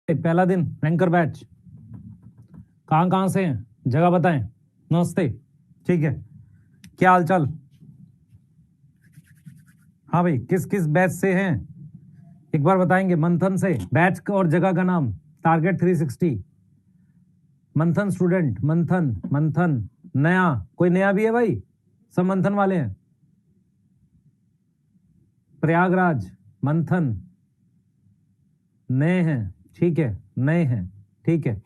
पहला दिन ranker batch, कहाँ कहाँ से हैं, जगह बताएं। नमस्ते, ठीक है, क्या हालचाल? हाँ भाई, किस किस बैच से हैं एक बार बताएंगे? मंथन से, बैच और जगह का नाम टारगेट 360। मंथन स्टूडेंट, मंथन मंथन। नया कोई नया भी है भाई? सब मंथन वाले हैं। प्रयागराज, मंथन, नए हैं, ठीक है, नए हैं, ठीक है।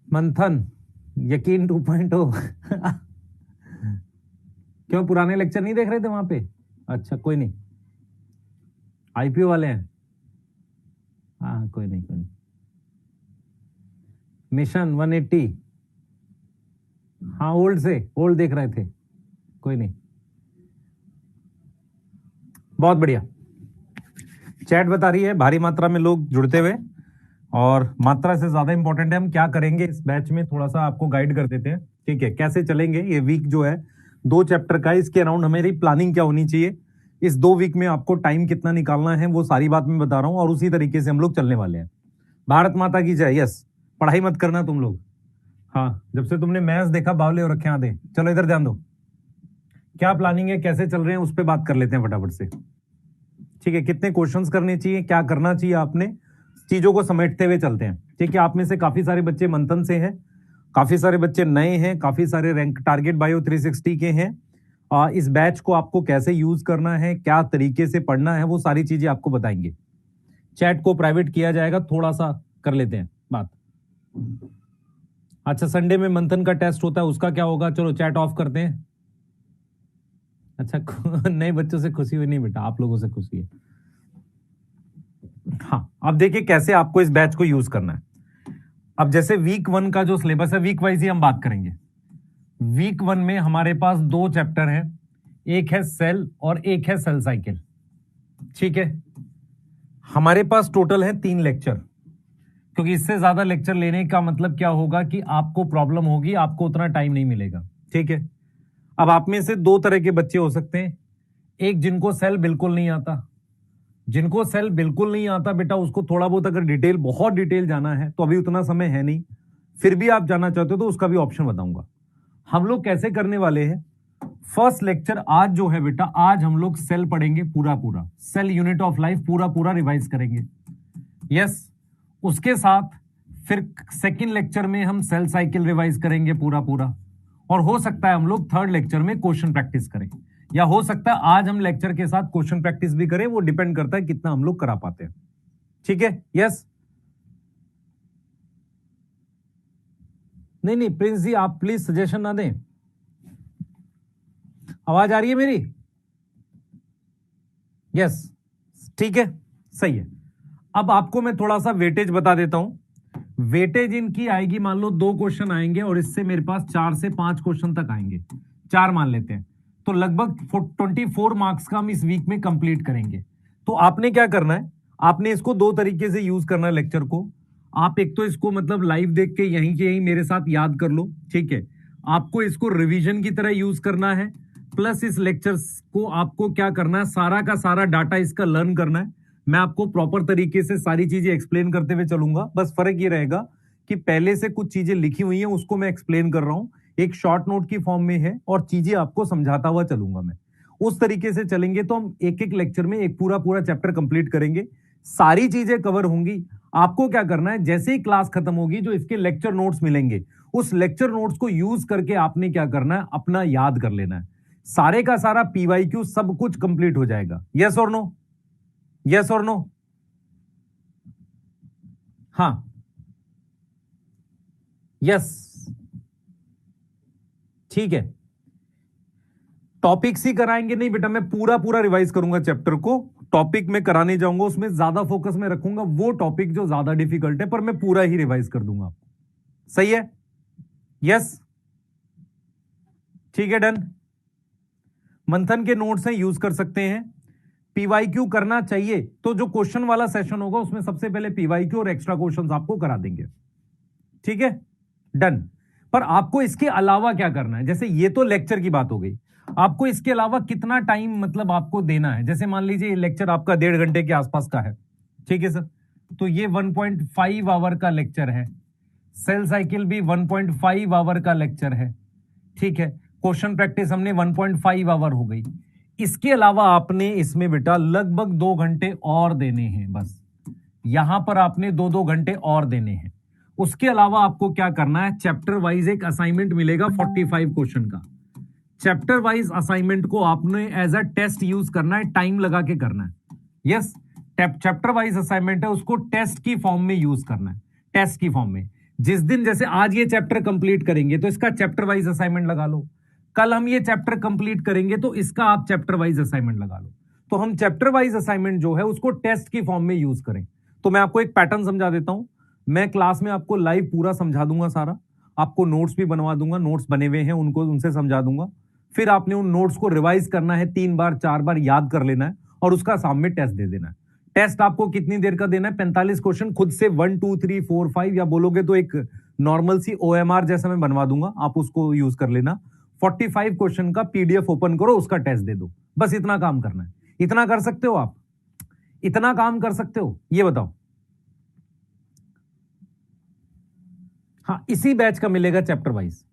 मंथन, यकीन 2.0 क्यों पुराने लेक्चर नहीं देख रहे थे वहां पे? अच्छा कोई नहीं, आईपीओ वाले हैं। हाँ कोई नहीं, कोई नहीं। मिशन 180, हाँ ओल्ड से, ओल्ड देख रहे थे, कोई नहीं, बहुत बढ़िया। चैट बता रही है भारी मात्रा में लोग जुड़ते हुए, और मात्रा से ज्यादा इंपॉर्टेंट है हम क्या करेंगे इस बैच में, थोड़ा सा आपको गाइड कर देते हैं, ठीक है, कैसे चलेंगे ये वीक जो है 2 चैप्टर का, इसके अराउंड हमारी प्लानिंग क्या होनी चाहिए, इस 2 वीक में आपको टाइम कितना निकालना है, वो सारी बात मैं बता रहा हूं, और उसी तरीके से हम लोग चलने वाले हैं। भारत माता की जय। यस, पढ़ाई मत करना तुम लोग। हाँ, जब से तुमने मैथ्स देखा बावले और रखे आधे। चलो इधर ध्यान दो, क्या प्लानिंग है, कैसे चल रहे हैं, उस पर बात कर लेते हैं फटाफट से, ठीक है। कितने क्वेश्चंस करने चाहिए, क्या करना चाहिए आपने, चीजों को समेटते हुए चलते हैं, ठीक है। आप में से काफी सारे बच्चे मंथन से हैं, काफी सारे बच्चे नए हैं, काफी सारे रैंक टारगेट बायो 360 के हैं। इस बैच को आपको कैसे यूज करना है, क्या तरीके से पढ़ना है, वो सारी चीजें आपको बताएंगे। चैट को प्राइवेट किया जाएगा, थोड़ा सा कर लेते हैं बात। अच्छा, संडे में मंथन का टेस्ट होता है, उसका क्या होगा? चलो चैट ऑफ करते हैं। अच्छा नए बच्चों से खुशी हुई नहीं बेटा, आप लोगों से खुशी है। हाँ, अब देखिए कैसे आपको इस बैच को यूज करना है। अब जैसे वीक 1 का जो सिलेबस है, वीक वाइज ही हम बात करेंगे। वीक 1 में हमारे पास 2 चैप्टर हैं, एक है सेल और एक है सेल साइकिल, ठीक है। हमारे पास टोटल है 3 लेक्चर, क्योंकि इससे ज्यादा लेक्चर लेने का मतलब क्या होगा कि आपको प्रॉब्लम होगी, आपको उतना टाइम नहीं मिलेगा, ठीक है। अब आप में से 2 तरह के बच्चे हो सकते हैं, एक जिनको सेल बिल्कुल नहीं आता। जिनको सेल बिल्कुल नहीं आता बेटा, उसको थोड़ा बहुत अगर डिटेल, बहुत डिटेल जाना है तो अभी उतना समय है नहीं, फिर भी आप जाना चाहते हो तो उसका भी ऑप्शन बताऊंगा। हम लोग कैसे करने वाले हैं, फर्स्ट लेक्चर आज जो है बेटा, आज हम लोग सेल पढ़ेंगे पूरा पूरा, सेल यूनिट ऑफ लाइफ पूरा पूरा रिवाइज करेंगे। यस, उसके साथ फिर सेकंड लेक्चर में हम सेल साइकिल रिवाइज करेंगे पूरा पूरा, और हो सकता है हम लोग थर्ड लेक्चर में क्वेश्चन प्रैक्टिस करें, या हो सकता है आज हम लेक्चर के साथ क्वेश्चन प्रैक्टिस भी करें, वो डिपेंड करता है कितना हम लोग करा पाते हैं, ठीक है। यस, नहीं नहीं प्रिंस जी, आप प्लीज सजेशन ना दें। आवाज आ रही है मेरी? यस, ठीक है, सही है। अब आपको मैं थोड़ा सा वेटेज बता देता हूं। वेटेज इनकी आएगी, मान लो 2 क्वेश्चन आएंगे और इससे मेरे पास 4 से 5 क्वेश्चन तक आएंगे, 4 मान लेते हैं, तो लगभग 24 मार्क्स का हम इस वीक में कंप्लीट करेंगे। तो आपने क्या करना है, आपने इसको 2 तरीके से यूज करना है लेक्चर को। आप एक तो इसको मतलब लाइव देख के यहीं के यहीं मेरे साथ याद कर लो, ठीक है। आपको इसको रिवीजन की तरह यूज करना है, प्लस इस लेक्चर्स को आपको क्या करना है, सारा का सारा डाटा इसका लर्न करना है। मैं आपको प्रॉपर तरीके से सारी चीजें एक्सप्लेन करते हुए चलूंगा, बस फर्क ये रहेगा कि पहले से कुछ चीजें लिखी हुई हैं, उसको मैं एक्सप्लेन कर रहा हूं, एक शॉर्ट नोट की फॉर्म में है, और चीजें आपको समझाता हुआ चलूंगा मैं। उस तरीके से चलेंगे तो हम एक एक लेक्चर में एक पूरा पूरा चैप्टर कंप्लीट करेंगे, सारी चीजें कवर होंगी। आपको क्या करना है, जैसे ही क्लास खत्म होगी जो इसके लेक्चर नोट्स मिलेंगे, उस लेक्चर नोट्स को यूज करके आपने क्या करना है, अपना याद कर लेना है। सारे का सारा पीवाईक्यू सब कुछ कंप्लीट हो जाएगा। यस और नो? यस और नो? हाँ, यस, ठीक है। टॉपिक्स ही कराएंगे नहीं बेटा, मैं पूरा पूरा रिवाइज करूंगा चैप्टर को, टॉपिक में कराने जाऊंगा, उसमें ज्यादा फोकस में रखूंगा वो टॉपिक जो ज्यादा डिफिकल्ट है, पर मैं पूरा ही रिवाइज कर दूंगा। सही है? यस, ठीक है, डन। मंथन के नोट्स हैं, यूज कर सकते हैं। पीवाईक्यू करना चाहिए तो जो क्वेश्चन वाला सेशन होगा उसमें सबसे पहले पीवाईक्यू और एक्स्ट्रा क्वेश्चंस आपको करा देंगे, ठीक है, डन। पर आपको इसके अलावा क्या करना है, जैसे ये तो लेक्चर की बात हो गई, आपको इसके अलावा कितना टाइम मतलब आपको देना है। जैसे मान लीजिए ये लेक्चर आपका 1.5 घंटे के आसपास का है, ठीक है सर, तो ये 1.5 आवर का लेक्चर है। सेल साइकिल भी 1.5 आवर का लेक्चर है। ठीक है, क्वेश्चन प्रैक्टिस हमने 1.5 आवर हो गई। इसके अलावा आपने इसमें बेटा लगभग 2 घंटे और देने हैं। बस यहां पर आपने 2-2 घंटे और देने हैं। उसके अलावा आपको क्या करना है, चैप्टर वाइज एक असाइनमेंट मिलेगा 45 क्वेश्चन का। चैप्टर वाइज असाइनमेंट को आपने एज अ टेस्ट यूज करना है, टाइम लगा के करना है। यस, चैप्टर वाइज असाइनमेंट है, उसको टेस्ट की फॉर्म में यूज करना है। टेस्ट की फॉर्म में जिस दिन, जैसे आज ये चैप्टर कंप्लीट करेंगे तो इसका चैप्टर वाइज असाइनमेंट लगा लो, कल हम ये चैप्टर कंप्लीट करेंगे तो इसका आप चैप्टर वाइज असाइनमेंट लगा लो। तो हम चैप्टर वाइज असाइनमेंट जो है उसको टेस्ट की फॉर्म में यूज करें। तो मैं आपको एक पैटर्न समझा देता हूं। मैं क्लास में आपको लाइव पूरा समझा दूंगा सारा, आपको नोट्स भी बनवा दूंगा, नोट्स बने हुए हैं उनको, उनसे समझा दूंगा। फिर आपने उन नोट्स को रिवाइज करना है, 3 बार 4 बार याद कर लेना है और उसका सामने टेस्ट दे देना है। टेस्ट आपको कितनी देर का देना है, 45 क्वेश्चन खुद से 1 2 3 4 5 या बोलोगे तो एक नॉर्मल सी OMR जैसा मैं बनवा दूंगा, आप उसको यूज कर लेना। 45 क्वेश्चन का PDF ओपन करो, उसका टेस्ट दे दो। बस इतना काम करना है। इतना कर सकते हो आप? इतना काम कर सकते हो? ये बताओ। हाँ, इसी बैच का मिलेगा चैप्टर वाइज।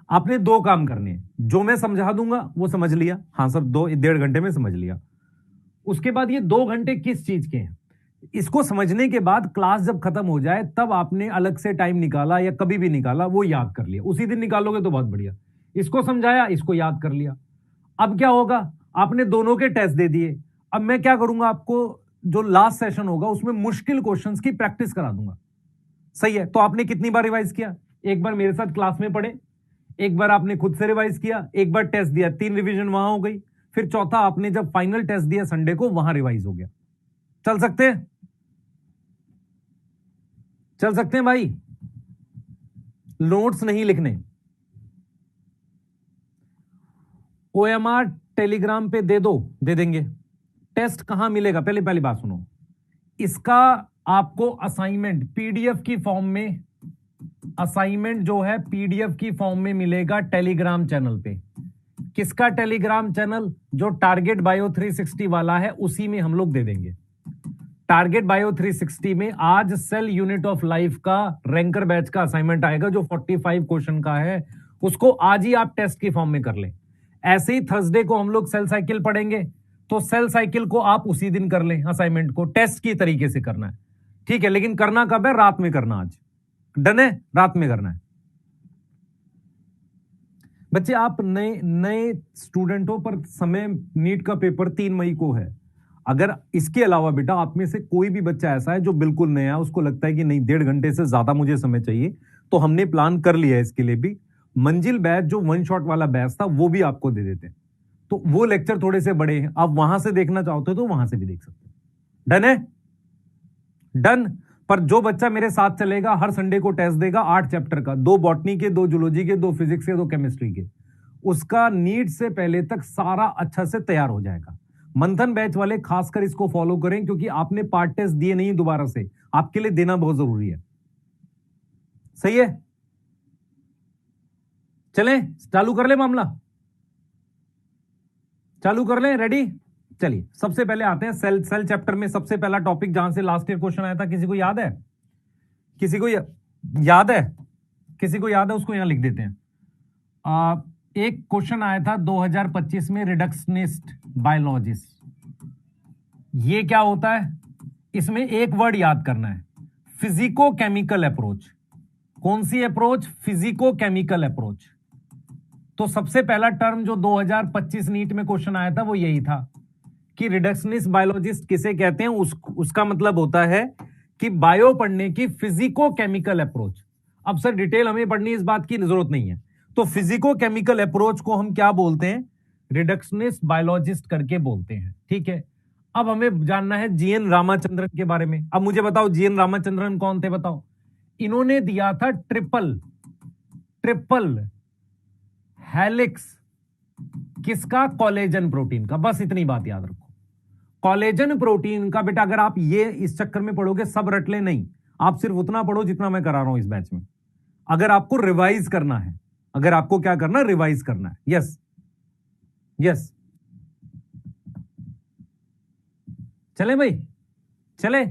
आपने 2 काम करने हैं, जो मैं समझा दूंगा वो समझ लिया, हाँ सर 2-1.5 घंटे में समझ लिया। उसके बाद ये 2 घंटे किस चीज के हैं, इसको समझने के बाद क्लास जब खत्म हो जाए तब आपने अलग से टाइम निकाला या कभी भी निकाला वो याद कर लिया। उसी दिन निकालोगे तो बहुत बढ़िया। इसको समझाया, इसको याद कर लिया। अब क्या होगा, आपने दोनों के टेस्ट दे दिए। अब मैं क्या करूंगा, आपको जो लास्ट सेशन होगा उसमें मुश्किल क्वेश्चंस की प्रैक्टिस करा दूंगा। सही है, तो आपने कितनी बार रिवाइज किया? एक बार मेरे साथ क्लास में पढ़े, एक बार आपने खुद से रिवाइज किया, एक बार टेस्ट दिया, 3 रिवीजन वहां हो गई। फिर चौथा आपने जब फाइनल टेस्ट दिया संडे को, वहां रिवाइज हो गया। चल सकते हैं? चल सकते हैं भाई? नोट्स नहीं लिखने। OMR टेलीग्राम पे दे दो, दे देंगे। टेस्ट कहां मिलेगा, पहले पहली बात सुनो, इसका आपको असाइनमेंट PDF की फॉर्म में, असाइनमेंट जो है PDF की फॉर्म में मिलेगा टेलीग्राम चैनल पे। किसका टेलीग्राम चैनल? जो टारगेट बायो 360 वाला है, उसी में हम लोग दे देंगे। टारगेट बायो 360 में आज सेल यूनिट ऑफ लाइफ का रैंकर बैच का असाइनमेंट आएगा जो 45 क्वेश्चन का है, उसको आज ही आप टेस्ट की फॉर्म में कर लें। ऐसे ही थर्सडे को हम लोग सेल साइकिल पढ़ेंगे, तो सेल साइकिल को आप उसी दिन कर लें, असाइनमेंट को टेस्ट की तरीके से करना है। ठीक है, लेकिन करना कब है? रात में करना। आज डन है, रात में करना है। बच्चे आप नए नए स्टूडेंट हो, पर समय नीट का पेपर 3 मई को है। अगर इसके अलावा बेटा आप में से कोई भी बच्चा ऐसा है जो बिल्कुल नया है, उसको लगता है कि नहीं 1.5 घंटे से ज्यादा मुझे समय चाहिए, तो हमने प्लान कर लिया है इसके लिए भी। मंजिल बैच जो 1 शॉट वाला बैच था वो भी आपको दे देते हैं, तो वो लेक्चर थोड़े से बड़े हैं, आप वहां से देखना चाहते हो तो वहां से भी देख सकते हो। डन है? डन। पर जो बच्चा मेरे साथ चलेगा, हर संडे को टेस्ट देगा 8 चैप्टर का, 2 बॉटनी के, 2 जूलॉजी के, 2 फिजिक्स के, 2 केमिस्ट्री के, उसका नीट से पहले तक सारा अच्छा से तैयार हो जाएगा। मंथन बैच वाले खासकर इसको फॉलो करें, क्योंकि आपने पार्ट टेस्ट दिए नहीं दोबारा से, आपके लिए देना बहुत जरूरी है। सही है? चलें, चालू कर ले मामला, चालू कर ले। रेडी? चलिए, सबसे पहले आते हैं सेल चैप्टर में। सबसे पहला टॉपिक जहां से लास्ट ईयर क्वेश्चन आया था, किसी को याद है? किसी को याद है? किसी को याद है? उसको यहां लिख देते हैं। एक क्वेश्चन आया था 2025 में, रिडक्शनिस्ट बायोलॉजिस्ट। ये क्या होता है? इसमें एक वर्ड याद करना है, फिजिको केमिकल अप्रोच। कौन सी अप्रोच? Physico chemical approach. तो सबसे पहला टर्म जो 2025 नीट में क्वेश्चन आया था वो यही था कि रिडक्शनिस्ट बायोलॉजिस्ट किसे कहते हैं। उसका मतलब होता है कि बायो पढ़ने की फिजिको केमिकल अप्रोच। अब सर डिटेल हमें पढ़नी इस बात की जरूरत नहीं है, तो फिजिको केमिकल अप्रोच को हम क्या बोलते हैं? रिडक्शनिस्ट बायोलॉजिस्ट करके बोलते हैं। ठीक है, अब हमें जानना है GN रामाचंद्रन के बारे में। अब मुझे बताओ GN रामाचंद्रन कौन थे? बताओ। इन्होंने दिया था ट्रिपल हेलिक्स किसका? कोलेजन प्रोटीन का। बस इतनी बात याद रखो, कोलेजन प्रोटीन का। बेटा अगर आप ये इस चक्कर में पढ़ोगे सब रट ले नहीं, आप सिर्फ उतना पढ़ो जितना मैं करा रहा हूं इस बैच में। अगर आपको रिवाइज करना है, अगर आपको क्या करना है? रिवाइज करना है। यस यस, चले भाई, चले।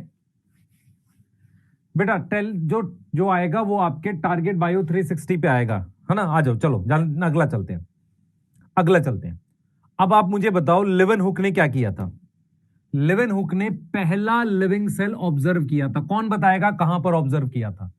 बेटा टेल जो जो आएगा वो आपके टारगेट बायो 360 पे आएगा, है ना। आ जाओ, चलो अगला चलते हैं, अगला चलते हैं। अब आप मुझे बताओ लेवन हुक ने क्या किया था। लेवन हुक ने पहला लिविंग सेल ऑब्जर्व किया था, कौन बताएगा कहां पर ऑब्जर्व किया था।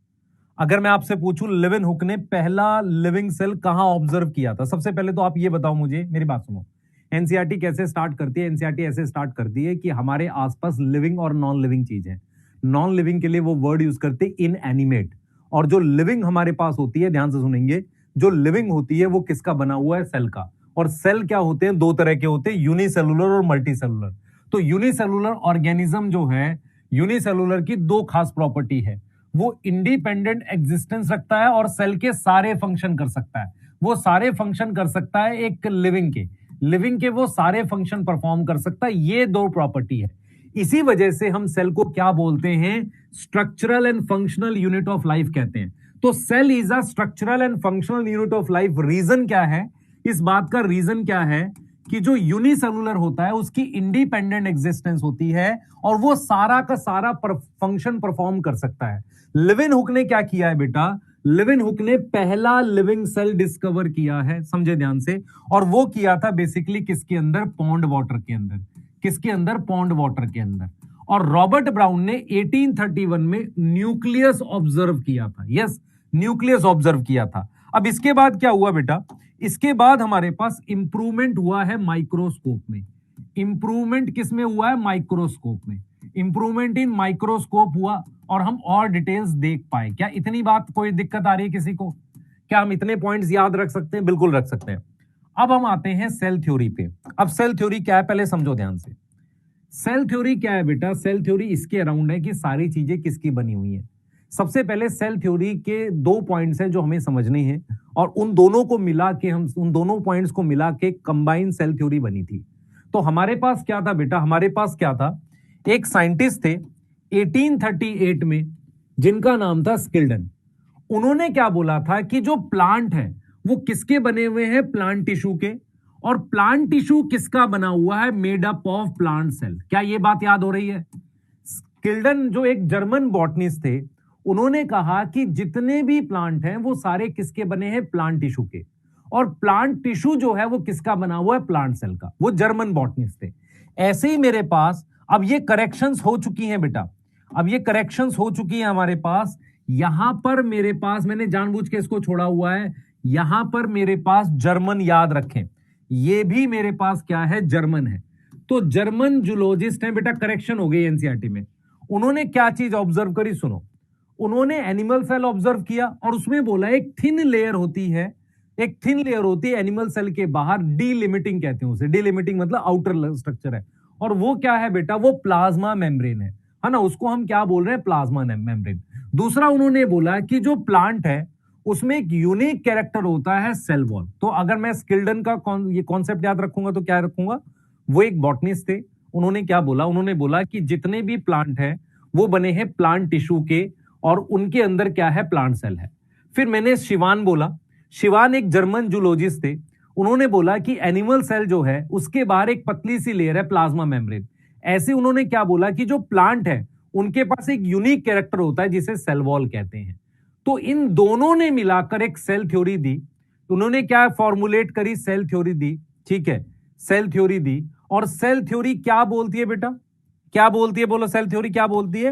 अगर मैं आपसे पूछूं लेवन हुक ने पहला लिविंग सेल कहां ऑब्जर्व किया था, सबसे पहले तो आप ये बताओ मुझे, मेरी बात सुनो। एनसीईआरटी कैसे स्टार्ट करती है, एनसीईआरटी ऐसे स्टार्ट करती है कि हमारे आसपास लिविंग और नॉन लिविंग चीज है। नॉन लिविंग के लिए वो वर्ड यूज करते इनएनिमेट, और जो लिविंग हमारे पास होती है, ध्यान से सुनेंगे, जो लिविंग होती है वो किसका बना हुआ है, सेल का। और सेल क्या होते हैं, दो तरह के होते हैं, यूनिसेलुलर और मल्टीसेलुलर। तो यूनिसेलुलर ऑर्गेनिज्म जो है, यूनिसेलुलर की दो खास प्रॉपर्टी है, वो इंडिपेंडेंट एग्जिस्टेंस रखता है और सेल के सारे फंक्शन कर सकता है। वो सारे फंक्शन कर सकता है एक लिविंग के वो सारे फंक्शन परफॉर्म कर सकता है, ये दो प्रॉपर्टी है। इसी वजह से हम सेल को क्या बोलते हैं, structural and functional unit of life कहते हैं। तो cell is a structural and functional unit of life. Reason क्या है इस बात का, रीजन क्या है कि जो यूनिसेलुलर होता है उसकी इंडिपेंडेंट एग्जिस्टेंस होती है और वो सारा का सारा फंक्शन परफॉर्म कर सकता है। लिविन हुक ने क्या किया है बेटा, लिविन हुक ने पहला लिविंग सेल डिस्कवर किया है, समझे ध्यान से। और वो किया था बेसिकली किसके अंदर, पॉन्ड वाटर के अंदर। किसके अंदर, पॉन्ड वाटर के अंदर। और रॉबर्ट ब्राउन ने 1831 में न्यूक्लियस ऑब्जर्व किया था। यस, न्यूक्लियस ऑब्जर्व किया था। अब इसके बाद क्या हुआ बेटा, इसके बाद हमारे पास इंप्रूवमेंट हुआ है माइक्रोस्कोप में। इंप्रूवमेंट किस में हुआ है, माइक्रोस्कोप में। इंप्रूवमेंट इन माइक्रोस्कोप हुआ और हम और डिटेल्स देख पाए। क्या इतनी बात कोई दिक्कत आ रही है किसी को, क्या हम इतने पॉइंट्स याद रख सकते हैं, बिल्कुल रख सकते हैं। अब हम आते हैं सेल थ्योरी पे। अब सेल थ्योरी क्या है पहले समझो ध्यान से। सेल थ्योरी क्या है बेटा, सेल थ्योरी इसके अराउंड है कि सारी चीजें किसकी बनी हुई है। सबसे पहले सेल थ्योरी के दो पॉइंट्स हैं जो हमें समझने हैं, और उन दोनों को मिला के हम उन दोनों पॉइंट्स को मिला के कंबाइन सेल थ्योरी बनी थी। तो हमारे पास क्या था बेटा, हमारे पास क्या था, एक साइंटिस्ट थे 1838 में जिनका नाम था स्किल्डन। उन्होंने क्या बोला था कि जो प्लांट है वो किसके बने हुए हैं, प्लांट टिश्यू के। और प्लांट टिश्यू किसका बना हुआ है, made up of plant cell. क्या ये बात याद हो रही है। स्किल्डन जो एक जर्मन बॉटनिस्ट थे, उन्होंने कहा कि जितने भी प्लांट हैं वो सारे किसके बने हैं, प्लांट टिश्यू के। और प्लांट टिश्यू जो है वो किसका बना हुआ है, प्लांट सेल का। वो जर्मन बॉटनिस्ट थे। ऐसे ही मेरे पास अब ये करेक्शंस हो चुकी हैं बेटा, अब ये करेक्शंस हो चुकी हैं हमारे पास। यहां पर मेरे पास, मैंने जानबूझ के इसको छोड़ा हुआ है, यहां पर मेरे पास जर्मन, याद रखें ये भी मेरे पास क्या है, जर्मन है। तो जर्मन जूलॉजिस्ट है बेटा, करेक्शन हो गई एनसीईआरटी में। उन्होंने क्या चीज ऑब्जर्व करी, सुनो। उन्होंने एनिमल सेल ऑब्जर्व किया और उसमें बोला एक थिन लेयर होती है, एक थिन लेयर होती है एनिमल सेल के बाहर, डीलिमिटिंग कहते हैं उसे। डीलिमिटिंग मतलब आउटर स्ट्रक्चर है। और वो क्या है बेटा, वो प्लाज्मा मेम्ब्रेन है ना। उसको हम क्या बोल रहे हैं, प्लाज्मा मेम्ब्रेन। दूसरा उन्होंने बोला कि जो प्लांट है उसमें एक यूनिक कैरेक्टर होता है, सेल वॉल। तो अगर मैं स्किल्डन का ये कॉन्सेप्ट याद रखूंगा तो क्या रखूंगा, वो एक बॉटनिस्ट थे। उन्होंने क्या बोला, उन्होंने बोला कि जितने भी प्लांट हैं वो बने हैं प्लांट टिश्यू के और उनके अंदर क्या है, प्लांट सेल है। फिर मैंने शिवान बोला, शिवान एक जर्मन जूलॉजिस्ट थे। उन्होंने बोला कि एनिमल सेल जो है उसके बाहर एक पतली सी लेयर है, प्लाज्मा मेम्ब्रेन। ऐसे उन्होंने क्या बोला कि जो प्लांट है उनके पास एक यूनिक कैरेक्टर होता है जिसे सेल वॉल कहते हैं। तो इन दोनों ने मिलाकर एक सेल थ्योरी दी। उन्होंने क्या फॉर्मुलेट करी, सेल थ्योरी दी, ठीक है, सेल थ्योरी दी। और सेल थ्योरी क्या बोलती है बेटा, क्या बोलती है, बोलो सेल थ्योरी क्या बोलती है,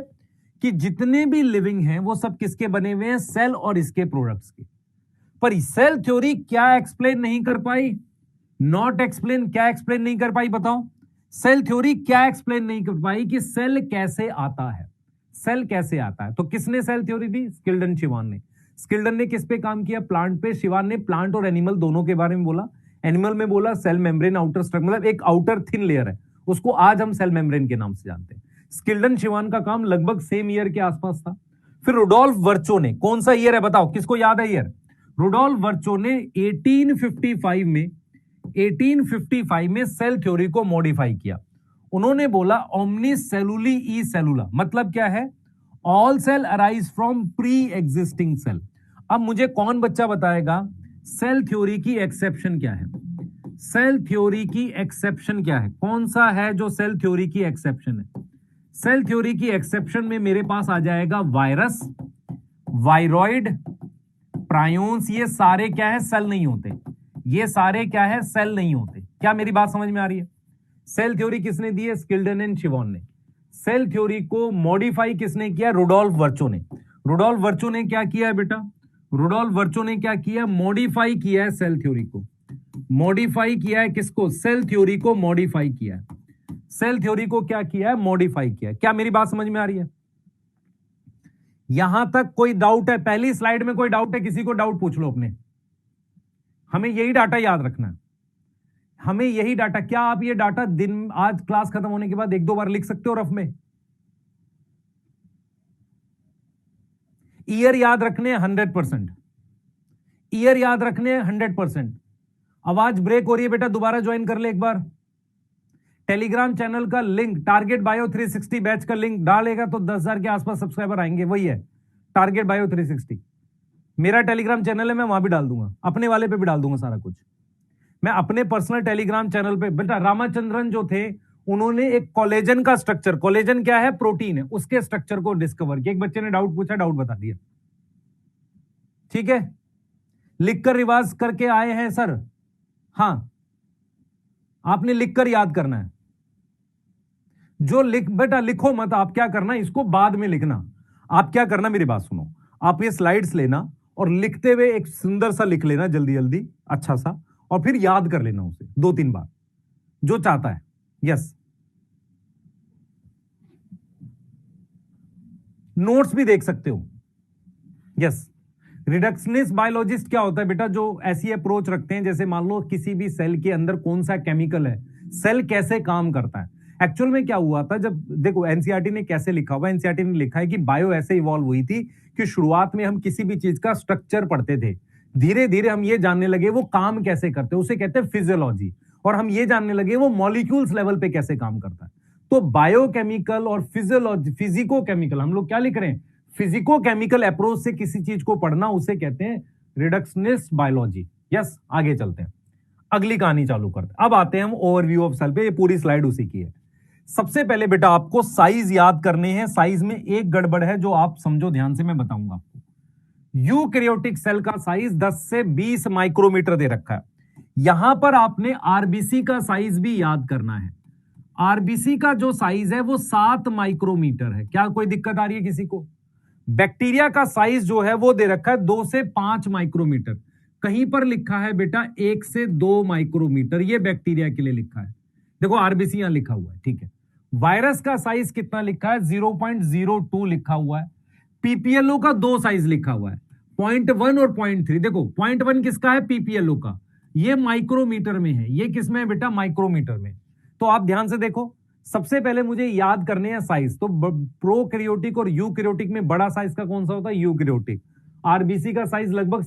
कि जितने भी लिविंग हैं वो सब किसके बने हुए हैं, सेल और इसके प्रोडक्ट्स के। पर सेल थ्योरी क्या एक्सप्लेन नहीं कर पाई, नॉट एक्सप्लेन, क्या एक्सप्लेन नहीं कर पाई बताओ। सेल थ्योरी क्या एक्सप्लेन नहीं कर पाई कि सेल कैसे आता है, सेल कैसे आता है। तो किसने सेल थ्योरी दी, स्किल्डन शिवान ने। स्किल्डन ने किस पे काम किया, प्लांट पे। शिवान ने प्लांट और एनिमल दोनों के बारे में बोला। एनिमल में बोला सेल मेम्ब्रेन, आउटर स्ट्रक्चर, मतलब एक आउटर थिन लेयर है, उसको आज हम सेल मेम्ब्रेन के नाम से जानते हैं। स्किल्डन शिवान का काम लगभग सेम ईयर के आसपास था। फिर रुडोल्फ वर्चो ने, कौन सा ईयर है बताओ, किसको याद है ईयर, रुडोल्फ वर्चो ने 1855 में सेल थ्योरी को मॉडिफाई किया। उन्होंने बोला ओमनी सेलुली ई सेलुला, मतलब क्या है, all cell arise from pre existing cell. अब मुझे कौन बच्चा बताएगा सेल थ्योरी की एक्सेप्शन क्या है, सेल थ्योरी की एक्सेप्शन क्या है, कौन सा है जो सेल थ्योरी की एक्सेप्शन है। सेल थ्योरी की एक्सेप्शन में मेरे पास आ जाएगा वायरस, वायरॉइड, प्रायोन्स, ये सारे क्या है, सेल नहीं होते। ये सारे क्या है, सेल नहीं होते। क्या मेरी बात समझ में आ रही है? सेल थ्योरी किसने दी है? स्किल्डन एंड शिवॉन ने। सेल थ्योरी को मॉडिफाई किसने किया? रुडोल्फ वर्चो ने। रुडोल्फ वर्चो ने क्या किया है बेटा? रुडोल्फ वर्चो ने क्या किया? मॉडिफाई किया है सेल थ्योरी को। मॉडिफाई किया है किसको? सेल थ्योरी को मॉडिफाई किया है। सेल थ्योरी को क्या किया है? मॉडिफाई किया है। क्या मेरी बात समझ में आ रही है? यहां तक कोई डाउट है? पहली स्लाइड में कोई डाउट है? किसी को डाउट पूछ लो अपने। हमें यही डाटा याद रखना है, हमें यही डाटा। क्या आप ये डाटा दिन आज क्लास खत्म होने के बाद एक दो बार लिख सकते हो रफ में? ईयर याद रखने 100%, ईयर याद रखने 100%। आवाज ब्रेक हो रही है बेटा, दोबारा ज्वाइन कर ले एक बार। टेलीग्राम चैनल का लिंक, टारगेट बायो 360 बैच का लिंक डालेगा तो 10,000 के आसपास सब्सक्राइबर आएंगे। वही है टारगेट बायो 360। मेरा टेलीग्राम चैनल है, मैं वहां भी डाल दूंगा, अपने वाले पे भी डाल दूंगा सारा कुछ। मैं अपने पर्सनल टेलीग्राम चैनल पे बेटा, रामाचंद्रन जो थे उन्होंने एक कोलेजन का स्ट्रक्चर, कोलेजन क्या है? प्रोटीन है, उसके स्ट्रक्चर को डिस्कवर किया। एक बच्चे ने डाउट पूछा, डाउट बता दिया। ठीक है, लिखकर रिवाज करके आए हैं सर? हां, आपने लिखकर याद करना है। जो लिख बेटा, लिखो मत। आप क्या करना, इसको बाद में लिखना। आप क्या करना, मेरी बात सुनो। आप ये स्लाइड्स लेना और लिखते हुए एक सुंदर सा लिख लेना, जल्दी जल्दी अच्छा सा, और फिर याद कर लेना उसे 2-3 बार, जो चाहता है। यस, नोट्स भी देख सकते हो। यस, रिडक्शनिस्ट बायोलॉजिस्ट क्या होता है बेटा? जो ऐसी अप्रोच रखते हैं, जैसे मान लो किसी भी सेल के अंदर कौन सा केमिकल है, सेल कैसे काम करता है। एक्चुअल में क्या हुआ था, जब देखो एनसीईआरटी ने कैसे लिखा हुआ है, एनसीईआरटी ने लिखा है कि बायो ऐसे इवॉल्व हुई थी कि शुरुआत में हम किसी भी चीज का स्ट्रक्चर पढ़ते थे, धीरे धीरे हम ये जानने लगे वो काम कैसे करते हैं, उसे कहते हैं फिजियोलॉजी, और हम ये जानने लगे वो मॉलिक्यूल्स लेवल पे कैसे काम करता है। तो बायोकेमिकल और फिजियोलॉजी, फिजिको केमिकल, हम लोग क्या लिख रहे हैं? फिजिको केमिकल अप्रोच से किसी चीज को पढ़ना, उसे कहते हैं रिडक्शनिस्ट बायोलॉजी। यस, आगे चलते हैं, अगली कहानी चालू करते हैं। अब आते हैं हम ओवरव्यू ऑफ सेल पे। ये पूरी स्लाइड उसी की है। सबसे पहले बेटा आपको साइज याद करने हैं। साइज में एक गड़बड़ है जो आप समझो ध्यान से, मैं बताऊंगा आपको। यूकैरियोटिक सेल का साइज 10 से 20 माइक्रोमीटर दे रखा है। यहां पर आपने आरबीसी का साइज भी याद करना है। आरबीसी का जो साइज है वो 7 माइक्रोमीटर है। क्या कोई दिक्कत आ रही है किसी को? बैक्टीरिया का साइज जो है वो दे रखा है 2 से 5 माइक्रोमीटर। कहीं पर लिखा है बेटा 1 से 2 माइक्रोमीटर, ये बैक्टीरिया के लिए लिखा है। देखो आरबीसी यहां लिखा हुआ है, ठीक है। वायरस का साइज कितना लिखा है? 0.02 लिखा हुआ है। पीपीएलओ का 2 साइज लिखा हुआ है, 0.1 और 0.3। देखो 0.1 किसका है? पीपीएलओ का। ये माइक्रोमीटर में है, ये किसमें है बेटा? माइक्रोमीटर में। तो आप ध्यान से देखो, सबसे पहले मुझे याद करने हैं साइज। तो प्रोकैरियोटिक और यूकैरियोटिक में बड़ा साइज का कौन सा होता है? यूकैरियोटिक। आरबीसी का साइज लगभग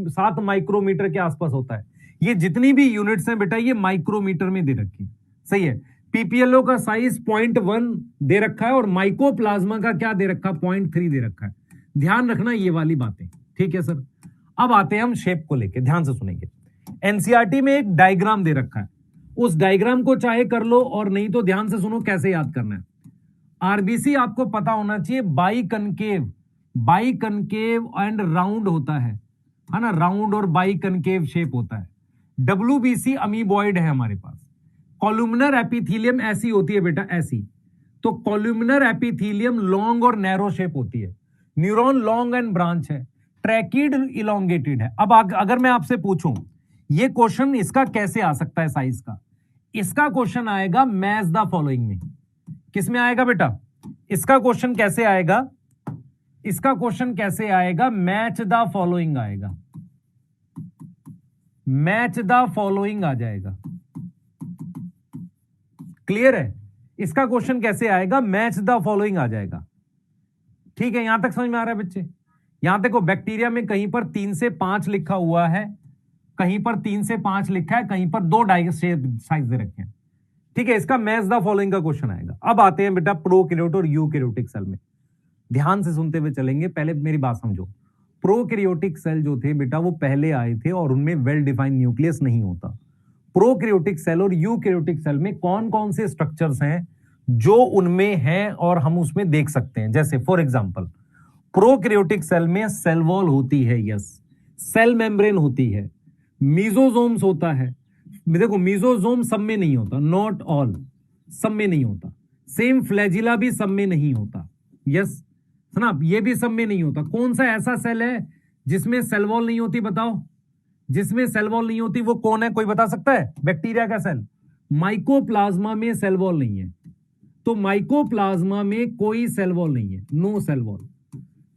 7 माइक्रोमीटर के आसपास होता है। ये जितनी भी यूनिट्स हैं बेटा, ये माइक्रोमीटर में दे रखी है, सही है। पीपीएलओ का साइज 0.1 दे रखा है और माइकोप्लाज्मा का क्या दे रखा है? 0.3 दे रखा है। ध्यान रखना ये वाली बातें, ठीक है सर। अब आते हैं हम शेप को लेके, ध्यान से सुनेंगे। एनसीईआरटी में एक डायग्राम दे रखा है, उस डायग्राम को चाहे कर लो और नहीं तो ध्यान से सुनो कैसे याद करना है। आरबीसी आपको पता होना चाहिए बाई कनकेव एंड राउंड होता है ना? राउंड और बाई कनकेव शेप होता है। डब्ल्यूबीसी अमीबॉइड है हमारे पास। कॉलुमनर एपिथेलियम ऐसी होती है बेटा, ऐसी। तो कॉलुमनर एपिथेलियम लॉन्ग और नैरो शेप होती है। न्यूरॉन लॉन्ग एंड ब्रांच है। ट्रैकिड इलोंगेटेड है। अब अगर मैं आपसे पूछूं ये क्वेश्चन, इसका कैसे आ सकता है साइज का? इसका क्वेश्चन आएगा मैच द फॉलोइंग में। किस में आएगा बेटा? इसका क्वेश्चन कैसे आएगा? इसका क्वेश्चन कैसे आएगा? मैच द फॉलोइंग आएगा, मैच द फॉलोइंग आ जाएगा। क्लियर है? इसका क्वेश्चन कैसे आएगा? मैच द फॉलोइंग आ जाएगा। ठीक है, यहां तक समझ में आ रहा है बच्चे? यहां देखो बैक्टीरिया में कहीं पर 3 से 5 लिखा हुआ है, कहीं पर 3 से 5 लिखा है, कहीं पर 2 साइज दे रखे हैं। ठीक है, इसका मैच द फॉलोइंग का क्वेश्चन आएगा। अब आते हैं बेटा प्रोकैरियोट और यूकैरियोटिक सेल में। ध्यान से सुनते हुए चलेंगे, पहले मेरी बात समझो। प्रोकैरियोटिक सेल जो थे बेटा वो पहले आए थे और उनमें वेल डिफाइंड न्यूक्लियस नहीं होता। प्रोकैरियोटिक सेल और यूकैरियोटिक सेल में कौन कौन से स्ट्रक्चर्स हैं जो उनमें है और हम उसमें देख सकते हैं। जैसे फॉर एग्जांपल प्रोकैरियोटिक सेल में सेल वॉल होती है, यस, सेल मेम्ब्रेन होती है, मीजोजोम्स होता है। देखो मीजोजोम सब में नहीं होता, नॉट ऑल, सब में नहीं होता। सेम फ्लैजिला भी सब में नहीं होता, यस, सुना, ये भी सब में नहीं होता। कौन सा ऐसा सेल है जिसमें सेल वॉल नहीं होती, बताओ, जिसमें सेल वॉल नहीं होती वो कौन है, कोई बता सकता है? बैक्टीरिया का सेल। माइकोप्लाज्मा में सेल वॉल नहीं है, तो माइकोप्लाज्मा में कोई सेल वॉल नहीं है, नो सेल वॉल।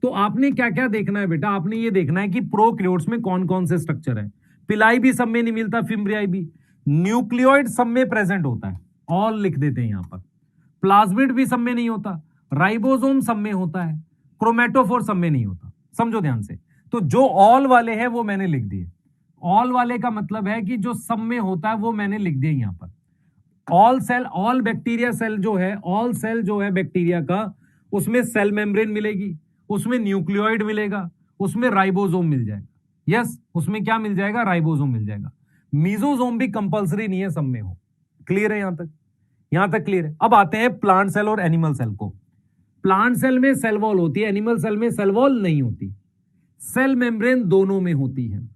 तो आपने क्या क्या देखना है बेटा, आपने ये देखना है कि प्रोकैरियोट्स में कौन कौन से स्ट्रक्चर है। पिलाई भी सब में नहीं मिलता, फिम्ब्रियाई भी। न्यूक्लियोइड सब में प्रेजेंट होता है, ऑल लिख देते हैं यहां पर। प्लाज्मिड भी सब में नहीं होता, राइबोसोम सब में होता है, क्रोमेटोफोर सब में नहीं होता। समझो ध्यान से, तो जो ऑल वाले हैं वो मैंने लिख दिए। ऑल वाले का मतलब है कि जो सब में होता है वो मैंने लिख दिया यहां पर। All cell, all bacteria cell जो है, ऑल सेल जो है बैक्टीरिया का, उसमें सेल मेम्ब्रेन मिलेगी, उसमें न्यूक्लियोइड मिलेगा, उसमें राइबोसोम मिल जाएगा। यस, उसमें क्या मिल जाएगा? राइबोसोम मिल जाएगा। मीजोसोम भी कंपलसरी नहीं है सब में हो। क्लियर है यहां तक? यहां तक क्लियर है। अब आते हैं प्लांट सेल और एनिमल सेल को। प्लांट सेल में सेल वॉल होती है, एनिमल सेल में सेल वॉल नहीं होती, सेल मेम्ब्रेन दोनों में होती है।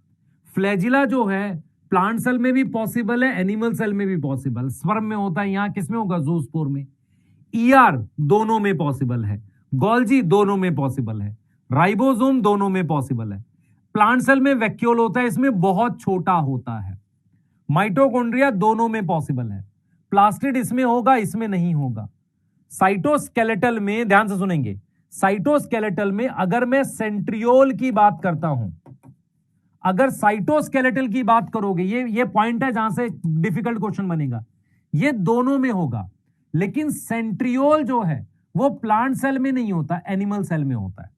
फ्लैजिला जो है प्लांट सेल में भी पॉसिबल है, एनिमल सेल में भी पॉसिबल। स्पर्म में होता है, यहां किसमें होगा? ज़ूस्पोर में। ईआर दोनों में पॉसिबल है, गोल्जी दोनों में पॉसिबल है, राइबोसोम दोनों में पॉसिबल है। प्लांट सेल में वैक्यूल होता है, इसमें बहुत छोटा होता है। माइटोकॉन्ड्रिया दोनों में पॉसिबल है। प्लास्टिड इसमें होगा, इसमें नहीं होगा। साइटोस्केलेटल में, ध्यान से सुनेंगे, साइटोस्केलेटल में अगर मैं सेंट्रियोल की बात करता हूं, अगर साइटोस्केलेटल की बात करोगे, ये पॉइंट है जहां से डिफिकल्ट क्वेश्चन बनेगा, ये दोनों में होगा। लेकिन सेंट्रियोल जो है वो प्लांट सेल में नहीं होता, एनिमल सेल में होता है।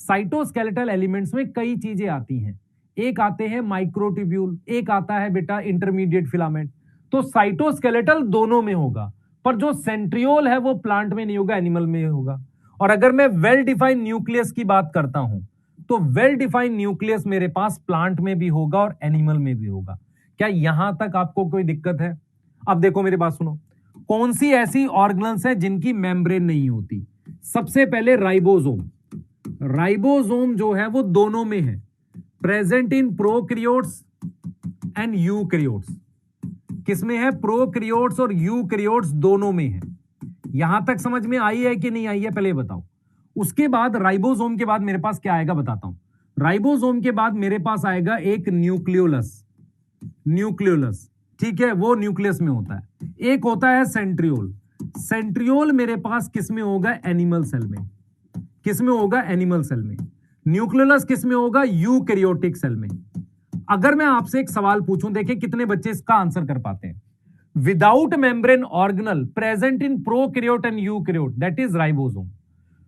साइटोस्केलेटल एलिमेंट्स में कई चीजें आती हैं, एक आते हैं माइक्रोट्यूब्यूल, एक आता है बेटा इंटरमीडिएट फिलामेंट। तो साइटोस्केलेटल दोनों में होगा, पर जो सेंट्रियोल है वो प्लांट में नहीं होगा, एनिमल में होगा। और अगर मैं वेल डिफाइंड न्यूक्लियस की बात करता हूं, तो वेल डिफाइंड न्यूक्लियस मेरे पास प्लांट में भी होगा और एनिमल में भी होगा। क्या यहां तक आपको कोई दिक्कत है? अब देखो मेरी बात सुनो, कौन सी ऐसी ऑर्गेनल्स है जिनकी मेम्ब्रेन नहीं होती? सबसे पहले राइबोसोम। राइबोसोम जो है वो दोनों में है, present in prokaryotes and eukaryotes. किसमें है? प्रोकैरियोट्स और यूकैरियोट्स दोनों में है। यहां तक समझ में आई है कि नहीं आई है, पहले बताओ। उसके बाद राइबोसोम के बाद मेरे पास क्या आएगा बताता हूं। राइबोसोम के बाद मेरे पास आएगा एक न्यूक्लियोलस। न्यूक्लियोलस, ठीक है, वो न्यूक्लियस में होता है। एक होता है सेंट्रियोल। सेंट्रियोल मेरे पास किसमें होगा? एनिमल सेल में। किसमें होगा? एनिमल सेल में। न्यूक्लियोलस किसमें होगा? यूकैरियोटिक सेल में। अगर मैं आपसे एक सवाल पूछूं, देखिए कितने बच्चे इसका आंसर कर पाते हैं। Without membrane organelle present in prokaryote and eukaryote, that is ribosome.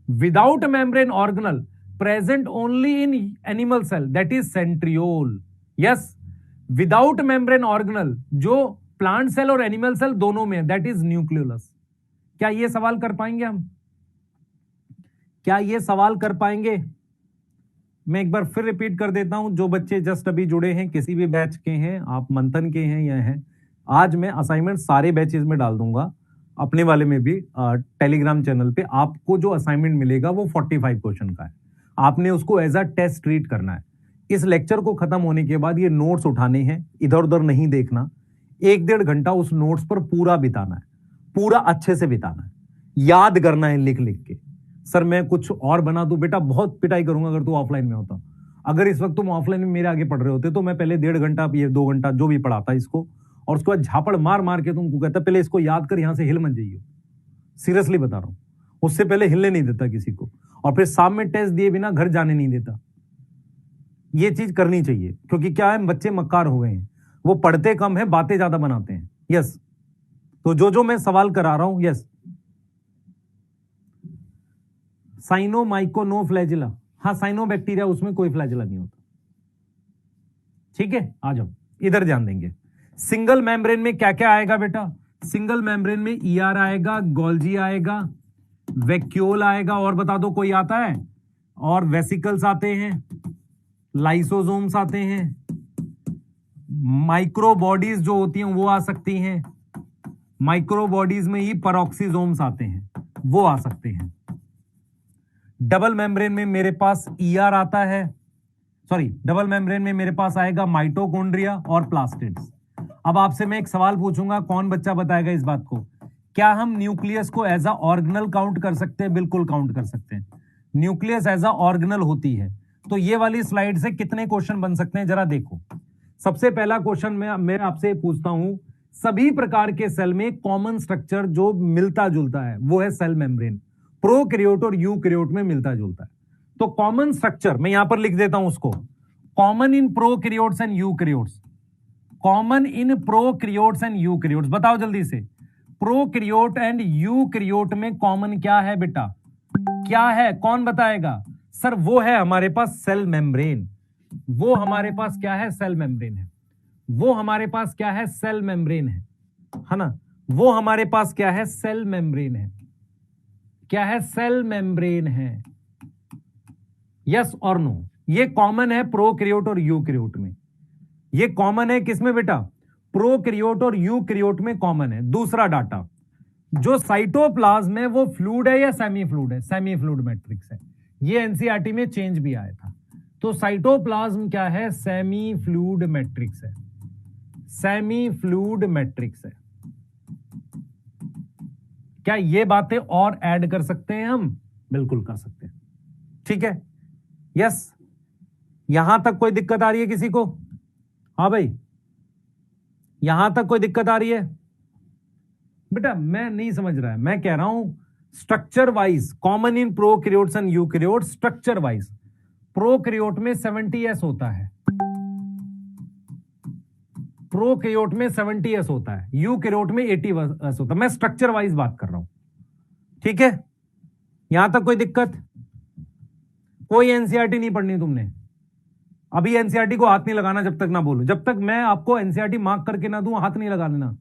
Without membrane organelle present only in animal cell, that is centriole. Yes, without membrane organelle जो प्लांट सेल और एनिमल सेल दोनों में, that is nucleolus. क्या यह सवाल कर पाएंगे हम? क्या यह सवाल कर पाएंगे? मैं एक बार फिर रिपीट कर देता हूं, जो बच्चे जस्ट अभी जुड़े हैं, किसी भी बैच के हैं, आप मंथन के हैं या हैं, आज मैं असाइनमेंट सारे बैचेस में डाल दूंगा, अपने वाले में भी टेलीग्राम चैनल पे। आपको जो असाइनमेंट मिलेगा वो 45 क्वेश्चन का है, आपने उसको एज अ टेस्ट ट्रीट करना है। इस लेक्चर को खत्म होने के बाद ये नोट्स उठाने हैं, इधर उधर नहीं देखना। 1-1.5 घंटा उस नोट्स पर पूरा बिताना है, पूरा अच्छे से बिताना है, याद करना है लिख लिख के। सर मैं कुछ और बना दूं, बेटा बहुत पिटाई करूंगा अगर तू ऑफलाइन में होता। अगर इस वक्त तुम ऑफलाइन में मेरे आगे पढ़ रहे होते तो मैं पहले 1.5 घंटा ये 2 घंटा जो भी पढ़ाता इसको, और उसके बाद झापड़ मार मार के तुमको कहता पहले इसको याद कर, यहां से हिल मत जाइए। सीरियसली बता रहा हूं, उससे पहले हिलने नहीं देता किसी को, और फिर शाम में टेस्ट दिए बिना घर जाने नहीं देता। ये चीज करनी चाहिए, क्योंकि क्या है, बच्चे मक्कार हो गए हैं, वो पढ़ते कम है, बातें ज्यादा बनाते हैं। यस, तो जो मैं सवाल करा रहा हूं, yes, cyano myco no flagella, हाँ साइनो बैक्टीरिया, उसमें कोई फ्लैजिला नहीं होता। ठीक है, आ जाओ इधर ध्यान देंगे। सिंगल मेम्ब्रेन में क्या क्या आएगा बेटा? सिंगल मेम्ब्रेन में ईआर आएगा, गोल्जी आएगा, वैक्यूल आएगा, और बता दो कोई आता है? और वेसिकल्स आते हैं, लाइसोसोम्स आते हैं, माइक्रो बॉडीज जो होती हैं वो आ सकती हैं, माइक्रो बॉडीज में ही पेरोक्सिसोम्स आते हैं, वो आ सकते हैं। डबल मेम्ब्रेन में मेरे पास ईआर आता है, सॉरी डबल मेम्ब्रेन में मेरे पास आएगा माइटोकॉन्ड्रिया और प्लास्टिड्स। अब आपसे मैं एक सवाल पूछूंगा, कौन बच्चा बताएगा इस बात को? क्या हम न्यूक्लियस को एज अ ऑर्गेनल काउंट कर सकते हैं? बिल्कुल काउंट कर सकते हैं। न्यूक्लियस एज अ ऑर्गेनल होती है। तो ये वाली स्लाइड से कितने क्वेश्चन बन सकते हैं जरा देखो। सबसे पहला क्वेश्चन मैं आपसे पूछता हूं, सभी प्रकार के सेल में कॉमन स्ट्रक्चर जो मिलता जुलता है वो है सेल मेम्ब्रेन। प्रोकैरियोट और यूकैरियोट में मिलता जुलता है। तो कॉमन स्ट्रक्चर मैं यहां पर लिख देता हूं उसको, common in prokaryotes and eukaryotes. Common in prokaryotes and eukaryotes, बताओ जल्दी से, प्रोकैरियोट एंड यूकैरियोट में कॉमन क्या है बेटा? क्या है, कौन बताएगा? सर वो है हमारे पास सेल मेम्ब्रेन। वो हमारे पास क्या है? सेल मेम्ब्रेन है। वो हमारे पास क्या है? सेल मेम्ब्रेन है ना? वो हमारे पास क्या है? सेल मेम्ब्रेन है। क्या है? सेल मेम्ब्रेन है। यस और नो? ये कॉमन है प्रोकैरियोट और यूकैरियोट में। ये कॉमन है किसमें बेटा? प्रोकैरियोट और यूकैरियोट में कॉमन है। दूसरा डाटा, जो साइटोप्लाज्म है वो फ्लूइड है या सेमी फ्लूइड है? सेमी फ्लूइड मैट्रिक्स है। ये एनसीईआरटी में चेंज भी आया था। तो साइटोप्लाज्म क्या है? सेमी फ्लूइड मैट्रिक्स है। सेमी फ्लूइड मैट्रिक्स है। क्या ये बातें और ऐड कर सकते हैं हम? बिल्कुल कर सकते हैं। ठीक है, यस। यहां तक कोई दिक्कत आ रही है किसी को? हाँ भाई, यहां तक कोई दिक्कत आ रही है? बेटा मैं नहीं समझ रहा है, मैं कह रहा हूं structure wise common in prokaryotes and eukaryotes. Structure wise prokaryote में 70s होता है, प्रोकैरियोट में 70s होता है, यूकैरियोट में 80s होता है। मैं स्ट्रक्चर वाइज बात कर रहा हूं। ठीक है, यहां तक कोई दिक्कत? कोई एनसीईआरटी नहीं पढ़नी तुमने अभी। एनसीईआरटी को हाथ नहीं लगाना जब तक ना बोलूं। जब तक मैं आपको एनसीईआरटी मार्क करके ना दूं, हाथ नहीं लगा लेना।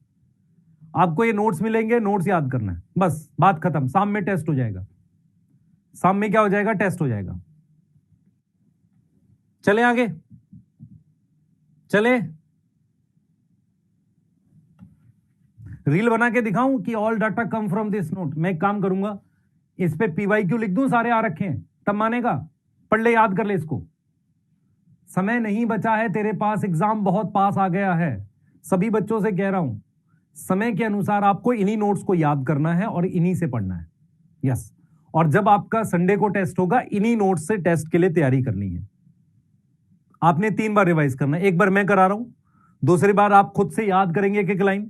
आपको ये नोट्स मिलेंगे, नोट्स याद करना है, बस बात खत्म। शाम में टेस्ट हो जाएगा। शाम में क्या हो जाएगा? टेस्ट हो जाएगा। चले आगे, चले। रील बना के दिखाऊं कि all data come from this note? मैं एक काम करूंगा, इस पे पीवाईक्यू लिख दूं, सारे आ रखे हैं, तब मानेगा? पढ़ ले, याद कर ले इसको। समय नहीं बचा है तेरे पास, एग्जाम बहुत पास आ गया है। सभी बच्चों से कह रहा हूं, समय के अनुसार आपको इन्हीं नोट्स को याद करना है और इन्हीं से पढ़ना है। यस, और जब आपका संडे को टेस्ट होगा, इन्हीं नोट्स से टेस्ट के लिए तैयारी करनी है। आपने 3 बार रिवाइज करना है। एक बार मैं करा रहा हूं, दूसरी बार आप खुद से याद करेंगे एक एक लाइन,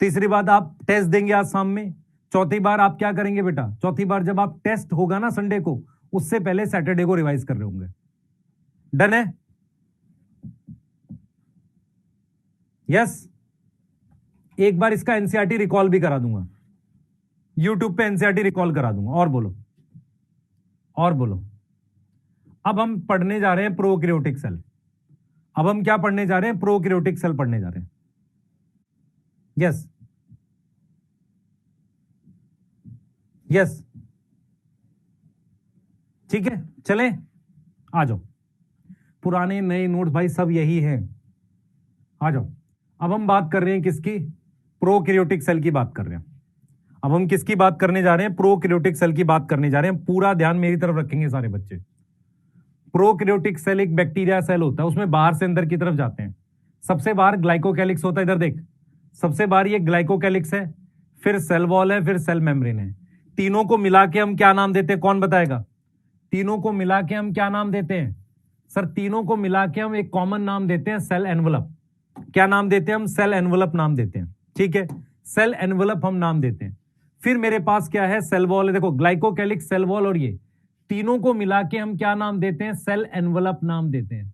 तीसरी बार आप टेस्ट देंगे आज शाम में, चौथी बार आप क्या करेंगे बेटा? चौथी बार जब आप टेस्ट होगा ना संडे को, उससे पहले सैटरडे को रिवाइज कर रहे होंगे। डन है? यस। एक बार इसका एनसीईआरटी रिकॉल भी करा दूंगा, यूट्यूब पे एनसीईआरटी रिकॉल करा दूंगा। और बोलो, और बोलो। अब हम पढ़ने जा रहे हैं प्रोकैरियोटिक सेल। अब हम क्या पढ़ने जा रहे हैं? प्रोकैरियोटिक सेल पढ़ने जा रहे हैं। यस, यस, ठीक है, चलें, आ जाओ। पुराने नए नोट्स भाई सब यही हैं, आ जाओ। अब हम बात कर रहे हैं किसकी? प्रोकैरियोटिक सेल की बात कर रहे हैं। अब हम किसकी बात करने जा रहे हैं? प्रोकैरियोटिक सेल की बात करने जा रहे हैं। पूरा ध्यान मेरी तरफ रखेंगे सारे बच्चे। प्रोकैरियोटिक सेल एक बैक्टीरिया सेल होता है, उसमें बाहर से अंदर की तरफ जाते हैं। सबसे बाहर ग्लाइकोकैलिक्स होता है, इधर देख, सबसे बाहर ये ग्लाइकोकैलिक्स है, फिर सेल वॉल है, फिर सेल मेम्ब्रेन है। तीनों को मिला के हम क्या नाम देते हैं? कौन बताएगा? तीनों को मिला के हम क्या नाम देते हैं? सर तीनों को मिला के हम एक कॉमन नाम देते हैं, सेल एनवलप। क्या नाम देते हैं हम? सेल एनवलप नाम देते हैं। ठीक है, सेल एनवलप हम नाम देते हैं। फिर मेरे पास क्या है? सेल वॉल है। देखो ग्लाइकोकैलिक्स, सेल वॉल और ये तीनों को मिला के हम क्या नाम देते हैं? सेल एनवलप नाम देते हैं।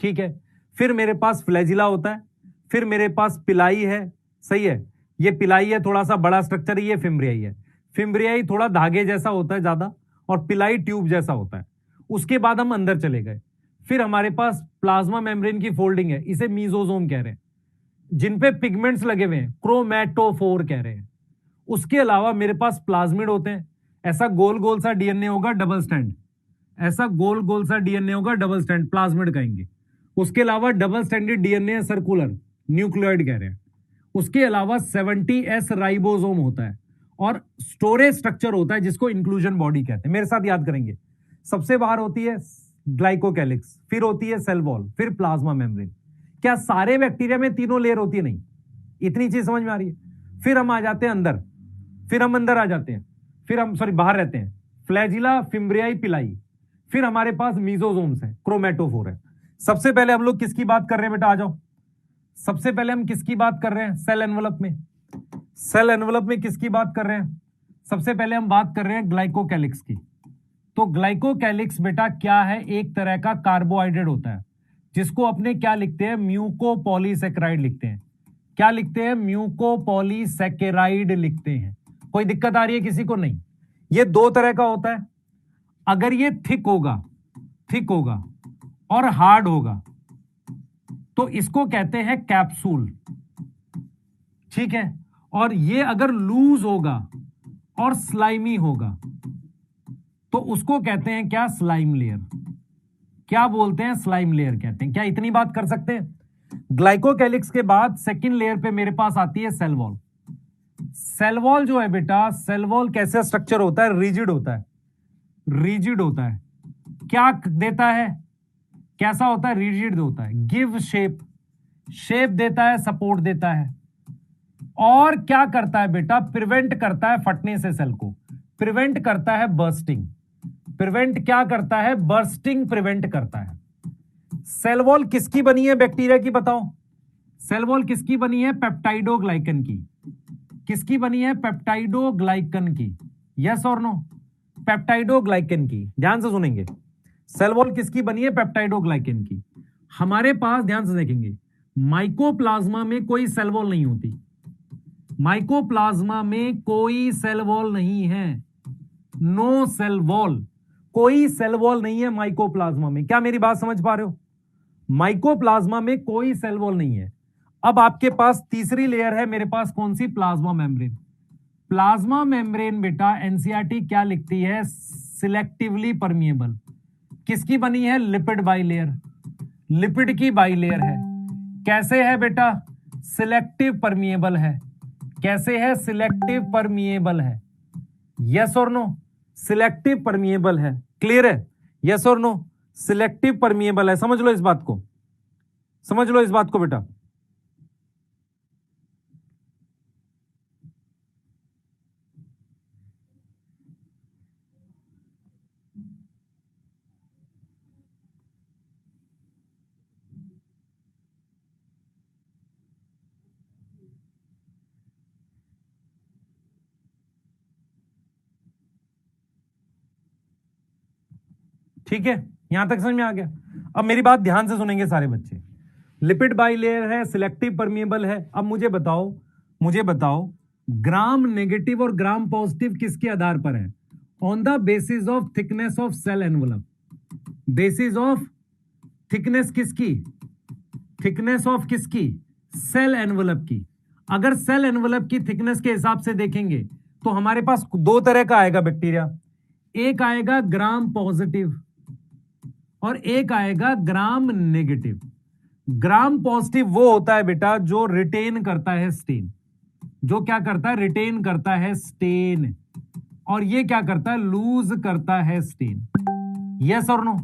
ठीक है, फिर मेरे पास फ्लैजिला होता है, फिर मेरे पास पिलाई है। सही है, ये पिलाई है, थोड़ा सा बड़ा स्ट्रक्चर है। ये फिम्ब्रियाई है। फिम्ब्रियाई थोड़ा धागे जैसा होता है ज्यादा, और पिलाई ट्यूब जैसा होता है। उसके बाद हम अंदर चले गए, फिर हमारे पास प्लाज्मा मेम्ब्रेन की फोल्डिंग है, इसे मीजोजोम कह रहे हैं, जिन पे पिगमेंट्स लगे हुए हैं, क्रोमैटोफोर कह रहे हैं। उसके अलावा मेरे पास प्लाज्मिड होते हैं। ऐसा गोल गोल सा डीएनए होगा डबल स्टैंड, ऐसा गोल गोल सा डीएनए होगा डबल स्टैंड, प्लाज्मिड कहेंगे। उसके अलावा double standard DNA circular, nucleoid कह रहे हैं। उसके अलावा 70S राइबोसोम होता है और स्टोरेज स्ट्रक्चर होता है जिसको इंक्लूजन बॉडी कहते हैं। मेरे साथ याद करेंगे, सबसे बाहर होती है ग्लाइकोकैलिक्स, फिर होती है सेल वॉल, फिर प्लाज्मा मेम्ब्रेन। क्या सारे बैक्टीरिया में तीनों लेयर होती है? नहीं। इतनी चीज समझ में आ रही है। फिर हम आ जाते हैं अंदर, फिर हम अंदर आ जाते हैं, फिर हम बाहर रहते हैं, फ्लैजिला, फिम्ब्रियाई, पिलाई, फिर हमारे पास मीजोजोम्स है, क्रोमेटोफोर है। सबसे पहले हम लोग किसकी बात कर रहे हैं बेटा? आ जाओ। सबसे पहले हम किसकी बात कर रहे हैं? सेल एनवलप में। सेल एनवलप में किसकी बात कर रहे हैं? सबसे पहले हम बात कर रहे हैं ग्लाइकोकैलिक्स की। तो ग्लाइकोकैलिक्स बेटा क्या है? एक तरह का कार्बोहाइड्रेट होता है जिसको अपने क्या लिखते हैं? म्यूकोपॉलीसैकेराइड लिखते हैं। क्या लिखते हैं? म्यूकोपॉलीसैकेराइड लिखते हैं। कोई दिक्कत आ रही है किसी को? नहीं। ये दो तरह का होता है। अगर ये थिक होगा और हार्ड होगा तो इसको कहते हैं कैप्सूल, ठीक है। और ये अगर लूज होगा और स्लाइमी होगा तो उसको कहते हैं क्या? Slime layer. क्या बोलते हैं? स्लाइम लेयर कहते हैं। क्या इतनी बात कर सकते हैं? ग्लाइकोकैलिक्स के बाद सेकंड लेयर पे मेरे पास आती है सेल वॉल। सेल वॉल जो है बेटा, सेल वॉल कैसा स्ट्रक्चर होता है? रिजिड होता है। रिजिड होता है। क्या देता है? कैसा होता है? रिजिड होता है। गिव शेप, शेप देता है, सपोर्ट देता है। और क्या करता है बेटा? प्रिवेंट करता है फटने से सेल को, प्रिवेंट करता है बर्स्टिंग। प्रिवेंट क्या करता है? बर्स्टिंग प्रिवेंट करता है। सेल वॉल किसकी बनी है बैक्टीरिया की? बताओ। सेल वॉल किसकी बनी है? पेप्टाइडोग्लाइकन की। किसकी बनी है? पेप्टाइडोग्लाइकन की। यस और नो? पेप्टाइडोग्लाइकन की। ध्यान से सुनेंगे। सेल वॉल किसकी बनी है? पेप्टाइडोग्लाइकन की। हमारे पास ध्यान से देखेंगे, माइकोप्लाज्मा में कोई सेल वॉल नहीं होती। माइकोप्लाज्मा में कोई सेल वॉल नहीं है। No cell wall. कोई सेल वॉल नहीं है माइकोप्लाज्मा में। क्या मेरी बात समझ पा रहे हो? माइकोप्लाज्मा में कोई सेल वॉल नहीं है। अब आपके पास तीसरी लेयर है मेरे पास, कौन सी? Plasma membrane. प्लाज्मा मेम्ब्रेन बेटा एनसीईआरटी क्या लिखती है? Selectively permeable. किसकी बनी है? Lipid bilayer. लिपिड की बाइलेयर है। कैसे है बेटा? सिलेक्टिव परमिएबल है। कैसे है? सिलेक्टिव परमिएबल है। यस और नो? सिलेक्टिव परमिएबल है। क्लियर है? यस और नो? सिलेक्टिव परमिएबल है। समझ लो इस बात को, समझ लो इस बात को बेटा। ठीक है, यहां तक समझ में आ गया? अब मेरी बात ध्यान से सुनेंगे सारे बच्चे। लिपिड बाइलेयर है, सिलेक्टिव परमिएबल है। अब मुझे बताओ ग्राम नेगेटिव और ग्राम पॉजिटिव किसके आधार पर है? On the basis of thickness of cell envelope. Basis of thickness किसकी? थिकनेस ऑफ किसकी? सेल एनवलप की। अगर सेल एनवलप की थिकनेस के हिसाब से देखेंगे तो हमारे पास दो तरह का आएगा बैक्टीरिया। एक आएगा ग्राम पॉजिटिव और एक आएगा ग्राम नेगेटिव। ग्राम पॉजिटिव वो होता है बेटा जो रिटेन करता है स्टेन। जो क्या करता है? रिटेन करता है स्टेन। और ये क्या करता है? लूज करता है स्टेन। यस और नो?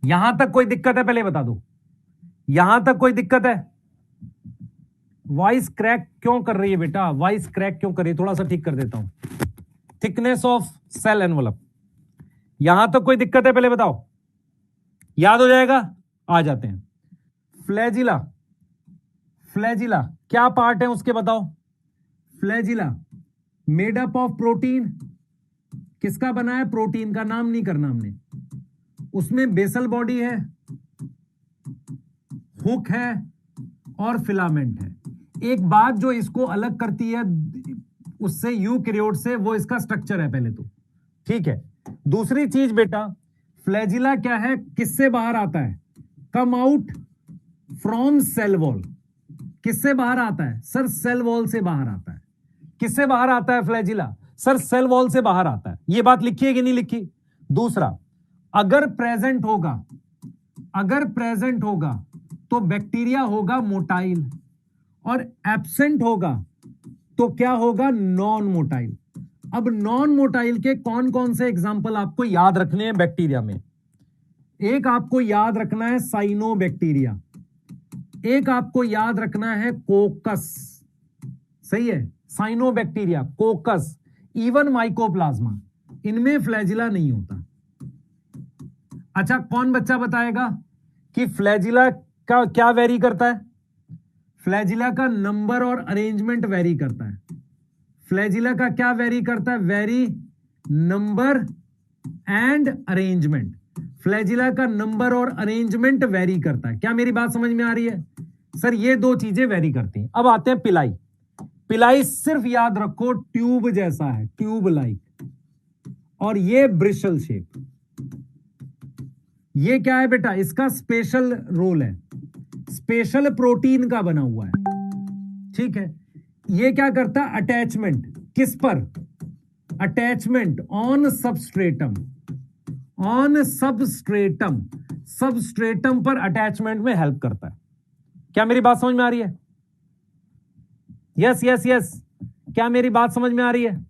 यहां तक कोई दिक्कत है? पहले बता दो, यहां तक कोई दिक्कत है? वॉइस क्रैक क्यों कर रही है बेटा? वॉइस क्रैक क्यों कर रही है? थोड़ा सा ठीक कर देता हूं। थिकनेस ऑफ सेल एनवलप, यहां तक कोई दिक्कत है? पहले बताओ, याद हो जाएगा? आ जाते हैं। फ्लैजिला, फ्लैजिला क्या पार्ट है उसके बताओ? Flagella made up of protein. किसका बना है? प्रोटीन का नाम नहीं करना हमने। उसमें बेसल बॉडी है, हुक है और फिलामेंट है। एक बात जो इसको अलग करती है उससे, यूकैरियोट से, वो इसका स्ट्रक्चर है पहले तो, ठीक है। दूसरी चीज बेटा, फ्लैजिला क्या है? किससे बाहर आता है? Come out from cell wall. किससे बाहर आता है? सर सेल वॉल से बाहर आता है। किससे बाहर आता है फ्लैजिला? सर सेल वॉल से बाहर आता है। यह बात लिखी है कि नहीं लिखी? दूसरा, अगर प्रेजेंट होगा तो बैक्टीरिया होगा मोटाइल, और एब्सेंट होगा तो क्या होगा, नॉन मोटाइल। अब नॉन मोटाइल के कौन कौन से एग्जाम्पल आपको याद रखने हैं बैक्टीरिया में? एक आपको याद रखना है साइनोबैक्टीरिया, एक आपको याद रखना है कोकस, सही है, साइनोबैक्टीरिया, कोकस, इवन माइकोप्लाज्मा, इनमें फ्लैजिला नहीं होता। अच्छा, कौन बच्चा बताएगा कि फ्लैजिला का क्या वेरी करता है? फ्लैजिला का नंबर और अरेंजमेंट वेरी करता है। फ्लैजिला का क्या वेरी करता है? Very number and arrangement. Flagella का नंबर और अरेंजमेंट वेरी करता है। क्या मेरी बात समझ में आ रही है? सर ये दो चीजें वेरी करती हैं। अब आते हैं पिलाई। पिलाई सिर्फ याद रखो ट्यूब जैसा है, ट्यूब लाइक, और ये ब्रिशल शेप। ये क्या है बेटा? इसका स्पेशल रोल है, स्पेशल प्रोटीन का बना हुआ है, ठीक है। ये क्या करता है? अटैचमेंट किस पर? Attachment on substratum, on substratum, substratum पर अटैचमेंट में हेल्प करता है। क्या मेरी बात समझ में आ रही है? यस यस यस, क्या मेरी बात समझ में आ रही है?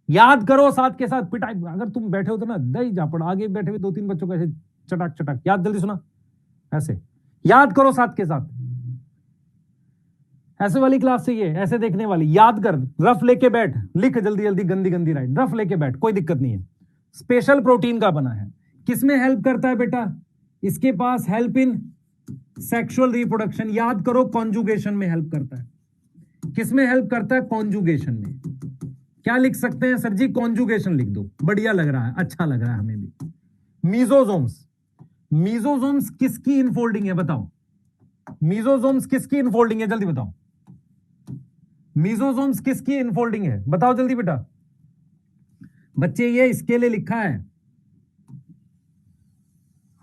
याद करो साथ के साथ पिटाई। अगर तुम बैठे हो तो ना दही जापड़, आगे बैठे हुए 2-3 बच्चों को ऐसे चटाक चटाक याद, जल्दी सुना, ऐसे याद करो साथ के साथ। ऐसे वाली क्लास चाहिए, ऐसे देखने वाली, याद कर, रफ लेके बैठ, लिख जल्दी जल्दी, गंदी गंदी राइट, रफ लेके बैठ, कोई दिक्कत नहीं है। स्पेशल प्रोटीन का बना है। किसमें हेल्प करता है बेटा? इसके पास हेल्प इन सेक्सुअल रिप्रोडक्शन। याद करो कॉन्जुगेशन में हेल्प करता है। किसमें हेल्प करता है? कॉन्जुगेशन में। क्या लिख सकते हैं सर जी? कॉन्जुगेशन लिख दो, बढ़िया लग रहा है, अच्छा लग रहा है हमें भी। मीजोजोम्स, मीजोजोम्स किसकी इनफोल्डिंग है बताओ? मीजोजोम्स किसकी इनफोल्डिंग है, जल्दी बताओ। मीजोजोम्स किसकी इनफोल्डिंग है, बताओ जल्दी बेटा। बच्चे ये इसके लिए लिखा है,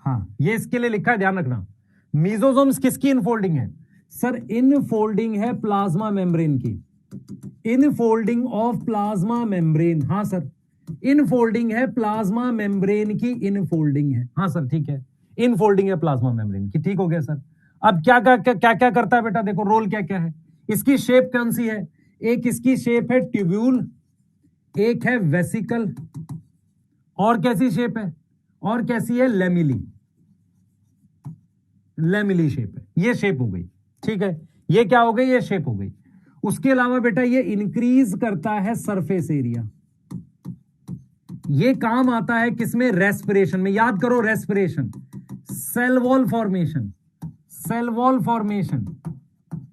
हाँ ये इसके लिए लिखा है, ध्यान रखना। मीजोजोम्स किसकी इनफोल्डिंग है? सर इनफोल्डिंग है प्लाज्मा मेम्ब्रेन की, इनफोल्डिंग ऑफ प्लाज्मा मेम्ब्रेन। हाँ सर, इनफोल्डिंग है प्लाज्मा मेम्ब्रेन की, इनफोल्डिंग है। हाँ सर ठीक है, इनफोल्डिंग है प्लाज्मा मेम्ब्रेन की, ठीक हो गया सर। अब क्या क्या क्या क्या, क्या करता है बेटा? देखो रोल क्या क्या है। इसकी शेप कौन सी है? एक इसकी शेप है ट्यूब्यूल, एक है वेसिकल, और कैसी शेप है? और कैसी है? लेमिली, लेमिली शेप है। ये शेप हो गई, ठीक है। ये क्या हो गई? ये शेप हो गई। उसके अलावा बेटा ये इंक्रीज करता है सरफेस एरिया। ये काम आता है किसमें? रेस्पिरेशन में। याद करो respiration, cell wall formation, cell wall formation,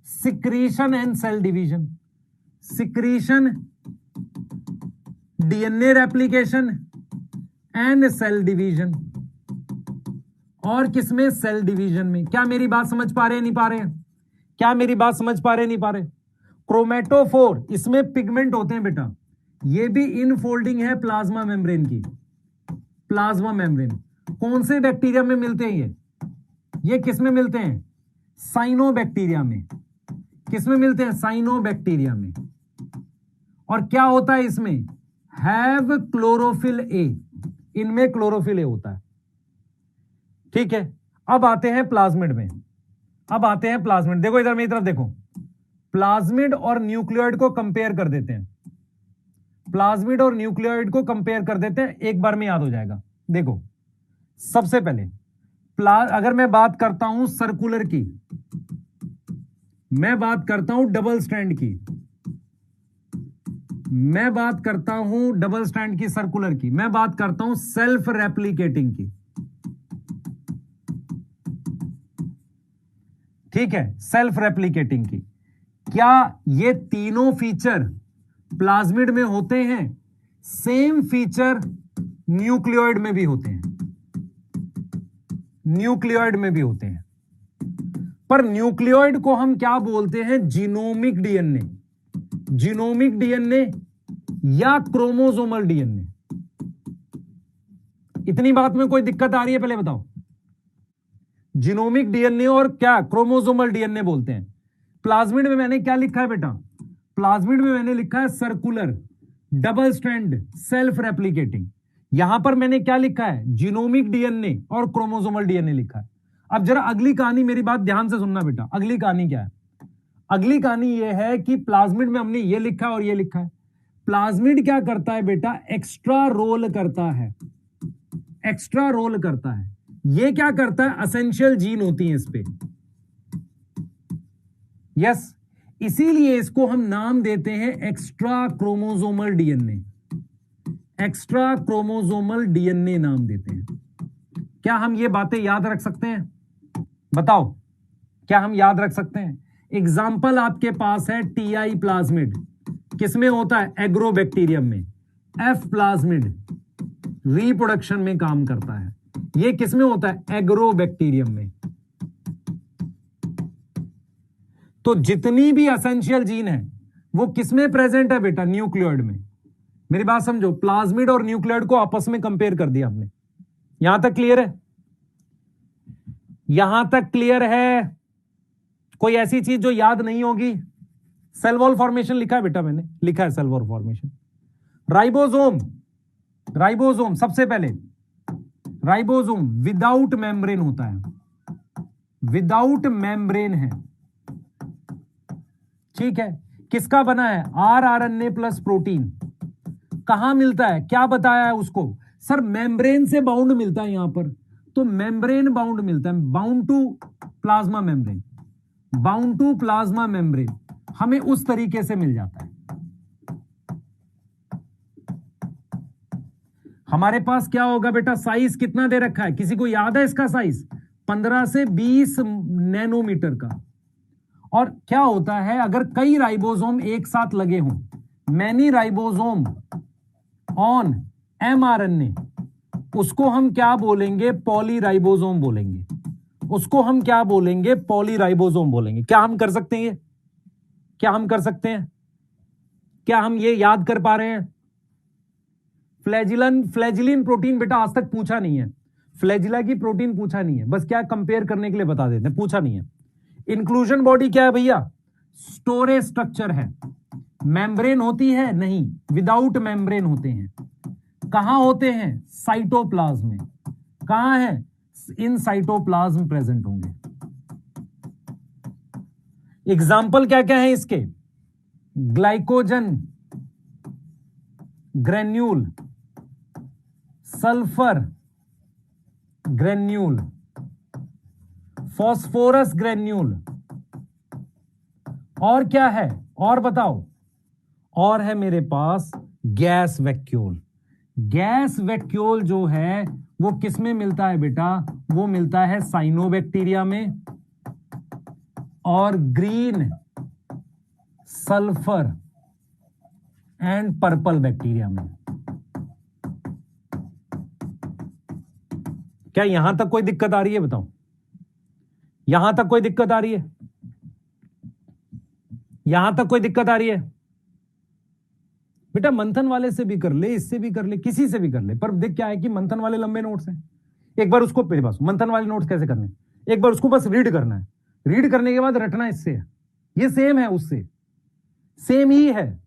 secretion and cell division, secretion, DNA replication and cell division. और किसमें? सेल डिवीजन में। क्या मेरी बात समझ पा रहे हैं, नहीं पा रहे हैं? क्या मेरी बात समझ पा रहे हैं, नहीं पा रहे? क्रोमेटोफोर, इसमें पिगमेंट होते हैं बेटा। ये भी इनफोल्डिंग है प्लाज्मा मेम्ब्रेन की, प्लाज्मा मेम्ब्रेन। कौन से बैक्टीरिया में मिलते हैं ये किसमें मिलते हैं? साइनोबैक्टीरिया में। किसमें मिलते हैं? साइनोबैक्टीरिया में। और क्या होता है इसमें? हैव क्लोरोफिल ए, इनमें क्लोरोफिल ए होता है, ठीक है। अब आते हैं प्लाज्मिड में, अब आते हैं प्लाज्मिड। देखो इधर मेरी तरफ देखो, प्लाज्मिड और न्यूक्लियोइड को कंपेयर कर देते हैं, प्लाज्मिड और न्यूक्लियोइड को कंपेयर कर देते हैं, एक बार में याद हो जाएगा। देखो सबसे पहले अगर मैं बात करता हूं सर्कुलर की, मैं बात करता हूं डबल स्ट्रैंड की, मैं बात करता हूं डबल स्ट्रैंड की, सर्कुलर की, मैं बात करता हूं सेल्फ रेप्लिकेटिंग की, ठीक है, सेल्फ रेप्लिकेटिंग की। क्या ये तीनों फीचर प्लाज्मिड में होते हैं? सेम फीचर न्यूक्लियोइड में भी होते हैं, न्यूक्लियोइड में भी होते हैं। पर न्यूक्लियोइड को हम क्या बोलते हैं? जीनोमिक डीएनए, जीनोमिक डीएनए या क्रोमोसोमल डीएनए। इतनी बात में कोई दिक्कत आ रही है? पहले बताओ। जीनोमिक डीएनए और क्या क्रोमोसोमल डीएनए बोलते हैं। प्लाज्मिड में मैंने क्या लिखा है बेटा? प्लाज्मिड में मैंने लिखा है circular, double strand, self replicating. यहां पर मैंने क्या लिखा है? जीनोमिक डीएनए और क्रोमोसोमल डीएनए लिखा है। अब जरा अगली कहानी, मेरी बात ध्यान से सुनना बेटा। अगली कहानी क्या है? अगली कहानी ये है कि प्लाज्मिड में हमने ये लिखा और ये लिखा है। प्लाज्मिड क्या करता है बेटा, एक्स्ट्रा रोल करता है, एक्स्ट्रा रोल करता है। ये क्या करता है, असेंशियल जीन होती है इस पे। यस, इसीलिए इसको हम नाम देते हैं extra chromosomal DNA, extra chromosomal DNA नाम देते हैं। क्या हम ये बातें याद रख सकते हैं? बताओ, क्या हम याद रख सकते हैं? एग्जाम्पल आपके पास है टीआई प्लाज्मिड, किसमें होता है, एग्रोबैक्टीरियम में। एफ प्लाज्मिड रिप्रोडक्शन में काम करता है, ये किसमें होता है, एग्रोबैक्टीरियम में। तो जितनी भी एसेंशियल जीन है वो किसमें प्रेजेंट है बेटा, न्यूक्लियोइड में। मेरी बात समझो, प्लाज्मिड और न्यूक्लियोइड को आपस में कंपेयर कर दिया हमने। यहां तक क्लियर है? यहां तक क्लियर है? कोई ऐसी चीज जो याद नहीं होगी? सेल वॉल फॉर्मेशन लिखा है बेटा, मैंने लिखा है cell wall formation. Ribosome, ribosome सबसे पहले, राइबोसोम विदाउट मेम्ब्रेन होता है, विदाउट मेम्ब्रेन है, ठीक है। किसका बना है, आरएनए प्लस प्रोटीन। कहां मिलता है, क्या बताया है उसको, सर मेम्ब्रेन से बाउंड मिलता है यहां पर, तो मेम्ब्रेन बाउंड मिलता है, bound to plasma membrane, bound to plasma membrane हमें उस तरीके से मिल जाता है। हमारे पास क्या होगा बेटा, साइज कितना दे रखा है, किसी को याद है इसका साइज, 15 से 20 नैनोमीटर का। और क्या होता है, अगर कई राइबोसोम एक साथ लगे हों, मैनी राइबोसोम ऑन एमआरएनए, उसको हम क्या बोलेंगे, पॉलीराइबोसोम बोलेंगे, उसको हम क्या बोलेंगे, पॉलीराइबोसोम बोलेंगे। क्या हम कर सकते हैं ये, क्या हम कर सकते हैं, क्या हम ये याद कर पा रहे हैं? फ्लैजिलिन प्रोटीन बेटा आज तक पूछा नहीं है, फ्लैजिला की प्रोटीन पूछा नहीं है, बस क्या कंपेयर करने के लिए बता देते हैं, पूछा नहीं है। इंक्लूजन बॉडी क्या है भैया, स्टोरेज स्ट्रक्चर है। मेम्ब्रेन होती है नहीं, विदाउट मेम्ब्रेन होते हैं। कहां होते हैं, साइटोप्लाज्म में। कहां है, इन साइटोप्लाज्म प्रेजेंट होंगे। एग्जाम्पल क्या क्या है इसके, glycogen granule, sulphur granule, phosphorus granule, और क्या है, और बताओ, और है मेरे पास गैस वैक्यूल। गैस वैक्यूल जो है वो किस में मिलता है बेटा, वो मिलता है साइनोबैक्टीरिया में और green sulphur and purple bacteria में। क्या यहां तक कोई दिक्कत आ रही है, बताओ, यहां तक कोई दिक्कत आ रही है, यहां तक कोई दिक्कत आ रही है? बेटा मंथन वाले से भी कर ले, इससे भी कर ले, किसी से भी कर ले, पर देख क्या है कि मंथन वाले लंबे नोट्स हैं। एक बार उसको, मेरे पास मंथन वाले नोट्स कैसे करने, एक बार उसको बस रीड करना है, रीड करने के बाद रटना इससे है। ये सेम है, उससे सेम ही है।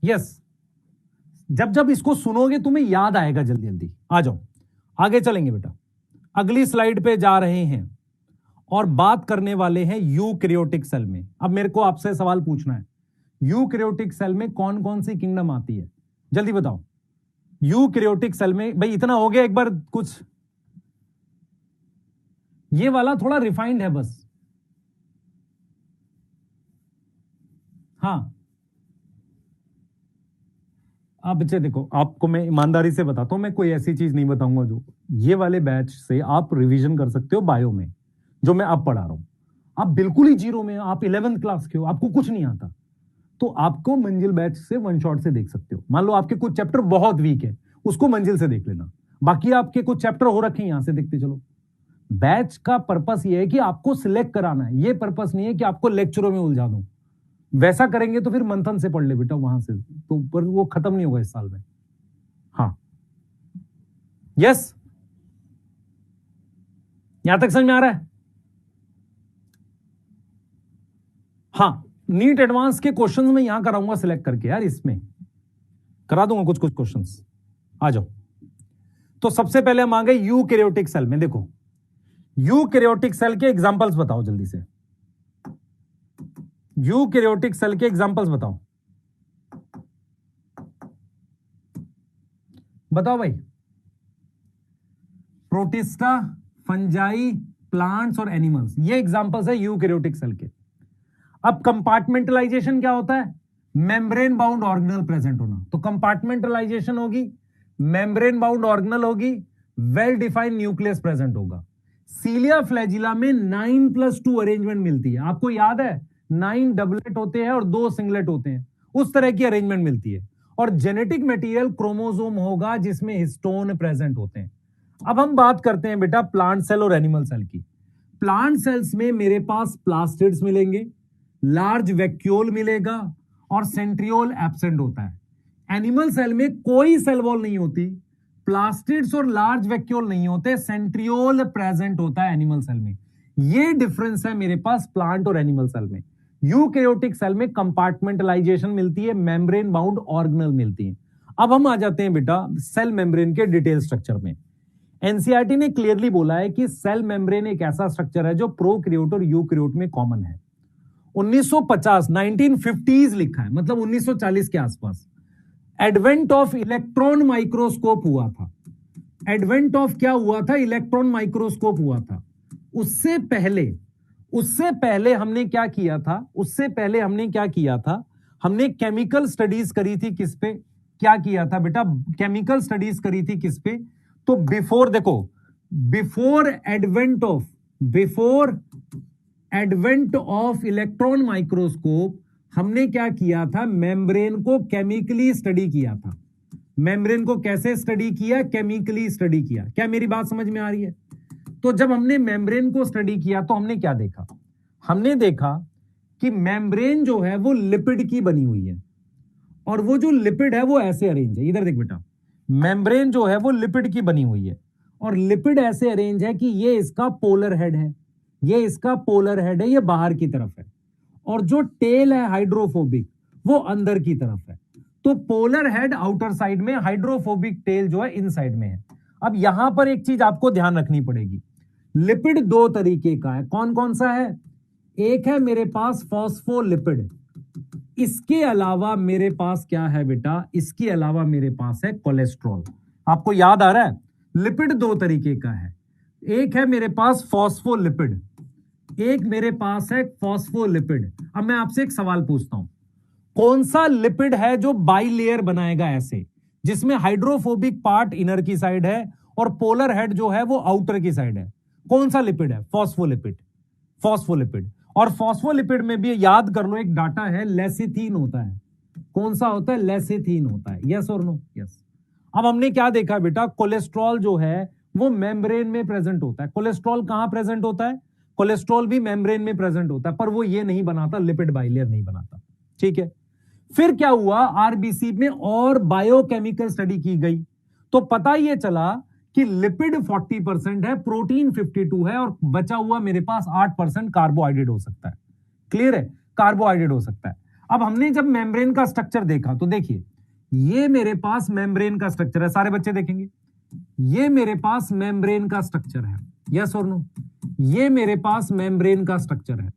यस, जब जब इसको सुनोगे तुम्हें याद आएगा जल्दी जल्दी। आ जाओ आगे चलेंगे बेटा, अगली स्लाइड पे जा रहे हैं और बात करने वाले हैं यूकैरियोटिक सेल में। अब मेरे को आपसे सवाल पूछना है, यूकैरियोटिक सेल में कौन कौन सी किंगडम आती है, जल्दी बताओ। यूकैरियोटिक सेल में भाई इतना हो गया, एक बार कुछ ये वाला थोड़ा रिफाइंड है बस। हाँ, आप बच्चे देखो, आपको मैं ईमानदारी से बताता हूं, मैं कोई ऐसी चीज नहीं बताऊंगा जो, ये वाले बैच से आप रिवीजन कर सकते हो बायो में, जो मैं अब पढ़ा रहा हूं। आप बिल्कुल ही जीरो में, आप 11th क्लास के हो, आपको कुछ नहीं आता, तो आपको मंजिल बैच से वन शॉट से देख सकते हो। मान लो आपके कुछ चैप्टर बहुत वीक है, उसको मंजिल से देख लेना, बाकी आपके कुछ चैप्टर हो रखे हैं, यहां से देखते चलो। बैच का पर्पस ये है कि आपको सिलेक्ट कराना है, ये पर्पस नहीं है कि आपको लेक्चरों में उलझा दूं। वैसा करेंगे तो फिर मंथन से पढ़ ले बेटा, वहां से तो पर वो खत्म नहीं होगा इस साल में। हाँ, यस, यहां तक समझ में आ रहा है? हाँ, नीट एडवांस के क्वेश्चंस में यहां कराऊंगा सिलेक्ट करके यार, इसमें करा दूंगा कुछ कुछ क्वेश्चंस। आ जाओ, तो सबसे पहले हम आ गए यूकैरियोटिक सेल में। देखो यूकैरियोटिक सेल के एग्जांपल्स बताओ जल्दी से, यूकैरियोटिक सेल के एग्जांपल्स बताओ, बताओ भाई। प्रोटिस्टा, फंजाई, प्लांट्स और एनिमल्स, ये एग्जांपल्स है यूकैरियोटिक सेल के। अब कंपार्टमेंटलाइजेशन क्या होता है? मेम्ब्रेन बाउंड ऑर्गेनल प्रेजेंट होना। तो कंपार्टमेंटलाइजेशन होगी, मेम्ब्रेन बाउंड ऑर्गेनल होगी, वेल डिफाइंड न्यूक्लियस प्रेजेंट होगा। सीलिया फ्लैजिला में 9+2 अरेंजमेंट मिलती है, आपको याद है 9 डबलेट होते हैं और 2 सिंगलेट होते हैं, उस तरह की अरेंजमेंट मिलती है। और जेनेटिक मटेरियल क्रोमोसोम होगा जिसमें हिस्टोन प्रेजेंट होते हैं। अब हम बात करते हैं बेटा प्लांट सेल और एनिमल सेल की। प्लांट सेल्स में मेरे पास प्लास्टिड्स मिलेंगे, लार्ज वैक्यूल मिलेगा और सेंट्रियोल एब्सेंट होता है। एनिमल सेल में कोई सेल वॉल नहीं होती, प्लास्टिड्स और लार्ज वैक्यूल नहीं होते, सेंट्रियोल प्रेजेंट होता है एनिमल सेल में। ये डिफरेंस है मेरे पास प्लांट और एनिमल सेल में। यूकैरियोटिक सेल में कंपार्टमेंटलाइजेशन मिलती है, मेम्ब्रेन बाउंड ऑर्गेनल मिलती है। अब हम आ जाते हैं बेटा सेल मेम्ब्रेन के डिटेल स्ट्रक्चर में। एनसीईआरटी ने क्लियरली बोला है कि सेल मेम्ब्रेन एक ऐसा स्ट्रक्चर है जो प्रोकैरियोट और यूकैरियोट में कॉमन है। 1950 1950s लिखा है, मतलब 1940 के आसपास एडवेंट ऑफ इलेक्ट्रॉन माइक्रोस्कोप हुआ था। एडवेंट ऑफ क्या हुआ था? इलेक्ट्रॉन माइक्रोस्कोप हुआ था। उससे पहले हमने क्या किया था? हमने केमिकल स्टडीज करी थी। किस पे क्या किया था बेटा? केमिकल स्टडीज करी थी किस पे? तो before advent of electron microscope हमने क्या किया था? मेम्ब्रेन को केमिकली स्टडी किया था। मेम्ब्रेन को कैसे स्टडी किया? केमिकली स्टडी किया। क्या मेरी बात समझ में आ रही है? तो जब हमने मेम्ब्रेन को स्टडी किया तो हमने क्या देखा? हमने देखा कि मेम्ब्रेन जो है वो लिपिड की बनी हुई है, और वो जो लिपिड है वो ऐसे अरेंज है। इधर देख बेटा, मेम्ब्रेन जो है वो लिपिड की बनी हुई है, और लिपिड ऐसे अरेंज है कि ये इसका पोलर हेड है, ये बाहर की तरफ है, और जो टेल है हाइड्रोफोबिक वो अंदर की तरफ है। तो पोलर हेड आउटर साइड में, हाइड्रोफोबिक टेल जो है इनसाइड में है। अब यहां पर एक चीज आपको ध्यान रखनी पड़ेगी, लिपिड दो तरीके का है। कौन कौन सा है? एक है मेरे पास फॉस्फोलिपिड, इसके अलावा मेरे पास क्या है बेटा? इसके अलावा मेरे पास है कोलेस्ट्रॉल। आपको याद आ रहा है? लिपिड दो तरीके का है, एक है मेरे पास फॉस्फोलिपिड, एक मेरे पास है फॉस्फोलिपिड। अब मैं आपसे एक सवाल पूछता हूं, कौन सा लिपिड है जो बाइलेयर बनाएगा ऐसे, जिसमें हाइड्रोफोबिक पार्ट इनर की साइड है और पोलर हेड जो है वो आउटर की साइड है? कौन सा लिपिड है? फॉस्फोलिपिड। और फॉस्फोलिपिड में भी याद कर लो एक डाटा है, लेसिथीन होता है। कौन सा होता है? लेसिथीन होता है। यस और नो? यस। अब हमने क्या देखा बेटा? कोलेस्ट्रॉल जो है वो मेम्ब्रेन में प्रेजेंट होता है। कोलेस्ट्रॉल कहां प्रेजेंट होता है? कोलेस्ट्रॉल भी मेम्ब्रेन में प्रेजेंट होता है, पर वो ये नहीं बनाता, लिपिड बाइलेयर नहीं बनाता। ठीक है। फिर क्या हुआ? आरबीसी में और बायोकेमिकल स्टडी की गई तो पता ये चला कि लिपिड 40% है, प्रोटीन 52 है, और बचा हुआ मेरे पास 8% कार्बोहाइड्रेट हो सकता है। क्लियर है? कार्बोहाइड्रेट हो सकता है। अब हमने जब मेम्ब्रेन का स्ट्रक्चर देखा तो देखिए, ये मेरे पास मेम्ब्रेन का स्ट्रक्चर है, सारे बच्चे देखेंगे, ये मेरे पास मेम्ब्रेन का स्ट्रक्चर है। यस और नो? ये मेरे पास मेम्ब्रेन का स्ट्रक्चर है।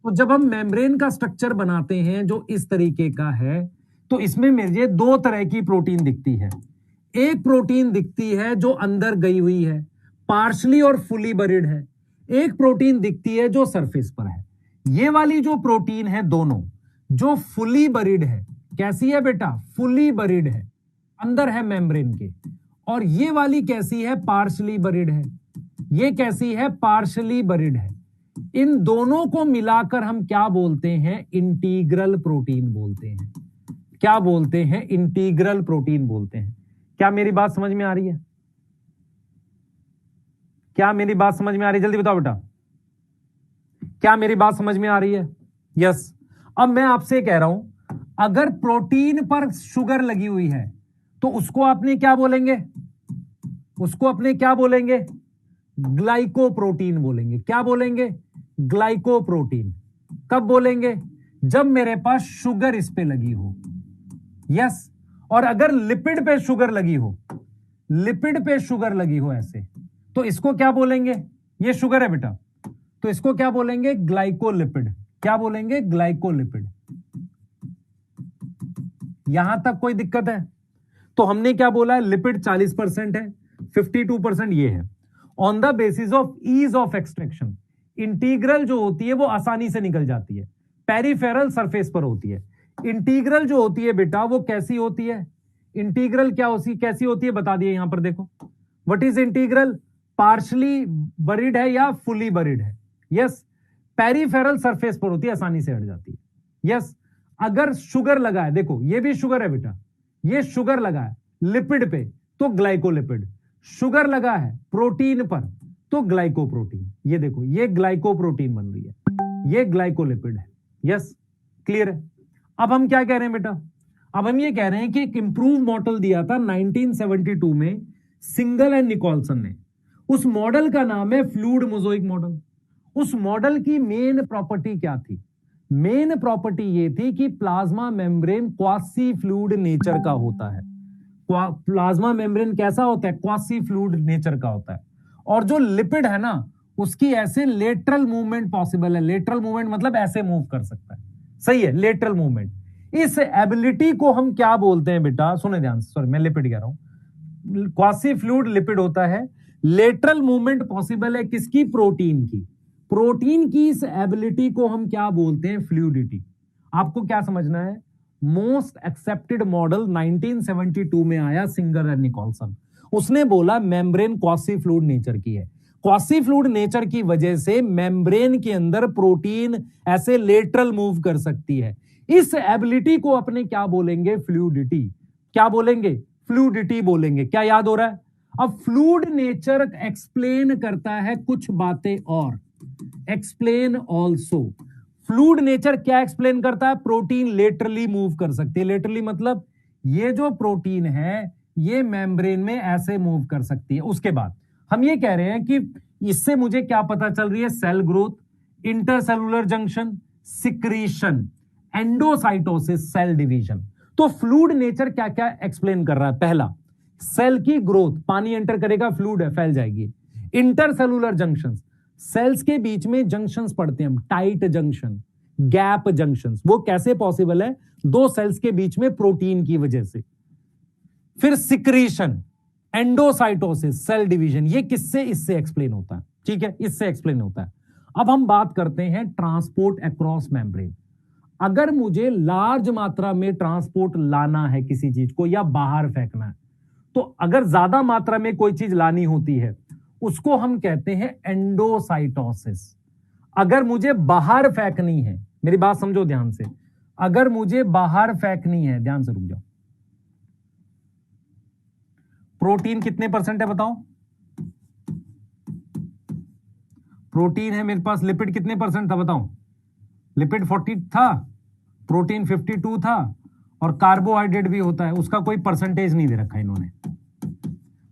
तो जब हम मेम्ब्रेन का स्ट्रक्चर बनाते हैं जो इस तरीके का है, तो इसमें मुझे दो तरह की प्रोटीन दिखती है। एक प्रोटीन दिखती है जो अंदर गई हुई है, पार्शली और फुली बरीड है। एक प्रोटीन दिखती है जो सरफेस पर है। ये वाली जो प्रोटीन है दोनों, जो फुली बरीड है, कैसी है बेटा? फुली बरीड है, अंदर है मेम्ब्रेन के। और ये वाली कैसी है? पार्शली बरीड है। ये कैसी है? पार्शली बरीड है। इन दोनों को मिलाकर हम क्या बोलते हैं? इंटीग्रल प्रोटीन बोलते हैं। क्या बोलते हैं? इंटीग्रल प्रोटीन बोलते हैं। क्या मेरी बात समझ में आ रही है? क्या मेरी बात समझ में आ रही है? जल्दी बताओ बेटा, क्या मेरी बात समझ में आ रही है? यस। अब मैं आपसे कह रहा हूं, अगर प्रोटीन पर शुगर लगी हुई है तो उसको आपने क्या बोलेंगे? उसको अपने क्या बोलेंगे? ग्लाइकोप्रोटीन बोलेंगे। क्या बोलेंगे? ग्लाइकोप्रोटीन। कब बोलेंगे? जब मेरे पास शुगर इस पे लगी हो। यस। और अगर लिपिड पे शुगर लगी हो, लिपिड पे शुगर लगी हो ऐसे, तो इसको क्या बोलेंगे? ये शुगर है बेटा, तो इसको क्या बोलेंगे? ग्लाइकोलिपिड। क्या बोलेंगे? ग्लाइकोलिपिड। यहां तक कोई दिक्कत है? तो हमने क्या बोला है? लिपिड 40% है, 52% ये है। On the basis of ease of extraction, integral जो होती है वो आसानी से निकल जाती है, पेरिफेरल सरफेस पर होती है। इंटीग्रल जो होती है बेटा वो कैसी होती है? इंटीग्रल क्या होती कैसी होती है बता दिए, यहां पर देखो। What is integral? Partially buried है या फुली बरीड है? यस। पेरिफेरल सरफेस पर होती है, आसानी से हट जाती है। यस। अगर शुगर लगा है, देखो ये भी शुगर है बेटा, ये शुगर लगा है लिपिड पे तो ग्लाइकोलिपिड, शुगर लगा है प्रोटीन पर तो ग्लाइकोप्रोटीन। ये देखो ये ग्लाइकोप्रोटीन बन रही है, ये ग्लाइकोलिपिड है। यस, क्लियर है? अब हम क्या कह रहे हैं बेटा? अब हम ये कह रहे हैं कि एक इंप्रूव मॉडल दिया था 1972 में सिंगल एंड निकोलसन ने। उस मॉडल का नाम है फ्लूइड मोज़ेक मॉडल। उस मॉडल की मेन प्रॉपर्टी क्या थी? मेन प्रॉपर्टी ये थी कि plasma membrane quasi fluid nature का होता है। प्लाज्मा मेम्ब्रेन कैसा होता है? क्वासी फ्लूइड नेचर का होता है। और जो लिपिड है ना, उसकी ऐसे लेटरल मूवमेंट पॉसिबल है। लेटरल मूवमेंट मतलब ऐसे मूव कर सकता है, सही है, लेटरल मूवमेंट। इस एबिलिटी को हम क्या बोलते हैं बेटा? सुने ध्यान से, सॉरी मैं लिपिड कह रहा हूं, क्वासी फ्लूइड लिपिड होता है। लेटरल मूवमेंट पॉसिबल है किसकी? प्रोटीन की। प्रोटीन की इस एबिलिटी को हम क्या बोलते हैं? फ्लूइडिटी। आपको क्या समझना है? मोस्ट एक्सेप्टेड मॉडल 1972 में आया सिंगर एंड निकोलसन। उसने बोला मेम्ब्रेन क्वासी फ्लूइड नेचर की है। क्वासी फ्लूइड नेचर की वजह से मेम्ब्रेन के अंदर प्रोटीन ऐसे लेटरल मूव कर सकती है। इस एबिलिटी को अपने क्या बोलेंगे? फ्लूइडिटी। क्या बोलेंगे? फ्लूइडिटी बोलेंगे। क्या याद हो रहा है? अब फ्लूइड नेचर एक्सप्लेन करता है कुछ बातें और। Explain also. फ्लूइड नेचर क्या एक्सप्लेन करता है? प्रोटीन लेटरली मूव कर सकती है। लेटरली मतलब ये जो प्रोटीन है ये मेम्ब्रेन में ऐसे मूव कर सकती है। उसके बाद हम ये कह रहे हैं कि इससे मुझे क्या पता चल रही है? Cell growth, intercellular junction, secretion, endocytosis, cell division. तो फ्लूइड नेचर क्या क्या एक्सप्लेन कर रहा है? पहला, सेल की ग्रोथ, पानी एंटर करेगा, फ्लूइड है, फैल जाएगी। इंटरसेलुलर जंक्शंस, सेल्स के बीच में जंक्शंस पड़ते हैं, टाइट जंक्शन, गैप जंक्शंस। वो कैसे पॉसिबल है? दो सेल्स के बीच में प्रोटीन की वजह से। फिर सिक्रीशन, एंडोसाइटोसिस, सेल डिवीजन। ये किससे? इससे एक्सप्लेन होता है। ठीक है, इससे एक्सप्लेन होता है। अब हम बात करते हैं ट्रांसपोर्ट अक्रॉस मेम्ब्रेन। अगर मुझे लार्ज मात्रा में ट्रांसपोर्ट लाना है किसी चीज को या बाहर फेंकना है, तो अगर ज्यादा मात्रा में कोई चीज लानी होती है उसको हम कहते हैं एंडोसाइटोसिस। अगर मुझे बाहर फेंकनी है, मेरी बात समझो ध्यान से, अगर मुझे बाहर फेंकनी है, ध्यान से रुक जाओ। प्रोटीन कितने परसेंट है बताओ? प्रोटीन है मेरे पास। लिपिड कितने परसेंट था बताओ? लिपिड 40 था, प्रोटीन 52 था, और कार्बोहाइड्रेट भी होता है, उसका कोई परसेंटेज नहीं दे रखा इन्होंने।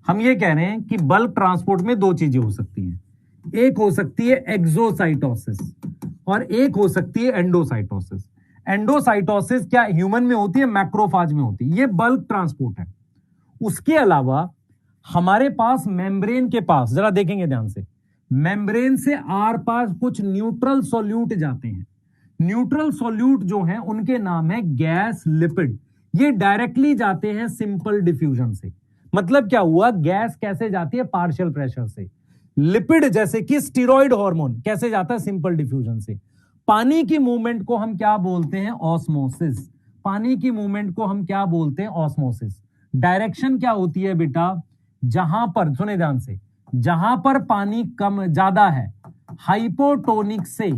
हम ये कह रहे हैं कि बल्क ट्रांसपोर्ट में दो चीजें हो सकती हैं, एक हो सकती है एक्सोसाइटोसिस और एक हो सकती है एंडोसाइटोसिस। एंडोसाइटोसिस क्या ह्यूमन में होती है? मैक्रोफाज में होती है। ये बल्क ट्रांसपोर्ट है। उसके अलावा हमारे पास मेम्ब्रेन के पास, जरा देखेंगे ध्यान से, मेम्ब्रेन से आर पास कुछ न्यूट्रल सॉल्यूट जाते हैं। न्यूट्रल सॉल्यूट जो हैं उनके नाम है गैस लिपिड। ये डायरेक्टली जाते हैं सिंपल डिफ्यूजन से। मतलब क्या हुआ? गैस कैसे जाती है? पार्शियल प्रेशर से। लिपिड जैसे कि स्टीरॉयड हार्मोन कैसे जाता है? सिंपल डिफ्यूजन से। पानी की मूवमेंट को हम क्या बोलते हैं? ऑस्मोसिस। पानी की मूवमेंट को हम क्या बोलते हैं? ऑस्मोसिस। डायरेक्शन क्या होती है बेटा? जहां पर, सुने ध्यान से, जहां पर पानी कम ज्यादा है, हाइपोटोनिक से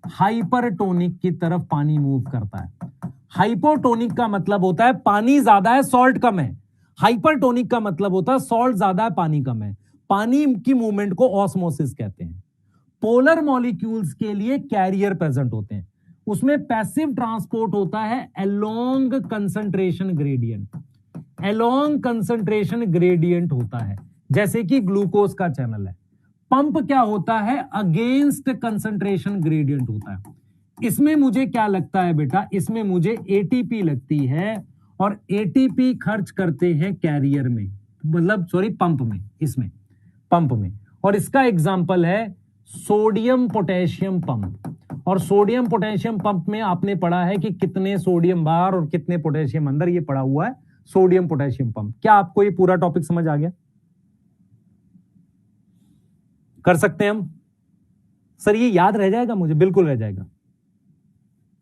हाइपरटोनिक की तरफ पानी मूव करता है। हाइपोटोनिक का मतलब होता है पानी ज्यादा है, सॉल्ट कम है। हाइपरटोनिक का मतलब होता है सॉल्ट ज्यादा है, पानी कम है। पानी की मूवमेंट को ऑस्मोसिस कहते हैं। पोलर मॉलिक्यूल्स के लिए कैरियर प्रेजेंट होते हैं। उसमें पैसिव ट्रांसपोर्ट होता है along concentration gradient. Along concentration gradient होता है, जैसे कि ग्लूकोज का चैनल है। पंप क्या होता है? अगेंस्ट कंसंट्रेशन ग्रेडियंट होता है। इसमें मुझे क्या लगता है बेटा? इसमें मुझे एटीपी लगती है, और एटीपी खर्च करते हैं कैरियर में, मतलब सॉरी पंप में, इसमें पंप में। और इसका एग्जांपल है सोडियम पोटेशियम पंप। और सोडियम पोटेशियम पंप में आपने पढ़ा है कि कितने सोडियम बाहर और कितने पोटेशियम अंदर, ये पढ़ा हुआ है सोडियम पोटेशियम पंप। क्या आपको ये पूरा टॉपिक समझ आ गया? कर सकते हैं हम? सर ये याद रह जाएगा मुझे? बिल्कुल रह जाएगा।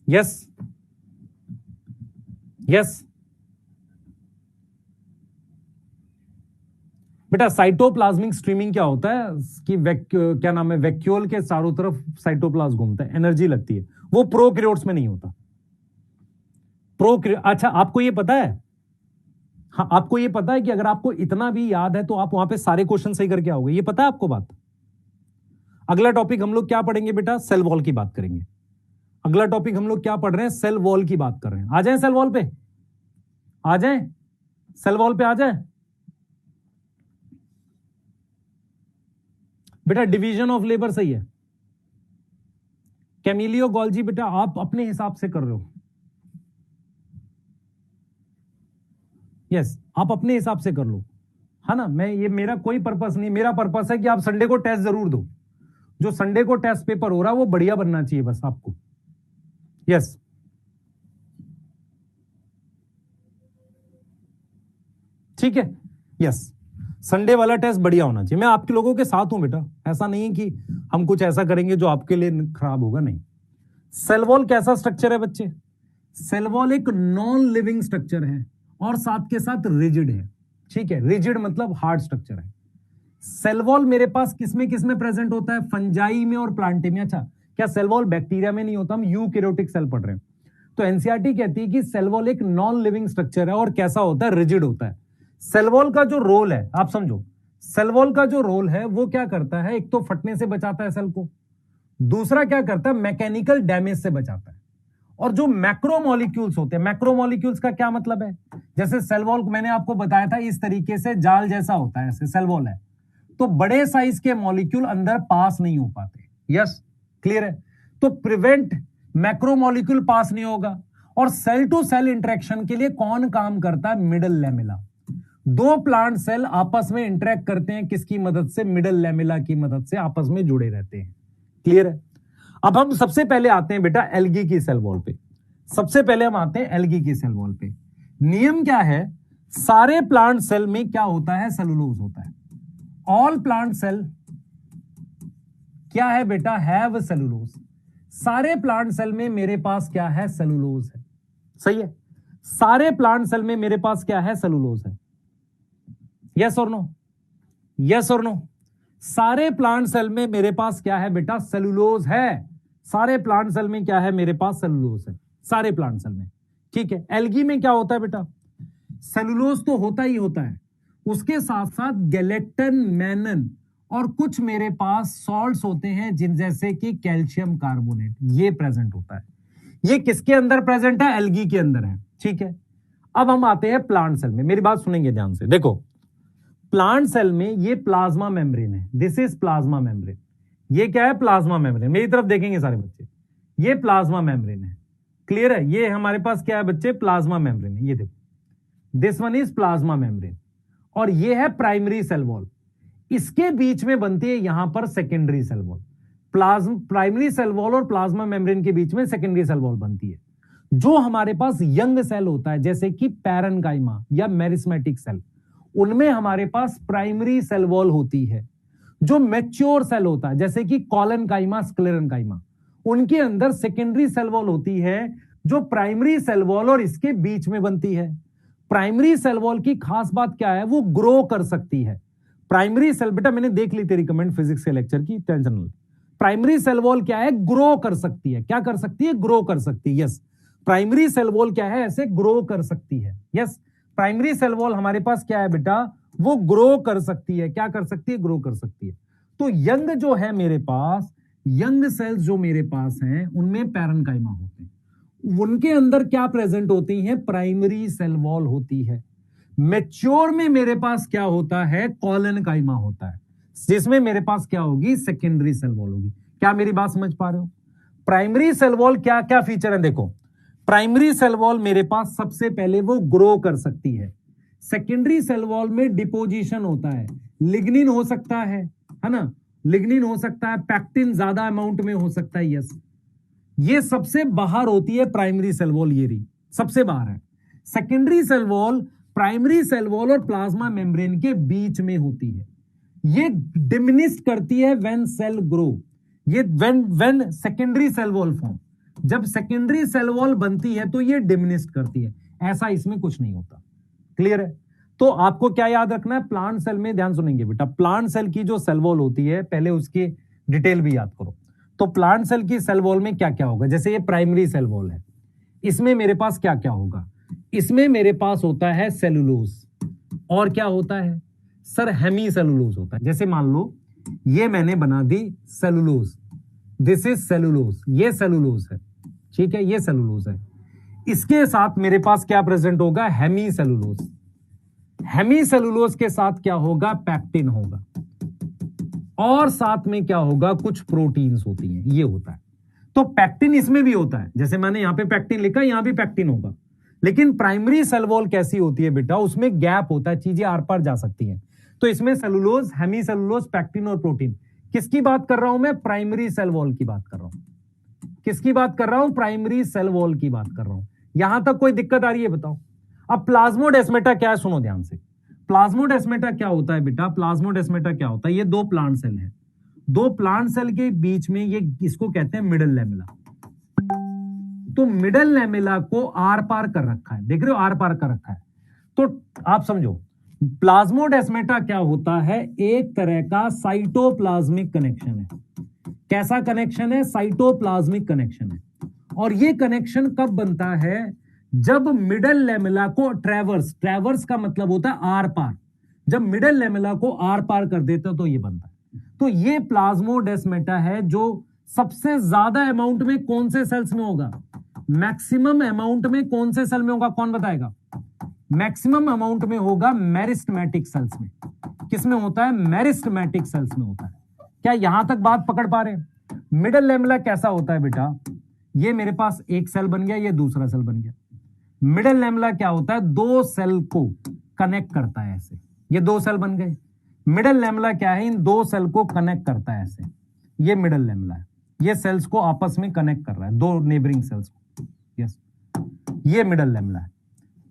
यस यस बेटा, साइटोप्लाज्मिक स्ट्रीमिंग क्या होता है कि क्या नाम है, वैक्यूल के चारों तरफ साइटोप्लाज्म घूमता है, एनर्जी लगती है, वो प्रोकैरियोट्स में नहीं होता। अच्छा आपको ये पता है, हाँ आपको ये पता है कि अगर आपको इतना भी याद है तो आप वहां पे सारे क्वेश्चन सही करके आओगे, ये पता है आपको बात? अगला टॉपिक हम लोग क्या पढ़ेंगे बेटा? सेल वॉल की बात करेंगे। अगला टॉपिक हम लोग क्या पढ़ रहे हैं? सेल वॉल की बात कर रहे हैं। आ जाए सेल वॉल पे, आ जाए सेल वॉल पे आ जाए बेटा। डिवीजन ऑफ लेबर सही है। कैमिलियो गोल्जी बेटा आप अपने हिसाब से कर रहे हो, यस आप अपने हिसाब से कर लो, है ना। मैं ये मेरा कोई पर्पस नहीं, मेरा पर्पस है कि आप संडे को टेस्ट जरूर दो। जो संडे को टेस्ट पेपर हो रहा है वो बढ़िया बनना चाहिए बस आपको। यस ठीक है, यस संडे वाला टेस्ट बढ़िया होना चाहिए। मैं आपके लोगों के साथ हूं बेटा, ऐसा नहीं है कि हम कुछ ऐसा करेंगे जो आपके लिए खराब होगा, नहीं। सेल वॉल कैसा स्ट्रक्चर है बच्चे? सेल वॉल एक नॉन लिविंग स्ट्रक्चर है और साथ के साथ रिजिड है, ठीक है। रिजिड मतलब हार्ड स्ट्रक्चर है। सेल वॉल मेरे पास किसमें किसमें प्रेजेंट होता है? फंजाई में और प्लांटे में। अच्छा क्या सेल वॉल बैक्टीरिया में नहीं होता? हम यूकैरियोटिक सेल पढ़ रहे हैं। तो एनसीईआरटी कहती है कि सेल वॉल एक नॉन लिविंग स्ट्रक्चर है और कैसा होता है? रिजिड होता है। सेल वॉल का जो रोल है आप समझो, सेल वॉल का जो रोल है वो क्या करता है? एक तो फटने से बचाता है सेल को, दूसरा क्या करता है? मैकेनिकल डैमेज से बचाता है। और जो मैक्रोमोलिक्यूल्स होते हैं, मैक्रोमोलिक्यूल्स का क्या मतलब है? जैसे सेल वॉल मैंने आपको बताया था इस तरीके से जाल जैसा होता है, ऐसे सेल वॉल है, तो बड़े साइज के मॉलिक्यूल अंदर पास नहीं हो पाते। यस क्लियर है? तो प्रिवेंट मैक्रोमोलिक्यूल पास नहीं होगा। और सेल टू सेल इंटरेक्शन के लिए कौन काम करता है? Middle lamella. दो प्लांट सेल आपस में इंटरेक्ट करते हैं किसकी मदद से? मिडल लैमेला की मदद से आपस में जुड़े रहते हैं। क्लियर है? अब हम सबसे पहले आते हैं बेटा एल्गी की सेल वॉल पे। सबसे पहले हम आते हैं एल्गी की सेल वॉल पे। नियम क्या है? सारे प्लांट सेल में क्या होता है? सेलुलोज होता है। ऑल प्लांट सेल क्या है बेटा? Have cellulose. सारे प्लांट सेल में मेरे पास क्या है? सेलुलोज है। सही है? सारे प्लांट सेल में मेरे पास क्या है? सेलुलोज है। यस और नो? यस और नो? सारे प्लांट सेल में मेरे पास क्या है बेटा? सेलुलोज है। सारे प्लांट सेल में क्या है मेरे पास? सेलुलोज है सारे प्लांट सेल में। ठीक है। एल्गी में क्या होता है बेटा? सेलुलोज तो होता ही होता है, उसके साथ साथ गैलेक्टन, मैनन और कुछ मेरे पास सॉल्ट्स होते हैं जिन जैसे कि कैल्शियम कार्बोनेट, ये प्रेजेंट होता है। ये किसके अंदर प्रेजेंट है? एल्गी के अंदर है। ठीक है। अब हम आते हैं प्लांट सेल में। मेरी बात सुनेंगे ध्यान से। देखो प्लांट सेल में ये प्लाज्मा मेम्ब्रेन है, दिस इज प्लाज्मा मेम्ब्रेन। ये क्या है? Plasma membrane. मेरी तरफ देखेंगे सारे बच्चे, ये प्लाज्मा मेम्ब्रेन है। क्लियर है? ये हमारे पास क्या है बच्चे? प्लाज्मा मेम्ब्रेन है। ये देखो this one is plasma membrane और ये है प्राइमरी सेल वॉल। इसके बीच में बनती है यहां पर secondary cell wall. Primary cell wall और प्लाज्मा मेम्ब्रेन के बीच में सेकेंडरी सेल वॉल बनती है। जो हमारे पास यंग सेल होता है जैसे कि पैरेन्काइमा या मेरिस्मेटिक सेल, उनमें हमारे पास प्राइमरी सेल वॉल होती है। जो मैच्योर सेल होता है जैसे कि कॉलनकाइमा, स्क्लेरेनकाइमा, उनके अंदर सेकेंडरी सेल वॉल होती है जो प्राइमरी सेल वॉल और इसके बीच में बनती है। प्राइमरी सेल वॉल की खास बात क्या है? वो ग्रो कर सकती है। प्राइमरी सेल, बेटा मैंने देख ली तेरी कमेंट फिजिक्स के लेक्चर की, टेंशन नहीं। प्राइमरी सेल वॉल क्या है? ग्रो कर सकती है। क्या कर सकती है? ग्रो कर सकती है। यस, प्राइमरी सेल वॉल क्या है? ऐसे ग्रो कर सकती है। यस, प्राइमरी सेल वॉल हमारे पास क्या है बेटा? वो ग्रो कर सकती है। क्या कर सकती है? ग्रो कर सकती है। तो यंग जो है मेरे पास, यंग सेल्स जो मेरे पास हैं उनमें पैरेन्काइमा होते हैं। उनके अंदर क्या प्रेजेंट होती है? प्राइमरी सेल वॉल होती है। मैच्योर में मेरे पास क्या होता है? कॉलनकाइमा होता है, जिसमें मेरे पास क्या होगी? सेकेंडरी सेल वॉल होगी। क्या मेरी बात समझ पा रहे हो? प्राइमरी सेल वॉल क्या क्या फीचर है? देखो प्राइमरी सेल वॉल मेरे पास सबसे पहले वो ग्रो कर सकती है। सेकेंडरी सेल वॉल में डिपोजिशन होता है, लिग्निन हो सकता है ना, लिग्निन हो सकता है, पैक्टिन ज्यादा अमाउंट में हो सकता है, यस। ये सबसे बाहर होती है प्राइमरी सेल वॉल, ये रही सबसे बाहर है। Secondary cell wall primary cell wall और प्लाज्मा मेम्ब्रेन के बीच में होती है। ये डिमिनिश करती है व्हेन सेल ग्रो, ये when secondary cell wall form, जब सेकेंडरी सेल वॉल बनती है तो ये डिमिनिश करती है, ऐसा इसमें कुछ नहीं होता। क्लियर है? तो आपको क्या याद रखना है, प्लांट सेल में ध्यान सुनेंगे बेटा, प्लांट सेल की जो सेल वॉल होती है पहले उसकी डिटेल भी याद करो। तो प्लांट सेल की सेल वॉल में क्या क्या होगा, जैसे ये प्राइमरी सेल वॉल है, इसमें मेरे पास क्या क्या होगा, इसमें मेरे पास होता है सेलुलोज, और क्या होता है सर, हेमी सेलुलोज होता है। जैसे मान लो ये मैंने बना दी सेलुलोज, दिस इज सेलुलोज, ये सेलुलोज है, ठीक है, ये सेलुलोज है। इसके साथ मेरे पास क्या प्रेजेंट होगा, हेमी सेलुलोज। हेमी सेलुलोज के साथ क्या होगा, पैक्टिन होगा, और साथ में क्या होगा, कुछ प्रोटीन्स होती हैं, ये होता है। तो पैक्टिन इसमें भी होता है, जैसे मैंने यहां पे पैक्टिन लिखा, यहां भी पैक्टिन होगा। लेकिन प्राइमरी सेल वॉल कैसी होती है बेटा, उसमें गैप होता है, चीजें आर पार जा सकती हैं। तो इसमें सेलुलोज, हेमी सेलुलोज, पैक्टिन और प्रोटीन। किसकी बात कर रहा हूं मैं, प्राइमरी सेल वॉल की बात कर रहा हूं। किसकी बात कर रहा हूं, प्राइमरी सेल वॉल की बात कर रहा हूं। यहां तक कोई दिक्कत आ रही है बताओ। अब प्लाज्मोडेस्माटा क्या है, सुनो ध्यान से। प्लाज्मोडेस्माटा क्या होता है बेटा, प्लाज्मोडेस्माटा क्या होता है, ये दो प्लांट सेल है, दो प्लांट सेल के बीच में ये, इसको कहते हैं मिडल लैमेला। तो मिडल लैमेला को आर पार कर रखा है, देख रहे हो, आर पार कर रखा है। तो आप समझो प्लाज्मोडेस्माटा क्या होता है, एक तरह का साइटोप्लाज्मिक कनेक्शन है। कैसा कनेक्शन है, साइटोप्लाज्मिक कनेक्शन है। और ये कनेक्शन कब बनता है, जब मिडल लैमेला को ट्रैवर्स, ट्रैवर्स का मतलब होता है आर पार, जब मिडल लैमेला को आर पार कर देते हो तो ये बनता है। तो ये प्लाज्मोडेस्माटा है, जो सबसे ज्यादा अमाउंट में कौन से सेल्स में होगा, मैक्सिमम अमाउंट में कौन से सेल में होगा, कौन बताएगा, मैक्सिमम अमाउंट में होगा मेरिस्टेमेटिक सेल्स में। किसमें होता है, मेरिस्टेमेटिक सेल्स में होता है। क्या यहां तक बात पकड़ पा रहे हैं। मिडल लैमेला कैसा होता है बेटा, ये मेरे पास एक सेल बन गया, ये दूसरा सेल बन गया। मिडल लैमेला क्या होता है, दो सेल को कनेक्ट करता है, ऐसे ये दो सेल बन गए। मिडल लैमेला क्या है, इन दो सेल को कनेक्ट करता है ऐसे, ये मिडल लैमेला है, ये सेल्स को आपस में कनेक्ट कर रहा है, दो नेबरिंग सेल्स को, यस, ये मिडल लैमेला है।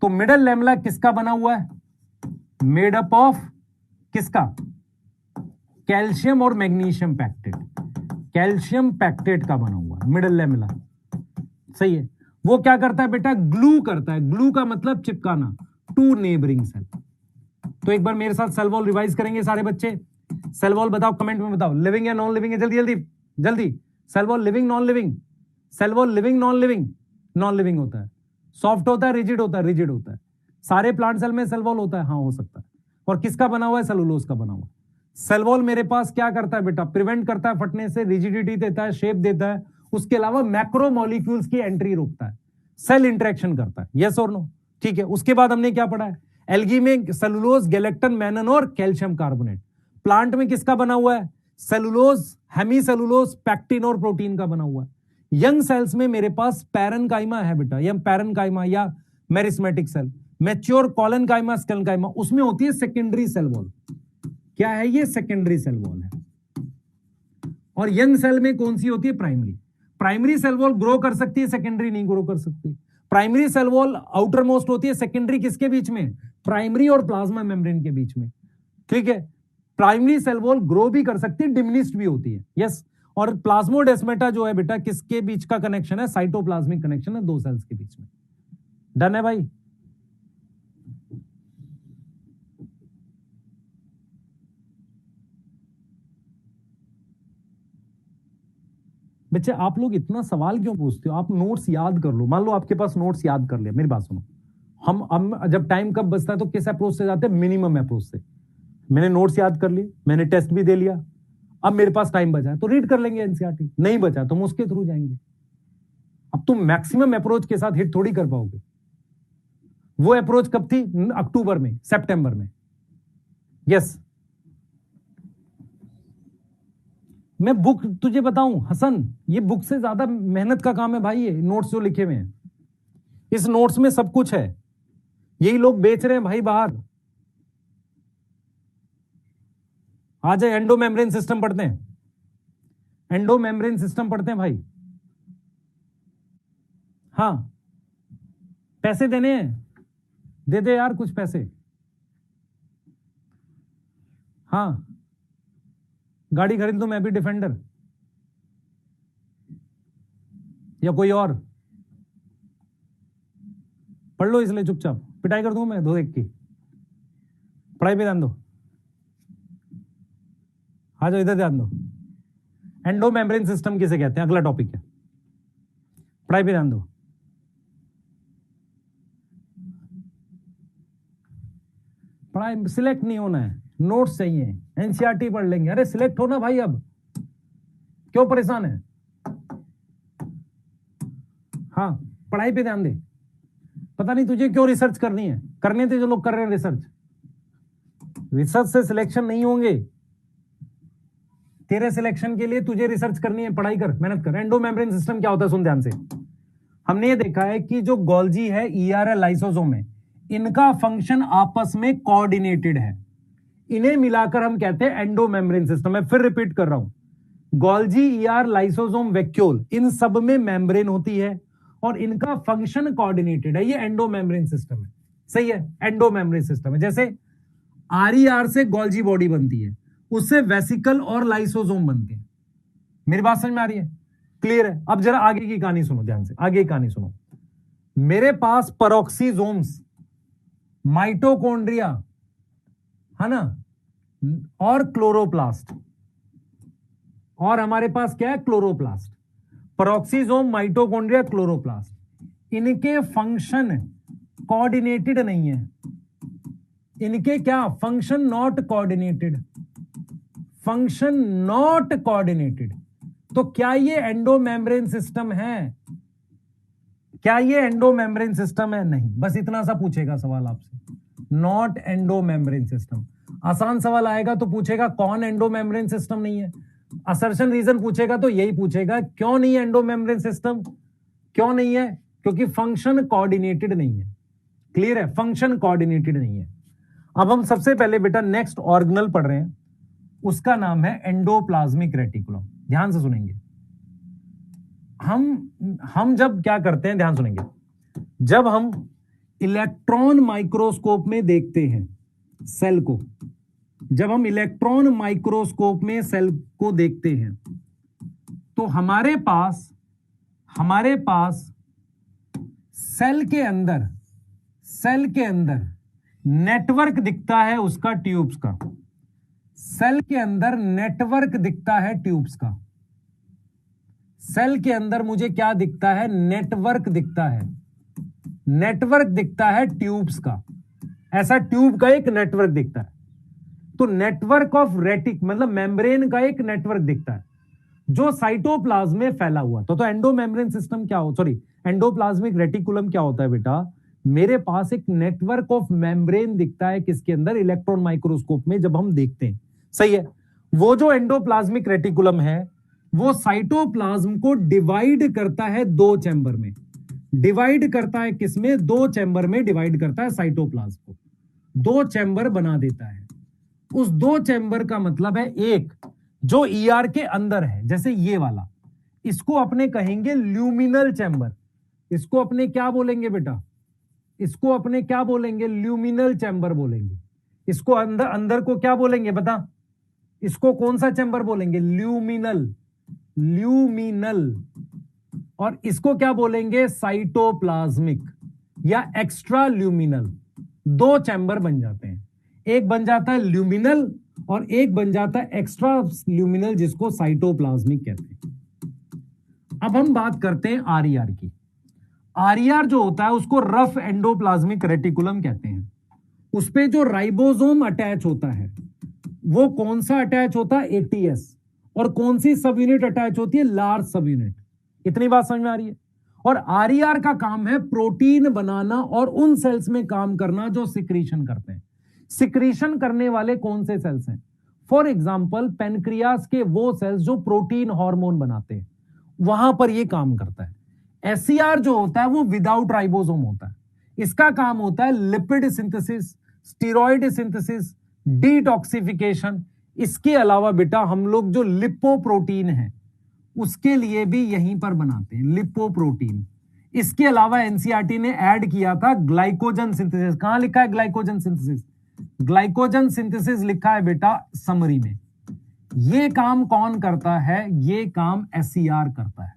तो मिडल लैमेला किसका बना हुआ है, मेड अप ऑफ किसका, कैल्शियम और मैग्नीशियम पैक्टेट, कैल्शियम पैक्टेट का बना हुआ है मिडल लैमेला, सही है। वो क्या करता है बेटा, ग्लू करता है, ग्लू का मतलब चिपकाना, टू नेबरिंग सेल। तो एक बार मेरे साथ सेल वॉल रिवाइज करेंगे सारे बच्चे। सेल वॉल बताओ, कमेंट में बताओ, लिविंग या नॉन लिविंग है, जल्दी जल्दी जल्दी। Cell wall living non living, cell wall living non living, non living होता है। सॉफ्ट होता है, रिजिड होता है, रिजिड होता है। सारे प्लांट सेल में सेल वॉल होता है, हाँ हो सकता है। और किसका बना हुआ है, सेलुलोज का बना हुआ। सेल वॉल मेरे पास क्या करता है बेटा, प्रिवेंट करता है फटने से, रिजिडिटी देता है, शेप देता है, उसके अलावा मैक्रोमोलिक्यूल्स की एंट्री रोकता है, सेल इंटरेक्शन करता है, यस और नो, ठीक है। उसके बाद हमने क्या पढ़ा है, एल्गी में सेलुलोज, गैलेक्टन, मैनन और कैल्शियम कार्बोनेट। प्लांट में किसका बना हुआ है, सेलुलोज, हेमी सेलुलोज, पैक्टिन और प्रोटीन का बना हुआ है। यंग सेल्स में मेरे पास पैरेनकाइमा है बेटा, या पैरेनकाइमा या मेरिस्मेटिक सेल। मैच्योर कॉलनकाइमा, स्केलेनकाइमा, उसमें होती है सेकेंडरी सेल वॉल। क्या है ये, सेकेंडरी सेल वॉल है। और यंग सेल में कौन सी होती है, primary. Primary cell wall grow कर सकती है, सेकेंडरी नहीं ग्रो कर सकती। Primary cell wall outermost होती है, सेकेंडरी किसके बीच में, प्राइमरी और प्लाज्मा मेम्ब्रेन के बीच में, ठीक है। प्राइमरी सेल वॉल ग्रो भी कर सकती है, डिमिनिश्ड भी होती है, यस। और प्लाज्मोडेस्माटा जो है बेटा, किसके बीच का कनेक्शन है, साइटोप्लाज्मिक कनेक्शन है, दो सेल्स के बीच में। डन है भाई। बच्चे आप लोग इतना सवाल क्यों पूछते हो, आप नोट्स याद कर लो। मान लो आपके पास नोट्स याद कर लिया, मेरी बात सुनो, हम जब टाइम कब बचता है तो किस अप्रोच से जाते हैं, मिनिमम अप्रोच से। मैंने नोट्स याद कर लिए, मैंने टेस्ट भी दे लिया, अब मेरे पास टाइम बचा है तो रीड कर लेंगे एनसीईआरटी, नहीं बचा तो हम उसके थ्रू जाएंगे। अब तुम मैक्सिमम अप्रोच के साथ हिट थोड़ी कर पाओगे। वो अप्रोच कब थी, अक्टूबर में, सितंबर में, यस। मैं बुक तुझे बताऊं हसन, ये बुक से ज्यादा मेहनत का काम है भाई, ये नोट्स जो लिखे हुए हैं, इस नोट्स में सब कुछ है, यही लोग बेच रहे हैं भाई बाहर। आ जाए, एंडो मेम्ब्रेन सिस्टम पढ़ते हैं, एंडो मेम्ब्रेन सिस्टम पढ़ते हैं भाई। हाँ, पैसे देने हैं, दे दे यार कुछ पैसे। हाँ, गाड़ी खरीद दो, मैं भी डिफेंडर या कोई और, पढ़ लो इसलिए चुपचाप, पिटाई कर दूं मैं दो एक की। पढ़ाई पे ध्यान दो, आ जाओ इधर ध्यान दो। एंडो मेम्ब्रेन सिस्टम किसे कहते हैं, अगला टॉपिक है, पढ़ाई पे ध्यान दो। पढ़ाई सिलेक्ट नहीं होना है, नोट्स चाहिए, एनसीईआरटी पढ़ लेंगे। अरे सिलेक्ट होना भाई, अब क्यों परेशान है। हाँ, पढ़ाई पे ध्यान दे। पता नहीं तुझे क्यों रिसर्च करनी है, करने थे जो लोग कर रहे हैं रिसर्च। रिसर्च से सिलेक्शन नहीं होंगे, तेरे सिलेक्शन के लिए तुझे रिसर्च करनी है, पढ़ाई कर, मेहनत कर। एंडो मेम्ब्रेन सिस्टम क्या होता है, सुन ध्यान से। हमने ये देखा है कि जो गोल्जी है, ईआर लाइसोसोम है, इनका फंक्शन आपस में कोऑर्डिनेटेड है, इन्हें मिलाकर हम कहते हैं एंडो मेम्ब्रेन सिस्टम। मैं फिर रिपीट कर रहा हूं, गोल्जी, ईआर, लाइसोसोम, वैक्यूल, इन सब में मेम्ब्रेन होती है और इनका फंक्शन कोऑर्डिनेटेड है, ये एंडो मेम्ब्रेन सिस्टम है। सही है, एंडो मेम्ब्रेन सिस्टम है। जैसे आरईआर से गोल्जी बॉडी बनती है, उससे वेसिकल और लाइसोसोम बनते हैं। मेरी बात समझ में आ रही है, क्लियर है। अब जरा आगे की कहानी सुनो ध्यान से, आगे की कहानी सुनो। मेरे पास पेरोक्सीसोम्स, माइटोकॉन्ड्रिया है ना, और क्लोरोप्लास्ट, और हमारे पास क्या है, क्लोरोप्लास्ट। पेरोक्सीसोम, माइटोकॉन्ड्रिया, क्लोरोप्लास्ट, इनके फंक्शन कोऑर्डिनेटेड नहीं है। इनके क्या function, not coordinated, function not coordinated. तो क्या ये एंडो मेम्ब्रेन सिस्टम है, क्या ये एंडो मेम्ब्रेन सिस्टम है? नहीं, बस इतना सा पूछेगा सवाल आपसे, नॉट एंडो मेम्ब्रेन सिस्टम। आसान सवाल आएगा तो पूछेगा कौन एंडो मेम्ब्रेन सिस्टम नहीं है, असर्शन रीजन पूछेगा तो यही पूछेगा क्यों नहीं है एंडो मेम्ब्रेन सिस्टम, क्यों नहीं है, क्योंकि फंक्शन कोऑर्डिनेटेड नहीं है। क्लियर है, फंक्शन कोऑर्डिनेटेड नहीं है। अब हम सबसे पहले बेटा नेक्स्ट ऑर्गेनल पढ़ रहे हैं, उसका नाम है एंडोप्लाज्मिक रेटिकुलम। ध्यान से सुनेंगे, हम जब क्या करते हैं, ध्यान सुनेंगे, जब हम इलेक्ट्रॉन माइक्रोस्कोप में देखते हैं सेल को, जब हम इलेक्ट्रॉन माइक्रोस्कोप में सेल को देखते हैं तो हमारे पास सेल के अंदर नेटवर्क दिखता है उसका, ट्यूब्स का। सेल के अंदर नेटवर्क दिखता है ट्यूब्स का। सेल के अंदर मुझे क्या दिखता है, नेटवर्क दिखता है, नेटवर्क दिखता है ट्यूब्स का। ऐसा ट्यूब का एक नेटवर्क दिखता है। तो नेटवर्क ऑफ रेटिक मतलब मेम्ब्रेन का एक नेटवर्क दिखता है जो साइटोप्लाज्म में फैला हुआ। तो एंडो मेम्ब्रेन सिस्टम क्या हो, सॉरी एंडोप्लाज्मिक रेटिकुलम क्या होता है बेटा, मेरे पास एक नेटवर्क ऑफ मेम्ब्रेन दिखता है किसके अंदर, इलेक्ट्रॉन माइक्रोस्कोप में जब हम देखते हैं। सही है, वो जो एंडोप्लाज्मिक रेटिकुलम है वो साइटोप्लाज्म को डिवाइड करता है दो चैम्बर में। डिवाइड करता है किसमें, दो चैम्बर में डिवाइड करता है साइटोप्लाज्म को, दो चैम्बर बना देता है। उस दो चैम्बर का मतलब है एक जो ईआर के अंदर है, जैसे ये वाला, इसको अपने कहेंगे ल्यूमिनल चैम्बर। इसको अपने क्या बोलेंगे बेटा, इसको अपने क्या बोलेंगे, ल्यूमिनल चैम्बर बोलेंगे। इसको अंदर को क्या बोलेंगे बता, इसको कौन सा चैम्बर बोलेंगे, ल्यूमिनल, और इसको क्या बोलेंगे, साइटोप्लाज्मिक या एक्स्ट्रा ल्यूमिनल। दो चैम्बर बन जाते हैं, एक बन जाता है ल्यूमिनल और एक बन जाता है एक्स्ट्रा ल्यूमिनल, जिसको साइटोप्लाज्मिक कहते हैं। अब हम बात करते हैं आरईआर की। आरईआर जो होता है उसको रफ एंडोप्लाज्मिक रेटिकुलम कहते हैं। उस पे जो राइबोसोम अटैच होता है वो कौन सा अटैच होता है, एटीएस, और कौन सी सब यूनिट अटैच होती है, लार्ज सब यूनिट। इतनी बात समझ में आ रही है। और आरईआर का काम है प्रोटीन बनाना और उन सेल्स में काम करना जो सिक्रीशन करते हैं। सिक्रीशन करने वाले कौन से सेल्स हैं, फॉर एग्जांपल पेनक्रियास के वो सेल्स जो प्रोटीन हार्मोन बनाते हैं, वहां पर ये काम करता है। एससीआर जो होता है वो विदाउट राइबोसोम होता है। इसका काम होता है lipid synthesis, steroid synthesis, detoxification, इसके अलावा बेटा हम लोग जो लिपोप्रोटीन है उसके लिए भी यहीं पर बनाते हैं, लिपोप्रोटीन। इसके अलावा एनसीईआरटी ने ऐड किया था ग्लाइकोजन सिंथेसिस। कहां लिखा है ग्लाइकोजन सिंथेसिस? ग्लाइकोजन सिंथेसिस लिखा है बेटा समरी में। ये काम कौन करता है? ये काम एससीआर करता है।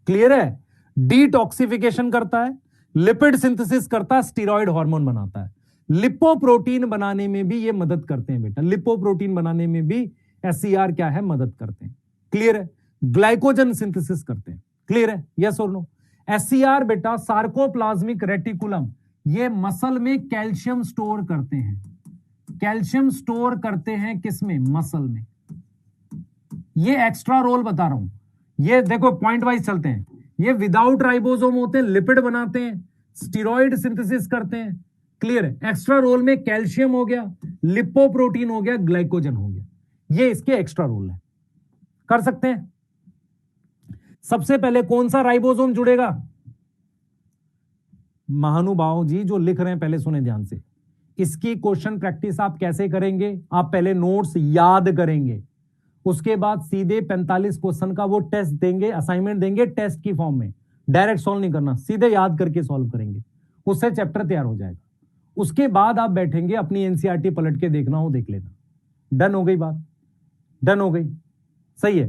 क्लियर है? डिटॉक्सिफिकेशन करता है, लिपिड सिंथेसिस करता है, स्टीरॉयड हार्मोन बनाता है। लिपोप्रोटीन बनाने में भी ये मदद करते हैं बेटा, लिपोप्रोटीन बनाने में भी एससीआर क्या है? मदद करते हैं। क्लियर है? ग्लाइकोजन सिंथेसिस करते हैं। क्लियर है? यस और नो? एससीआर बेटा सार्कोप्लाज्मिक रेटिकुलम, ये मसल में कैल्शियम स्टोर करते हैं। कैल्शियम स्टोर करते हैं किसमें? मसल में। ये एक्स्ट्रा रोल बता रहा हूं, ये देखो पॉइंट वाइज चलते हैं। ये विदाउट राइबोसोम होते हैं, लिपिड बनाते हैं, स्टीरॉयड सिंथेसिस करते हैं। क्लियर है? एक्स्ट्रा रोल में कैल्शियम हो गया, लिपोप्रोटीन हो गया, ग्लाइकोजन हो गया, ये इसके एक्स्ट्रा रोल है। कर सकते हैं। सबसे पहले कौन सा राइबोसोम जुड़ेगा? महानुभाव जी जो लिख रहे हैं पहले सुने ध्यान से। इसकी क्वेश्चन प्रैक्टिस आप कैसे करेंगे? आप पहले नोट्स याद करेंगे, उसके बाद सीधे 45 क्वेश्चन का वो टेस्ट देंगे, असाइनमेंट देंगे टेस्ट की फॉर्म में। डायरेक्ट सॉल्व नहीं करना, सीधे याद करके सॉल्व करेंगे, उससे चैप्टर तैयार हो जाएगा। उसके बाद आप बैठेंगे, अपनी एनसीईआरटी पलट के देखना हो देख लेना। डन हो गई बात? डन हो गई? सही है?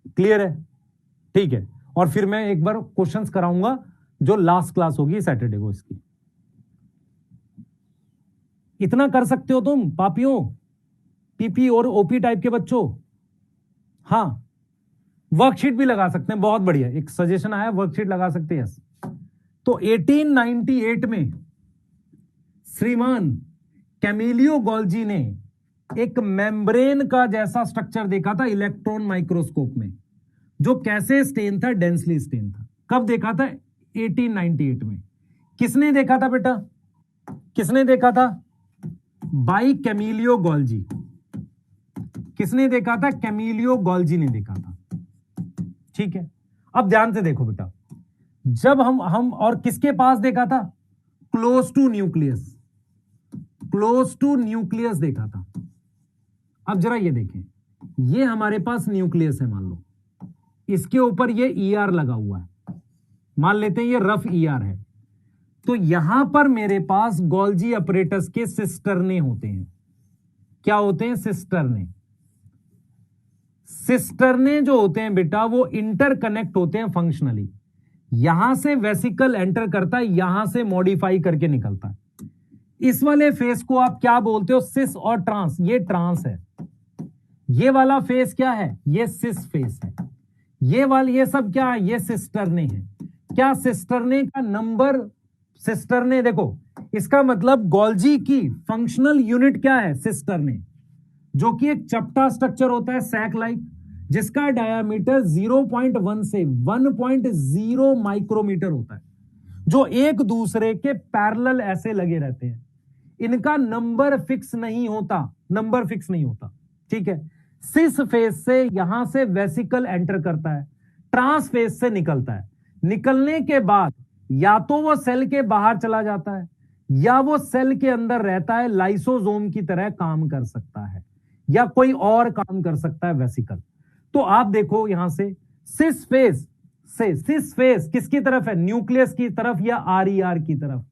क्लियर है? ठीक है। और फिर मैं एक बार क्वेश्चंस कराऊंगा जो लास्ट क्लास होगी सैटरडे को इसकी। इतना कर सकते हो तुम पापियों, पीपी और ओपी टाइप के बच्चों? हाँ, वर्कशीट भी लगा सकते हैं, बहुत बढ़िया, एक सजेशन आया, वर्कशीट लगा सकते हैं। तो 1898 में श्रीमान कैमिलियो गोल्जी ने एक मेम्ब्रेन का जैसा स्ट्रक्चर देखा था इलेक्ट्रॉन माइक्रोस्कोप में, जो कैसे स्टेन था? डेंसली स्टेन था। कब देखा था? 1898 में। किसने देखा था बेटा? किसने देखा था? By Camillo Golgi. किसने देखा था? कैमिलियो गोल्जी ने देखा था। ठीक है, अब ध्यान से देखो बेटा, जब हम और किसके पास देखा था? Close to nucleus, close to nucleus देखा था। अब जरा ये देखें, ये हमारे पास न्यूक्लियस है, मान लो इसके ऊपर ये ईआर लगा हुआ है, मान लेते हैं ये रफ ईआर है। तो यहां पर मेरे पास गोल्जी अपरेटस के सिस्टरने होते हैं। क्या होते हैं? सिस्टरने। सिस्टरने जो होते हैं बेटा वो इंटरकनेक्ट होते हैं फंक्शनली। यहां से वेसिकल एंटर करता है, यहां से मॉडिफाई करके निकलता है। इस वाले फेस को आप क्या बोलते हो? सिस और ट्रांस। ये ट्रांस है। ये वाला फेस क्या है? ये सिस फेस है। ये सब क्या है? ये सिस्टरने है। क्या सिस्टरने का नंबर? सिस्टरने देखो, इसका मतलब गोल्जी की फंक्शनल यूनिट क्या है? सिस्टरने, जो कि एक चपटा स्ट्रक्चर होता है सैक लाइक, जिसका डायामीटर 0.1 से 1.0 माइक्रोमीटर होता है, जो एक दूसरे के पैरेलल ऐसे लगे रहते हैं। इनका नंबर फिक्स नहीं होता, नंबर फिक्स नहीं होता। ठीक है, सिस फेस से यहां से वेसिकल एंटर करता है, ट्रांस फेस से निकलता है। निकलने के बाद या तो वो सेल के बाहर चला जाता है, या वो सेल के अंदर रहता है, लाइसोसोम की तरह काम कर सकता है, या कोई और काम कर सकता है वेसिकल। तो आप देखो यहां से सिस फेस से, सिस फेस किसकी तरफ है? न्यूक्लियस की तरफ या आरईआर की तरफ।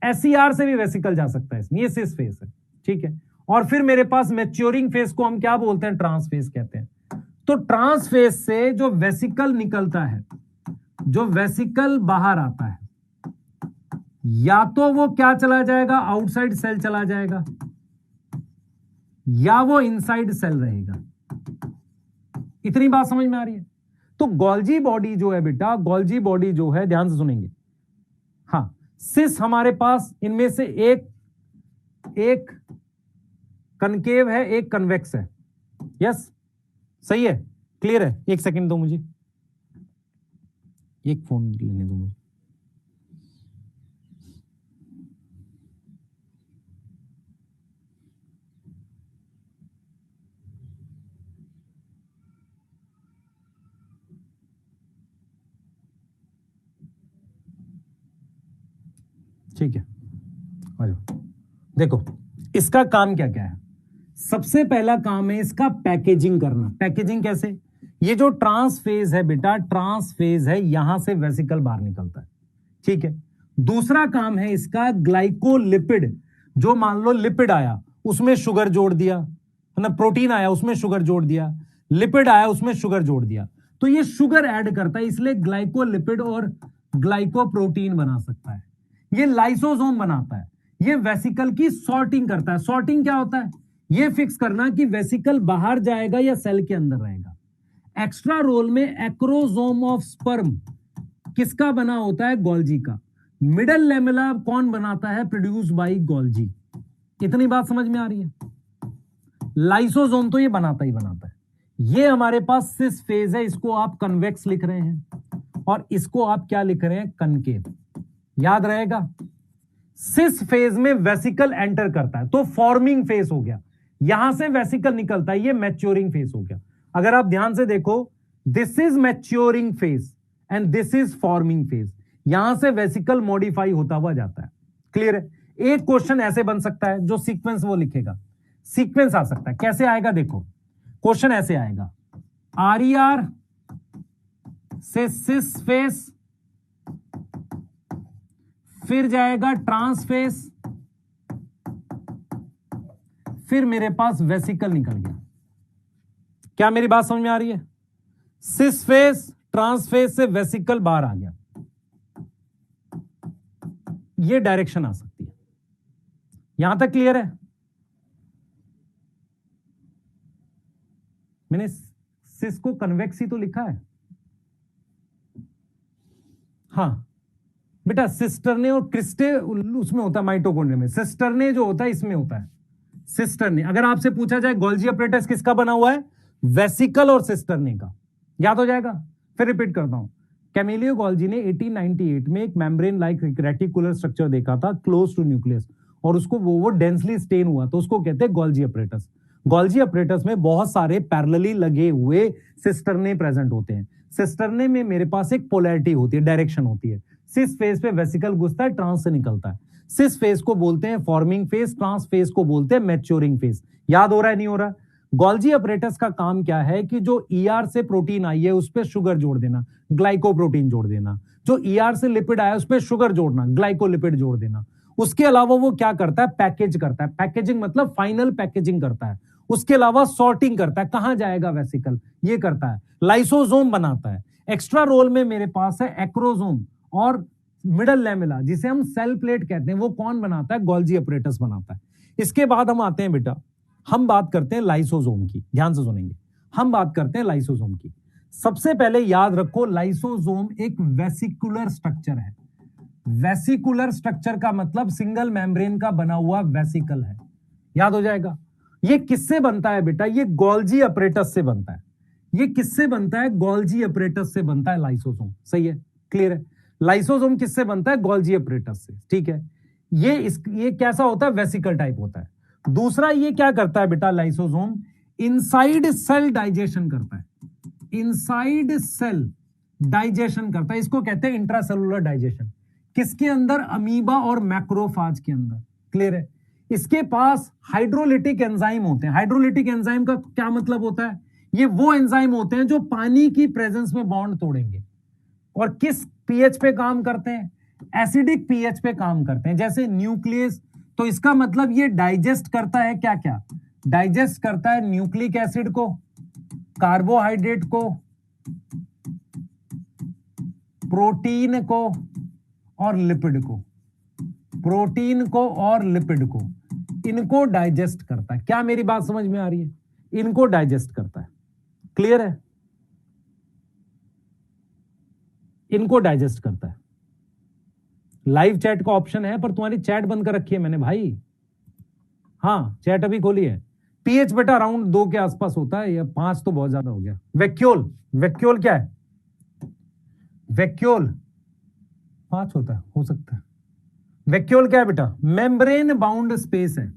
एसईआर से भी वेसिकल जा सकता है इसमें, ये सिस फेस है। ठीक है, और फिर मेरे पास मैच्योरिंग फेस को हम क्या बोलते हैं? ट्रांस फेस कहते हैं। तो ट्रांस फेस से जो वेसिकल निकलता है, जो वेसिकल बाहर आता है, या तो वो क्या चला जाएगा? आउटसाइड सेल चला जाएगा, या वो इनसाइड सेल रहेगा। इतनी बात समझ में आ रही है? तो गोल्जी बॉडी जो है बेटा, गोल्जी बॉडी जो है, ध्यान से सुनेंगे। हाँ, सिस हमारे पास इनमें से एक कनकेव है, एक कन्वेक्स है। यस, सही है? क्लियर है? एक सेकंड दो मुझे, एक फोन लेने दो मुझे। ठीक है, आ जाओ। देखो इसका काम क्या क्या है। सबसे पहला काम है इसका पैकेजिंग करना। पैकेजिंग कैसे? ये जो ट्रांस फेज है बेटा, ट्रांस फेज है, यहां से वेसिकल बाहर निकलता है, ठीक है। दूसरा काम है इसका ग्लाइकोलिपिड, जो मान लो लिपिड आया उसमें शुगर जोड़ दिया, है ना, प्रोटीन आया उसमें शुगर जोड़ दिया, लिपिड आया उसमें शुगर जोड़ दिया, तो ये शुगर ऐड करता है, इसलिए ग्लाइकोलिपिड और ग्लाइकोप्रोटीन बना सकता है। ये लाइसोसोम बनाता है, ये वेसिकल की सॉर्टिंग करता है। सॉर्टिंग क्या होता है? ये फिक्स करना कि वेसिकल बाहर जाएगा या सेल के अंदर रहेगा। एक्स्ट्रा रोल में एक्रोसोम ऑफ स्पर्म किसका बना होता है? गोल्जी का। मिडल लेमेला कौन बनाता है? Produce by Golgi. इतनी बात समझ में आ रही है? लाइसोसोम तो ये बनाता ही बनाता है। ये हमारे पास सिस फेज है, इसको आप कन्वेक्स लिख रहे हैं और इसको आप क्या लिख रहे हैं? कनकेव। याद रहेगा? सिस फेज में वेसिकल एंटर करता है तो फॉर्मिंग फेज हो गया, यहां से वेसिकल निकलता है, ये मैच्योरिंग फेज हो गया। अगर आप ध्यान से देखो, this is maturing phase and this is forming phase. यहां से वेसिकल मॉडिफाई होता हुआ जाता है। क्लियर है? एक क्वेश्चन ऐसे बन सकता है, जो सीक्वेंस वो लिखेगा, सीक्वेंस आ सकता है। कैसे आएगा? देखो, क्वेश्चन ऐसे आएगा, आरईआर से सिस फेज, फिर जाएगा ट्रांस फेज, फिर मेरे पास वेसिकल निकल गया। क्या मेरी बात समझ में आ रही है? सिस फेज, ट्रांस फेज से वेसिकल बाहर आ गया, ये डायरेक्शन आ सकती है। यहां तक क्लियर है? मैंने सिस को कन्वेक्स ही तो लिखा है। हां बेटा, सिस्टरने और क्रिस्टे उसमें होता है, माइटोकॉन्ड्रिया में। सिस्टरने जो होता है इसमें होता है। सिस्टरने, अगर आपसे पूछा जाए गोल्जी अपरेटस किसका बना हुआ है? वेसिकल और सिस्टरने का। याद हो जाएगा? फिर रिपीट करता हूं। कैमिलियो गोल्जी ने 1898 में एक मेम्ब्रेन लाइक रेटिकुलर स्ट्रक्चर देखा था क्लोज टू न्यूक्लियस, और उसको वो डेंसली स्टेन हुआ, तो उसको कहते हैं गोल्जी अपरेटस। गोल्जी अपरेटस में बहुत सारे पैरेलली लगे हुए सिस्टरने प्रेजेंट होते हैं। सिस्टरने में मेरे पास एक पोलैरिटी होती है, डायरेक्शन होती है। सिस फेज पे वेसिकल घुसता है, ट्रांस से निकलता है। सिस फेज को बोलते हैं फॉर्मिंग फेज, ट्रांस फेज को बोलते हैं मैच्योरिंग फेज। याद हो रहा है? नहीं हो रहा? गोल्जी अपरेटस का काम क्या है कि जो ईआर से प्रोटीन आई है उस पर शुगर जोड़ देना, ग्लाइकोप्रोटीन जोड़ देना। जो ईआर से लिपिड आया उस पर शुगर जोड़ना, ग्लाइकोलिपिड जोड़ देना। उसके अलावा वो क्या करता है? पैकेज करता है। पैकेजिंग मतलब फाइनल पैकेजिंग करता है। उसके अलावा सॉर्टिंग करता है, कहां जाएगा वेसिकल, ये करता है। लाइसोसोम बनाता है। एक्स्ट्रा रोल में मेरे पास है एक्रोसोम और मिडल लेमेला, जिसे हम सेल प्लेट कहते हैं, वो कौन बनाता है? गोल्जी अपरेटस बनाता है। इसके बाद हम आते हैं बेटा, हम बात करते हैं लाइसोसोम की। ध्यान से सुनेंगे, हम बात करते हैं लाइसोसोम की। सबसे पहले याद रखो, लाइसोसोम एक वेसिकुलर स्ट्रक्चर है। वेसिकुलर स्ट्रक्चर का मतलब सिंगल मेम्ब्रेन का बना हुआ वेसिकल है। याद हो जाएगा? ये किससे बनता है बेटा? ये गोल्जी अपरेटस से बनता है। ये किससे बनता है? गोल्जी अपरेटस से बनता है लाइसोसोम। सही है? क्लियर है? लाइसोसोम किससे बनता है? गोल्जी अपरेटस से। ठीक है? ये कैसा होता है? वेसिकल टाइप होता है। दूसरा, ये क्या करता है बेटा? लाइसोसोम इनसाइड सेल डाइजेशन करता है। इनसाइड सेल डाइजेशन करता है, इसको कहते हैं इंट्रासेलुलर डाइजेशन। किसके अंदर? अमीबा और मैक्रोफाज के अंदर। क्लियर है? इसके पास हाइड्रोलिटिक एंजाइम होते हैं। हाइड्रोलिटिक एंजाइम का क्या मतलब होता है? ये वो एंजाइम होते हैं जो पानी की प्रेजेंस में बॉन्ड तोड़ेंगे। और किस पीएच पे काम करते हैं? एसिडिक पीएच पे काम करते हैं। जैसे न्यूक्लियस, तो इसका मतलब ये डाइजेस्ट करता है क्या क्या? डाइजेस्ट करता है न्यूक्लिक एसिड को, कार्बोहाइड्रेट को, प्रोटीन को और लिपिड को। प्रोटीन को और लिपिड को, इनको डाइजेस्ट करता है। क्या मेरी बात समझ में आ रही है? इनको डाइजेस्ट करता है। क्लियर है? इनको डाइजेस्ट करता है। लाइव चैट का ऑप्शन है, पर तुम्हारी चैट बंद कर रखी है मैंने भाई। हाँ, चैट अभी खोली है। पीएच बेटा अराउंड 2 के आसपास होता है, या 5 तो बहुत ज्यादा हो गया। वैक्यूल, वैक्यूल क्या है? वैक्यूल 5 होता है, हो सकता है। वैक्यूल क्या है बेटा? मेम्ब्रेन बाउंड स्पेस है।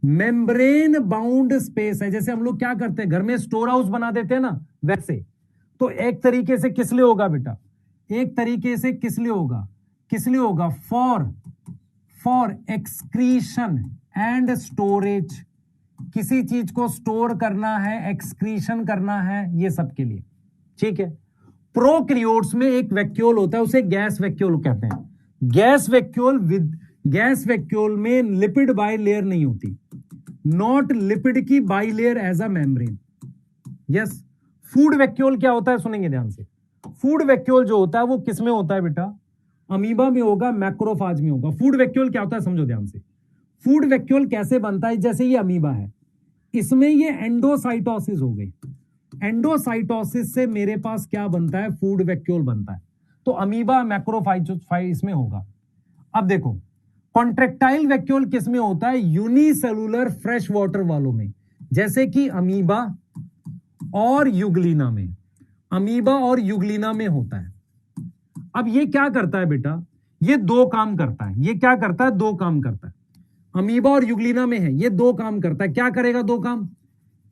मेम्ब्रेन बाउंड स्पेस है। जैसे हम लोग क्या करते हैं, घर में स्टोर हाउस बना देते हैं ना, वैसे। तो एक तरीके से किस लिए होगा बेटा? एक तरीके से किस लिए होगा? किस लिए होगा? फॉर एक्सक्रीशन एंड स्टोरेज किसी चीज को स्टोर करना है, एक्सक्रीशन करना है, ये सब के लिए, ठीक है। प्रोकैरियोट्स में एक वैक्यूल होता है, उसे गैस वैक्यूल कहते हैं। गैस वैक्यूल में लिपिड बाई लेयर नहीं होती, नॉट लिपिड की bilayer as a membrane. Yes. Food vacuole क्या होता है, सुनेंगे ध्यान से। फूड वैक्यूल जो होता है वो किस में होता है बेटा, अमीबा में होगा, मैक्रोफाज में होगा। फूड वैक्यूल क्या होता है समझो ध्यान से। फूड वैक्यूल कैसे बनता है, जैसे ये अमीबा है, इसमें ये एंडोसाइटोसिस हो गई। एंडोसाइटोसिस से मेरे पास क्या बनता है, फूड वैक्यूल बनता है। तो अमीबा मैक्रोफाइज इसमें होगा। अब देखो कॉन्ट्रेक्टाइल वैक्यूल किस में होता है, यूनिसेलुलर फ्रेश वाटर वालों में, जैसे कि अमीबा और यूग्लिना में। अमीबा और यूग्लिना में होता है। अब ये क्या करता है बेटा, ये दो काम करता है। ये क्या करता है, दो काम करता है। अमीबा और यूग्लिना में है, ये दो काम करता है। क्या करेगा दो काम,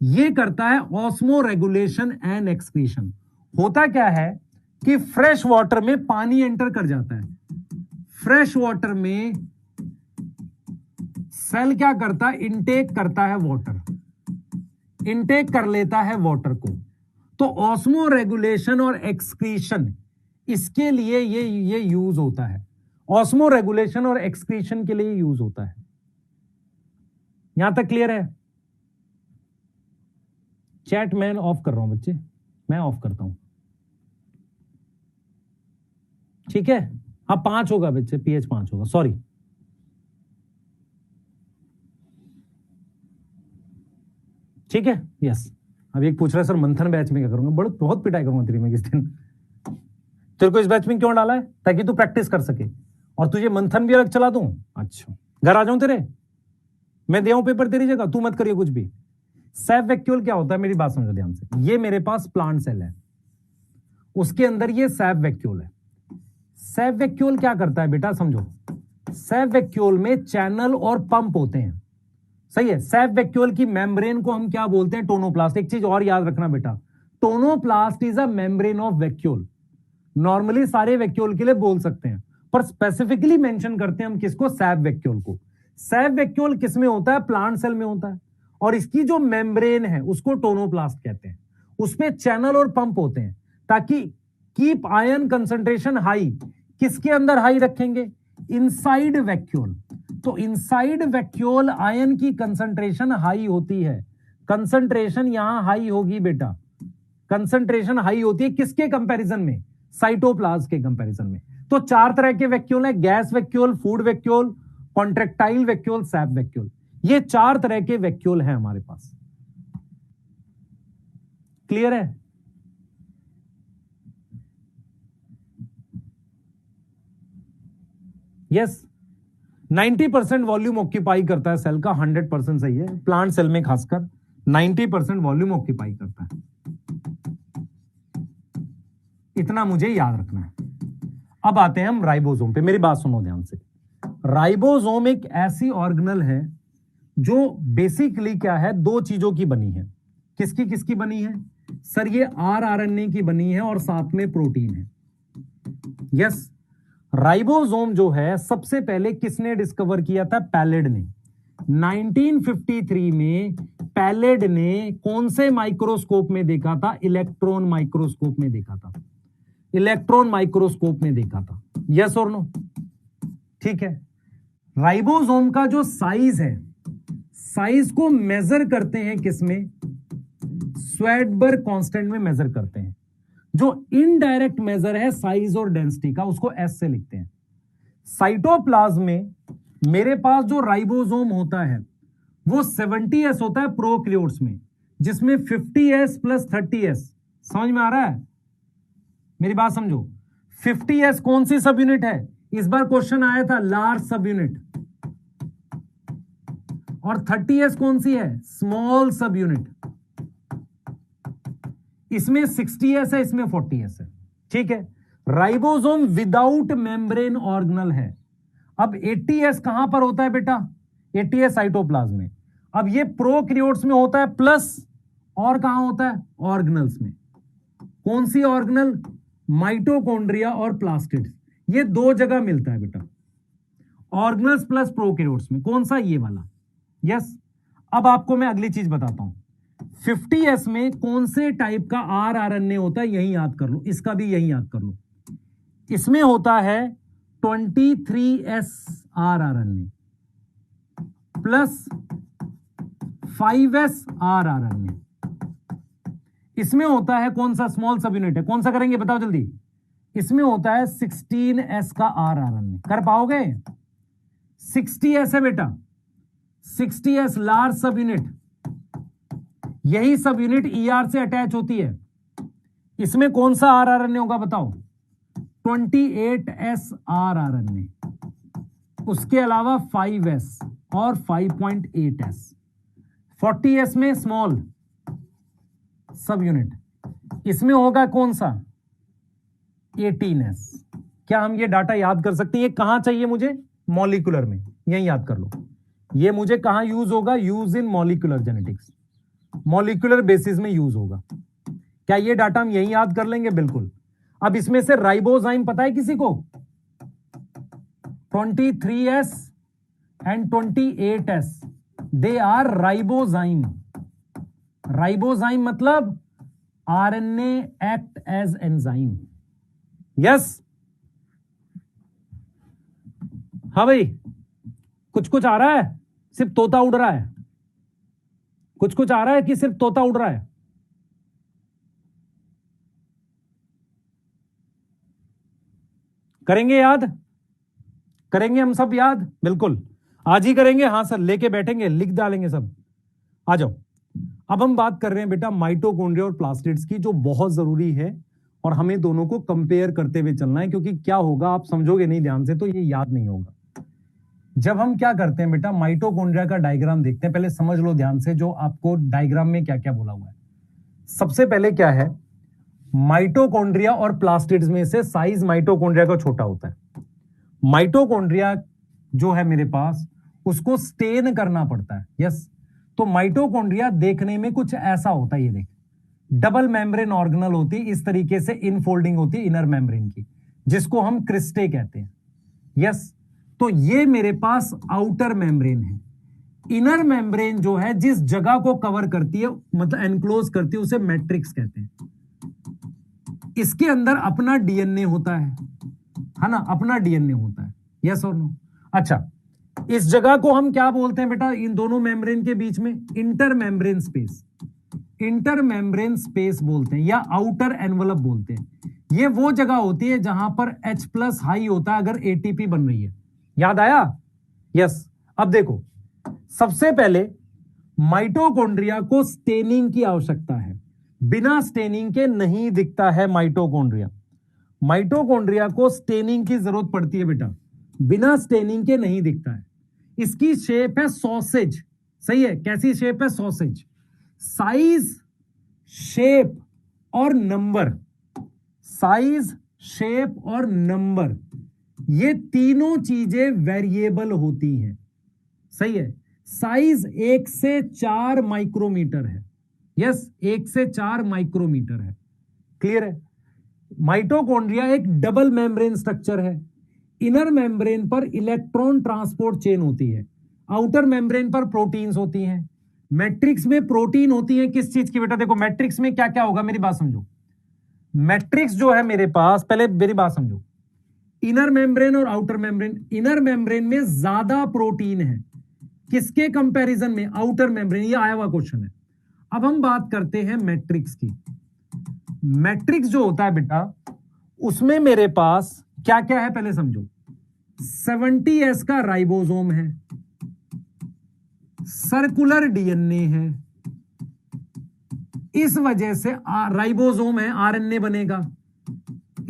ये करता है ऑस्मो रेगुलेशन एंड एक्सक्रीशन। होता क्या है कि फ्रेश वाटर में पानी एंटर कर जाता है, फ्रेश वाटर में सेल क्या करता है, इनटेक करता है वाटर, इनटेक कर लेता है वाटर को। तो ऑस्मो रेगुलेशन और एक्सक्रीशन इसके लिए ये यूज होता है। ऑस्मो रेगुलेशन और एक्सक्रीशन के लिए यूज होता है। यहां तक क्लियर है। चैट मैं ऑफ कर रहा हूं बच्चे, मैं ऑफ करता हूं, ठीक है। अब 5 होगा बच्चे, पीएच 5 होगा, सॉरी। ठीक है, यस। अब एक पूछ रहा है सर मंथन बैच में क्या करूंगा, बहुत पिटाई करूंगा तेरी मैं किस दिन। तेरे को इस बैच में क्यों डाला है, ताकि तू प्रैक्टिस कर सके, और तुझे मंथन भी अलग चला दूं। अच्छा, घर आ जाऊं तेरे, मैं दे आऊं पेपर तेरी जगह, तू मत करिए कुछ भी। सैफ वैक्यूल क्या होता है, मेरी बात समझो ध्यान से। ये मेरे पास प्लांट सेल है, उसके अंदर ये सैफ वैक्यूल है। सैफ वैक्यूल क्या करता है बेटा, समझो। सैफ वैक्यूल में चैनल और पंप होते हैं, सही है। सैफ वैक्यूल की मेम्ब्रेन को हम क्या बोलते हैं, टोनोप्लास्ट। एक चीज और याद रखना बेटा, tonoplast is a membrane of vacuole. Normally सारे वैक्यूल के लिए बोल सकते हैं, पर स्पेसिफिकली मेंशन करते हैं हम किसको, सैफ वैक्यूल को। सैफ वैक्यूल किस में होता है, प्लांट सेल में होता है, और इसकी जो मेम्ब्रेन है उसको टोनोप्लास्ट कहते हैं। उसमें चैनल और पंप होते हैं, ताकि कीप आयन कंसंट्रेशन हाई। किसके अंदर हाई रखेंगे, इनसाइड वैक्यूल। तो इनसाइड वैक्यूल आयन की कंसंट्रेशन हाई होती है। कंसंट्रेशन यहां हाई होगी बेटा, कंसंट्रेशन हाई होती है किसके कंपैरिजन में, साइटोप्लाज्म के कंपैरिजन में। तो 4 तरह के वैक्यूल है, gas vacuole, food vacuole, contractile vacuole, Saif vacuole. ये 4 तरह के वैक्यूल हैं हमारे पास। क्लियर है। यस। 90% वॉल्यूम ऑक्यूपाई करता है सेल का, 100% सही है। प्लांट सेल में खासकर 90% वॉल्यूम ऑक्यूपाई करता है, इतना मुझे याद रखना है। अब आते हैं हम राइबोसोम पे, मेरी बात सुनो ध्यान से। राइबोसोम एक ऐसी ऑर्गेनल है जो बेसिकली क्या है, दो चीजों की बनी है। किसकी किसकी बनी है सर, ये आरएनए की बनी है और साथ में प्रोटीन है। यस। राइबोसोम जो है सबसे पहले किसने डिस्कवर किया था, पैलेड ने। 1953 में पैलेड ने कौन से माइक्रोस्कोप में देखा था, इलेक्ट्रॉन माइक्रोस्कोप में देखा था। इलेक्ट्रॉन माइक्रोस्कोप में देखा था, यस और नो, ठीक है। राइबोसोम का जो साइज है, साइज को मेजर करते हैं किसमें, स्वेडबर्ग कांस्टेंट में मेजर करते हैं। जो इनडायरेक्ट मेजर है साइज और डेंसिटी का, उसको एस से लिखते हैं। साइटोप्लाज्म में मेरे पास जो राइबोसोम होता है वो 70s होता है प्रोकैरियोट्स में, जिसमें 50s प्लस 30s। समझ में आ रहा है, मेरी बात समझो। 50s कौन सी सब यूनिट है, इस बार क्वेश्चन आया था, लार्ज सब यूनिट। और 30s कौन सी है, स्मॉल सब यूनिट। इसमें 60s है, इसमें 40s है, ठीक है। राइबोसोम विदाउट मेम्ब्रेन ऑर्गेनल है। अब 80s कहां पर होता है बेटा, 80s साइटोप्लाज्म में। अब ये प्रोकैरियोट्स में होता है प्लस, और कहां होता है, ऑर्गेनल्स में। कौन सी ऑर्गेनल, माइटोकॉन्ड्रिया और प्लास्टिड्स। ये दो जगह मिलता है बेटा, ऑर्गेनल्स प्लस प्रोकैरियोट्स में। कौन सा, ये वाला, यस। अब आपको मैं अगली चीज बताता हूं, 50s में कौन से टाइप का RNA होता है, यही याद कर लो, इसका भी यही याद कर लो। इसमें होता है 23S RNA plus 5S RNA। इसमें होता है कौन सा स्मॉल सब यूनिट है, कौन सा करेंगे बताओ जल्दी। इसमें होता है 16S का RNA, कर पाओगे? 60S है बेटा, 60S लार्ज सब यूनिट, यही सब यूनिट ER से अटैच होती है। इसमें कौन सा RNA होगा बताओ? 28S RNA, उसके अलावा 5S और 5.8S। 40S में स्मॉल सब यूनिट, इसमें होगा कौन सा? 18S। क्या हम ये डाटा याद कर सकते हैं? ये कहां चाहिए मुझे? मॉलिक्यूलर में, यही याद कर लो। ये मुझे कहां यूज होगा? Use in molecular genetics, molecular basis में यूज होगा। क्या ये डाटा हम यही याद कर लेंगे? बिल्कुल। अब इसमें से राइबोजाइम पता है किसी को? 23S and 28S, they are ribozyme. Ribozyme मतलब RNA act as enzyme. Yes, हाँ भाई, कुछ कुछ आ रहा है, सिर्फ तोता उड़ रहा है? कुछ कुछ आ रहा है कि सिर्फ तोता उड़ रहा है? करेंगे याद? करेंगे हम सब याद? बिल्कुल, आज ही करेंगे। हाँ सर, लेके बैठेंगे, लिख डालेंगे सब। आ जाओ। अब हम बात कर रहे हैं बेटा माइटोकॉन्ड्रिया और प्लास्टिड्स की, जो बहुत जरूरी है और हमें दोनों को कंपेयर करते हुए चलना है, क्योंकि क्या होगा, आप समझोगे नहीं ध्यान से तो ये याद नहीं होगा। जब हम क्या करते हैं बेटा, माइटोकॉन्ड्रिया का डायग्राम देखते हैं। पहले समझ लो ध्यान से जो आपको डायग्राम में क्या क्या बोला हुआ है। सबसे पहले क्या है, माइटोकॉन्ड्रिया और प्लास्टिड्स में से साइज माइटोकॉन्ड्रिया का छोटा होता है। माइटोकॉन्ड्रिया जो है मेरे पास, उसको स्टेन करना पड़ता है। यस, तो माइटोकॉन्ड्रिया देखने में कुछ ऐसा होता है। ये देख, डबल मेम्ब्रेन ऑर्गेनल होती है, इस तरीके से इनफोल्डिंग होती है इनर मेम्ब्रेन की, जिसको हम क्रिस्टे कहते हैं। यस, तो ये मेरे पास आउटर मेम्ब्रेन है। इनर मेम्ब्रेन जो है जिस जगह को कवर करती है, मतलब एनक्लोज करती है, उसे मैट्रिक्स कहते हैं। इसके अंदर अपना डीएनए होता है ना, अपना डीएनए होता है। यस और नो? अच्छा, इस जगह को हम क्या बोलते हैं बेटा, इन दोनों मेम्ब्रेन के बीच में? Inter membrane space, inter membrane space बोलते हैं, या आउटर एनवलप बोलते हैं। ये वो जगह होती है जहां पर H+ हाई होता है अगर ATP बन रही है। याद आया? यस। अब देखो, सबसे पहले माइटोकॉन्ड्रिया को स्टेनिंग की आवश्यकता है। बिना स्टेनिंग के नहीं दिखता है माइटोकॉन्ड्रिया। माइटोकॉन्ड्रिया को स्टेनिंग की जरूरत पड़ती है बेटा, बिना स्टेनिंग के नहीं दिखता है। इसकी शेप है सॉसेज, सही है? कैसी शेप है? सॉसेज। साइज, शेप और नंबर, साइज, शेप और नंबर, ये तीनों चीजें वेरिएबल होती हैं। सही है? साइज 1 से 4 माइक्रोमीटर है। यस, 1 से 4 माइक्रोमीटर है। क्लियर है? माइटोकॉन्ड्रिया एक डबल मेम्ब्रेन स्ट्रक्चर है। इनर मेम्ब्रेन पर इलेक्ट्रॉन ट्रांसपोर्ट चेन होती है, आउटर मेम्ब्रेन पर प्रोटीन्स होती हैं। मैट्रिक्स में प्रोटीन होती है किस चीज की बेटा? देखो, मैट्रिक्स में क्या क्या होगा, मेरी बात समझो। मैट्रिक्स जो है मेरे पास, पहले मेरी बात समझो, इनर मेम्ब्रेन और आउटर मेम्ब्रेन। इनर मेम्ब्रेन में ज्यादा प्रोटीन है, किसके कंपैरिजन में? Outer membrane. ये आया हुआ क्वेश्चन है। अब हम बात करते हैं मैट्रिक्स की। मैट्रिक्स जो होता है बेटा, उसमें मेरे पास क्या क्या है पहले समझो। 70S का राइबोसोम है, सर्कुलर डीएनए है, इस वजह से राइबोसोम है, आरएनए बनेगा,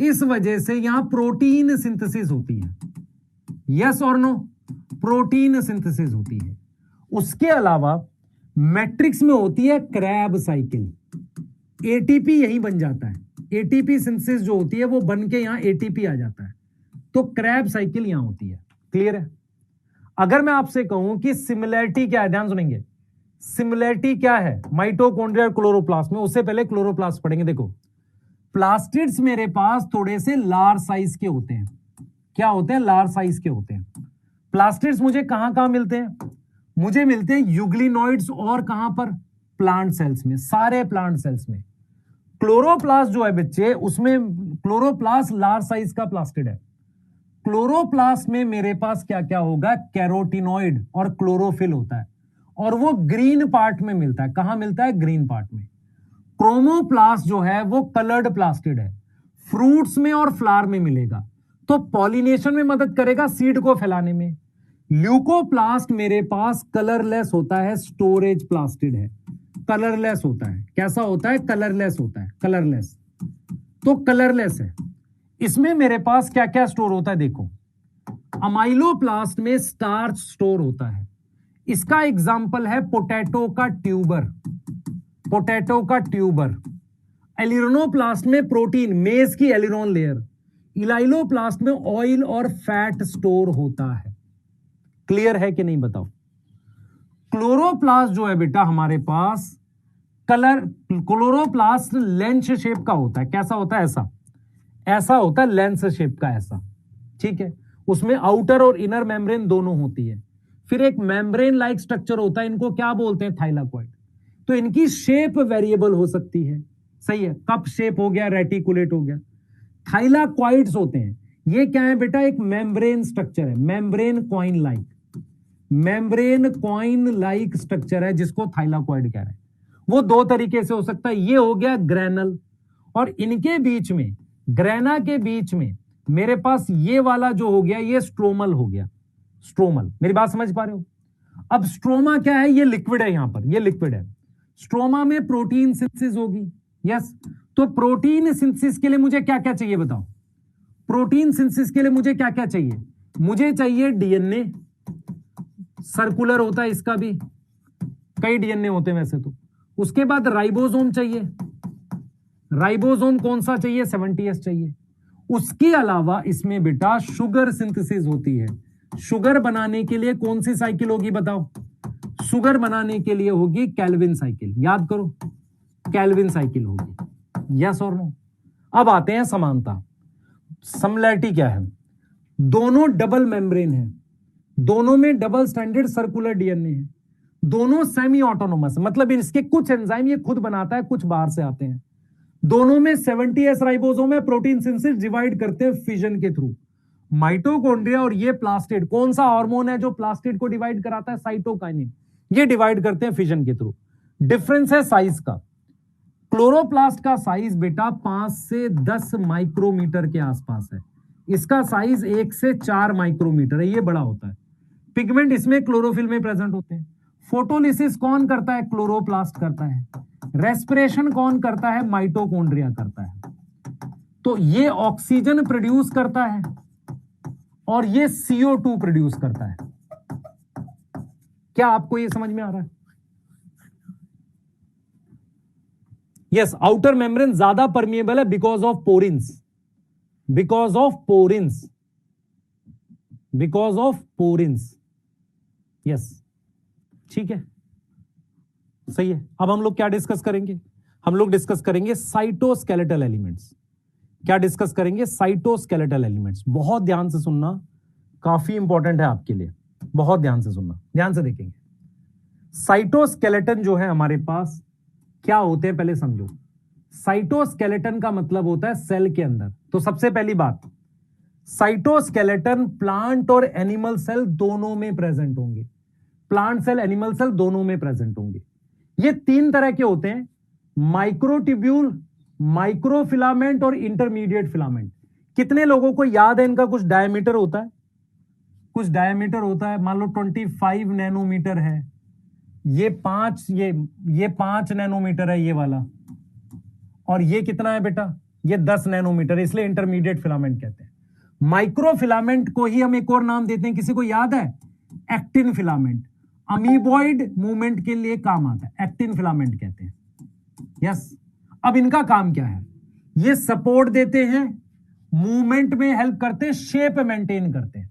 इस वजह से यहां प्रोटीन सिंथेसिस होती है। यस और नो? प्रोटीन सिंथेसिस होती है। उसके अलावा मैट्रिक्स में होती है क्रैब साइकिल, एटीपी यही बन जाता है। एटीपी सिंथेसिस जो होती है वो बन के यहां एटीपी आ जाता है, तो क्रैब साइकिल यहां होती है। क्लियर है? अगर मैं आपसे कहूं कि सिमिलैरिटी क्या है, ध्यान सुनेंगे, सिमिलैरिटी क्या है माइटोकॉन्ड्रिया और क्लोरोप्लास्ट में, उससे पहले क्लोरोप्लास्ट पढ़ेंगे। देखो, प्लास्टिड्स मेरे पास थोड़े से लार्ज साइज के होते हैं। क्या होते हैं? लार्ज साइज के होते हैं। प्लास्टिड्स मुझे कहां कहां मिलते हैं? मुझे मिलते हैं यूग्लिनॉइड्स और कहां पर, प्लांट सेल्स में, सारे प्लांट सेल्स में। क्लोरोप्लास्ट जो है बच्चे, उसमें क्लोरोप्लास्ट लार्ज साइज का प्लास्टिड है। क्लोरोप्लास्ट में मेरे पास क्या क्या होगा, कैरोटिनॉइड और क्लोरोफिल होता है, और वो ग्रीन पार्ट में मिलता है। कहां मिलता है, ग्रीन पार्ट में। क्रोमोप्लास्ट जो है वो कलर्ड प्लास्टिड है, फ्रूट्स में और फ्लावर में मिलेगा, तो पॉलिनेशन में मदद करेगा, सीड को फैलाने में। ल्यूकोप्लास्ट मेरे पास कलरलेस होता है, स्टोरेज प्लास्टिड है, कलरलेस होता है। कैसा होता है, कलरलेस होता है, कलरलेस, तो कलरलेस है। इसमें मेरे पास क्या क्या स्टोर होता है, देखो। अमाइलोप्लास्ट में स्टार्च स्टोर होता है, इसका एग्जाम्पल है पोटैटो का ट्यूबर, पोटैटो का ट्यूबर। एलिरोनोप्लास्ट में प्रोटीन, मेज की एलिरोन लेयर। इलाइलोप्लास्ट में ऑयल और फैट स्टोर होता है। क्लियर है कि नहीं, बताओ। क्लोरोप्लास्ट जो है बेटा हमारे पास क्लोरोप्लास्ट लेंस शेप का होता है। कैसा होता है, ऐसा, ऐसा होता है, लेंस शेप का, ऐसा, ठीक है। उसमें आउटर और इनर मेम्ब्रेन दोनों होती है। फिर एक मेम्ब्रेन लाइक स्ट्रक्चर होता है, इनको क्या बोलते हैं, थाइलाकॉइड। तो इनकी शेप वेरिएबल हो सकती है, सही है। कप शेप हो गया, रेटिकुलेट हो गया। थाइलाकॉइड्स होते हैं, ये क्या है बेटा, एक मेम्ब्रेन स्ट्रक्चर है, membrane coin like, membrane coin like structure है, जिसको थाइलाकॉइड कह रहे हैं। वो दो तरीके से हो सकता है, ये हो गया ग्रैनल, और इनके बीच में, ग्रेना के बीच में मेरे पास ये वाला जो हो गया, ये स्ट्रोमल हो गया, स्ट्रोमल। मेरी बात समझ पा रहे हो। अब स्ट्रोमा क्या है, ये लिक्विड है, यहां पर ये लिक्विड है। स्ट्रोमा में प्रोटीन सिंथेसिस होगी, यस। तो प्रोटीन सिंथेसिस के लिए मुझे क्या क्या चाहिए, बताओ। प्रोटीन सिंथेसिस के लिए मुझे क्या क्या चाहिए, मुझे चाहिए डीएनए, सर्कुलर होता है इसका भी, कई डीएनए होते हैं वैसे तो। उसके बाद राइबोसोम चाहिए, राइबोसोम कौन सा चाहिए, 70S चाहिए। उसके अलावा इसमें बेटा शुगर सिंथेसिस होती है। शुगर बनाने के लिए कौन सी साइकिल होगी, बताओ। शुगर बनाने के लिए होगी केल्विन साइकिल, याद करो, केल्विन साइकिल होगी, यस और नो। अब आते हैं समानता, सिमिलैरिटी क्या है। दोनों डबल मेम्ब्रेन है, दोनों में डबल स्टैंडर्ड सर्कुलर डीएनए है, दोनों सेमी ऑटोनोमस, मतलब इसके कुछ एंजाइम ये खुद बनाता है, कुछ बाहर से आते हैं। दोनों में 70S राइबोसोम है, प्रोटीन सिंथेसिस डिवाइड करते हैं फिजन के थ्रू। माइटोकॉन्ड्रिया और ये प्लास्टिड, कौन सा हार्मोन है जो प्लास्टिड को डिवाइड कराता है, साइटोकाइनिन, ये डिवाइड करते हैं फिजन के थ्रू। डिफरेंस है साइज का। क्लोरोप्लास्ट का साइज बेटा 5 से 10 माइक्रोमीटर के आसपास है, इसका साइज 1 से 4 माइक्रोमीटर है, ये बड़ा होता है। पिगमेंट इसमें क्लोरोफिल में प्रेजेंट होते हैं। फोटोलिसिस कौन करता है, क्लोरोप्लास्ट करता है। रेस्पिरेशन कौन करता है, माइटोकॉन्ड्रिया करता है। तो ये ऑक्सीजन प्रोड्यूस करता है और ये CO2 प्रोड्यूस करता है। क्या आपको ये समझ में आ रहा है? यस, आउटर मेम्ब्रेन ज्यादा परमिएबल है because of porins, because of porins, because of porins, yes, ठीक है, सही है। अब हम लोग क्या डिस्कस करेंगे, हम लोग डिस्कस करेंगे साइटोस्केलेटल एलिमेंट्स। क्या डिस्कस करेंगे, साइटोस्केलेटल एलिमेंट्स। बहुत ध्यान से सुनना, काफी इंपॉर्टेंट है आपके लिए, बहुत ध्यान से सुनना, ध्यान से देखेंगे। साइटोस्केलेटन जो है हमारे पास क्या होते हैं, पहले समझो। साइटोस्केलेटन का मतलब होता है सेल के अंदर। तो सबसे पहली बात, साइटोस्केलेटन प्लांट और एनिमल सेल दोनों में प्रेजेंट होंगे, प्लांट सेल एनिमल सेल दोनों में प्रेजेंट होंगे। ये 3 तरह के होते हैं, माइक्रोट्यूब्यूल, माइक्रोफिलामेंट और इंटरमीडिएट फिलामेंट। कितने लोगों को याद है इनका कुछ डायमीटर होता है, कुछ डायमीटर होता है, मान लो 25 नैनोमीटर है, ये 5 नैनोमीटर है ये वाला, और ये कितना है बेटा, ये 10 नैनोमीटर, इसलिए इंटरमीडिएट फिलामेंट कहते हैं। माइक्रोफिलामेंट को ही हम एक और नाम देते हैं, किसी को याद है, एक्टिन फिलामेंट। अमीबॉइड मूवमेंट के लिए काम आता है, एक्टिन फिलामेंट कहते हैं, यस। अब इनका काम क्या है, ये सपोर्ट देते हैं, मूवमेंट में हेल्प करते हैं, शेप मेंटेन करते हैं।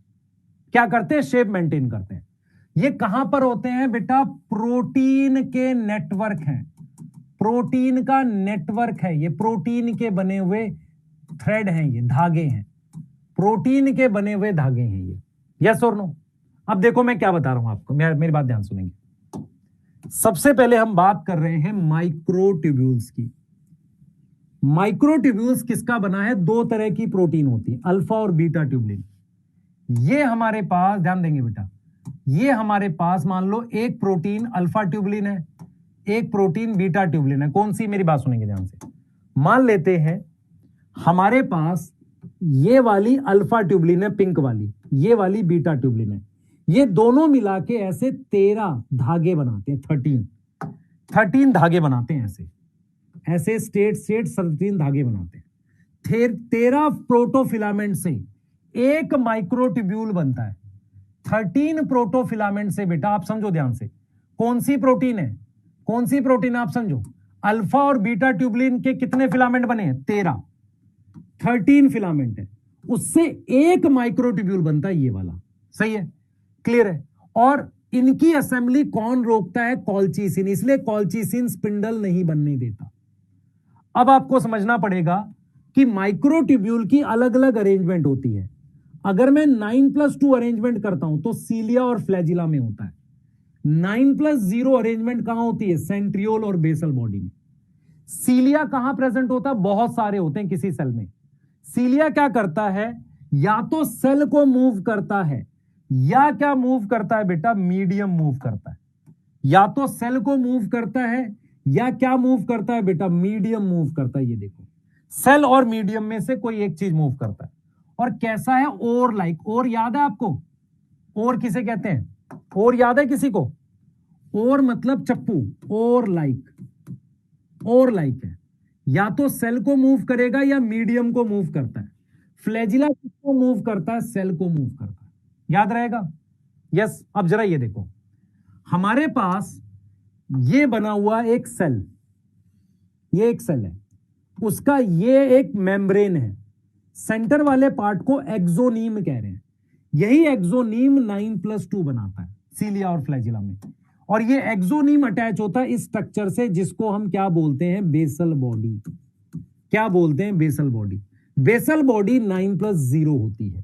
क्या करते हैं, शेप मेंटेन करते हैं। ये कहां पर होते हैं बेटा, प्रोटीन के नेटवर्क हैं, प्रोटीन का नेटवर्क है ये, प्रोटीन के बने हुए थ्रेड हैं, ये धागे हैं, प्रोटीन के बने हुए धागे हैं ये, यस और नो। अब देखो मैं क्या बता रहा हूं आपको, मेरी बात ध्यान सुनेंगे। सबसे पहले हम बात कर रहे हैं माइक्रोट्यूब्यूल्स की। माइक्रोट्यूब्यूल्स किसका बना है? दो तरह की प्रोटीन होती है, अल्फा और बीटा ट्यूबुलिन। ये हमारे पास, ध्यान देंगे बेटा, ये हमारे पास मान लो एक प्रोटीन अल्फा ट्यूबुलिन है, एक प्रोटीन बीटा ट्यूबुलिन है। कौन सी? मेरी बात सुनेंगे ध्यान से। मान लेते हैं हमारे पास ये वाली अल्फा ट्यूबुलिन है, पिंक वाली, ये वाली बीटा ट्यूबुलिन है। ये दोनों मिला के ऐसे 13 धागे बनाते हैं, 13 धागे बनाते हैं, ऐसे स्टेट 13 धागे बनाते हैं। 13 प्रोटोफिलामेंट से एक माइक्रोट्यूब्यूल बनता है। 13 प्रोटोफिलामेंट से बेटा आप समझो ध्यान से, कौन सी प्रोटीन है? कौन सी प्रोटीन आप समझो। अल्फा और बीटा ट्यूबुलिन के कितने फिलामेंट बने हैं? 13 फिलामेंट है, उससे एक माइक्रोट्यूब्यूल बनता है, ये वाला। सही है, क्लियर है। और इनकी असेंबली कौन रोकता है? कॉल्चिसिन। इसलिए कॉल्चिसिन स्पिंडल नहीं बनने देता। अब आपको समझना पड़ेगा कि माइक्रोट्यूब्यूल की अलग अलग अरेंजमेंट होती है। अगर मैं 9+2 अरेंजमेंट करता हूं तो सीलिया और फ्लैजिला में होता है। 9+0 अरेंजमेंट कहां होती है? सेंट्रियोल और बेसल बॉडी में। सीलिया कहां प्रेजेंट होता है? बहुत सारे होते हैं किसी सेल में। सीलिया क्या करता है? या तो सेल को मूव करता है, या क्या मूव करता है बेटा? मीडियम मूव करता है। या तो सेल को मूव करता है, या क्या मूव करता है बेटा? मीडियम मूव करता है। ये देखो, सेल और मीडियम में से कोई एक चीज मूव करता है। और कैसा है? और लाइक। और याद है आपको? और किसे कहते हैं? और याद है किसी को? और मतलब चप्पू। और लाइक, और लाइक है, या तो सेल को मूव करेगा या मीडियम को मूव करता है। फ्लैजिला किसको मूव करता है? सेल को मूव करता है। याद रहेगा? यस। अब जरा ये देखो, हमारे पास ये बना हुआ एक सेल, ये एक सेल है, उसका ये एक मेम्ब्रेन है। सेंटर वाले पार्ट को एक्सोनीम कह रहे हैं। यही एक्सोनीम 9+2 बनाता है सीलिया और फ्लैजिला में। और ये एक्सोनीम अटैच होता है इस स्ट्रक्चर से, जिसको हम क्या बोलते हैं? Basal body. क्या बोलते हैं? Basal body. बेसल बॉडी 9+0 होती है।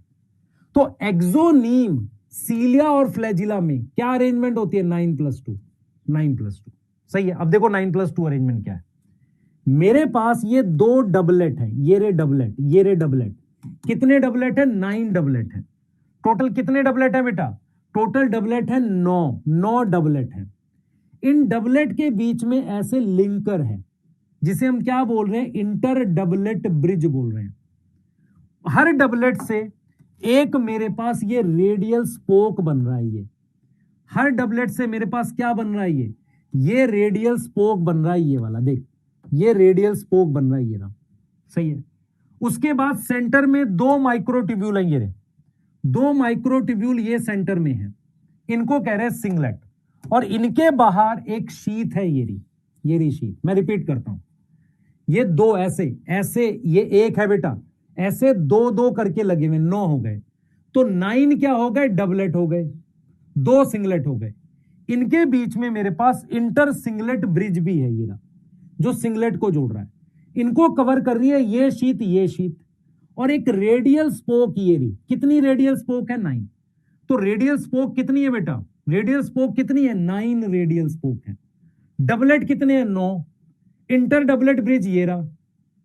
तो एक्सोनीम सीलिया और फ्लैजिला में क्या अरेंजमेंट होती है? 9+2। 9+2। सही है। अब देखो 9+2 अरेंजमेंट क्या है। मेरे पास ये दो डबलेट है, ये रे डबलेट, ये रे डबलेट। कितने डबलेट है? 9 डबलेट है। टोटल कितने डबलेट है बेटा? टोटल डबलेट है 9 डबलेट है। इन डबलेट के बीच में ऐसे लिंकर है, जिसे हम क्या बोल रहे हैं? इंटर डबलेट ब्रिज बोल रहे हैं। हर डबलेट से एक मेरे पास ये रेडियल स्पोक बन रहा है। ये हर डबलेट से मेरे पास क्या बन रहा है? ये रेडियल स्पोक बन रहा है। ये वाला देख, ये रेडियल स्पोक बन रहा है, ये ना। सही है। उसके बाद सेंटर में 2 माइक्रोट्यूब्यूल हैं, ये 2 माइक्रोट्यूब्यूल ये सेंटर में है, इनको कह रहे हैं सिंगलेट। और इनके बाहर एक शीथ है, ये रही शीथ। मैं रिपीट करता हूं, ये दो ऐसे ऐसे, ये एक है बेटा, ऐसे 2-2 करके लगे हुए, 9 हो गए। तो 9 क्या हो गए? डबलेट हो गए, 2 सिंगलेट हो गए। इनके बीच में मेरे पास इंटर सिंगलेट ब्रिज भी है, ये रहा, जो सिंगलेट को जोड़ रहा है। इनको कवर कर रही है ये शीथ, ये शीथ। और एक रेडियल स्पोक, ये रही। कितनी रेडियल स्पोक है? 9। तो रेडियल स्पोक कितनी है बेटा? रेडियल स्पोक कितनी है? 9 रेडियल स्पोक है। डबलेट कितने हैं? 9। इंटर डबलेट ब्रिज ये रहा,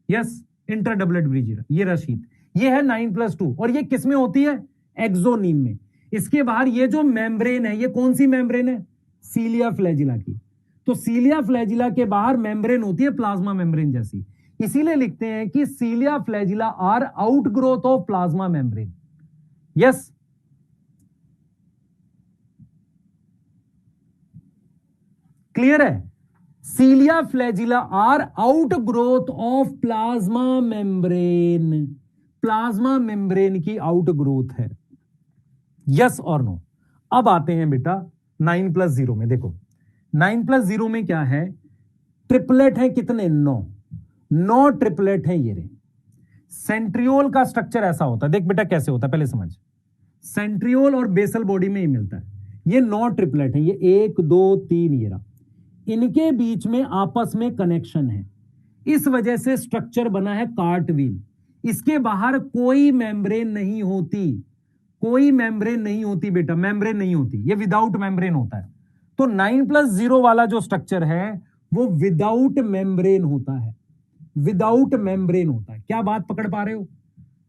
यस, इंटर डबलेट ब्रिज ये रहा शीथ। ये है 9+2। और ये किस में होती है? एक्सोनीम में। इसके बाहर ये जो मेम्ब्रेन है, ये कौन सी मेम्ब्रेन है? सीलिया फ्लैजिला की। तो सीलिया फ्लैजिला के बाहर मेम्ब्रेन होती है प्लाज्मा मेम्ब्रेन जैसी। इसीलिए लिखते हैं कि cilia flagella are outgrowth of plasma membrane. Yes, clear है? Cilia flagella are outgrowth of plasma membrane. Plasma membrane की आउटग्रोथ है। यस और नो? अब आते हैं बेटा 9+0 में। देखो 9+0 में क्या है? ट्रिपलेट है कितने? 9 ट्रिपलेट है। ये सेंट्रियोल का स्ट्रक्चर ऐसा होता है, देख बेटा कैसे होता है, पहले समझ। सेंट्रियोल और बेसल बॉडी में ही मिलता है। ये 9 ट्रिपलेट है, ये 1 2 3, ये रहा। इनके बीच में आपस में कनेक्शन है, इस वजह से स्ट्रक्चर बना है कार्टवील। इसके बाहर कोई मेम्ब्रेन नहीं होती, कोई मेम्ब्रेन नहीं होती बेटा, मेम्ब्रेन नहीं होती, ये विदाउट मेम्ब्रेन होता है। तो 9+0 वाला जो स्ट्रक्चर है वो विदाउट मेम्ब्रेन होता है, विदाउट मेम्ब्रेन होता है। क्या बात पकड़ पा रहे हो?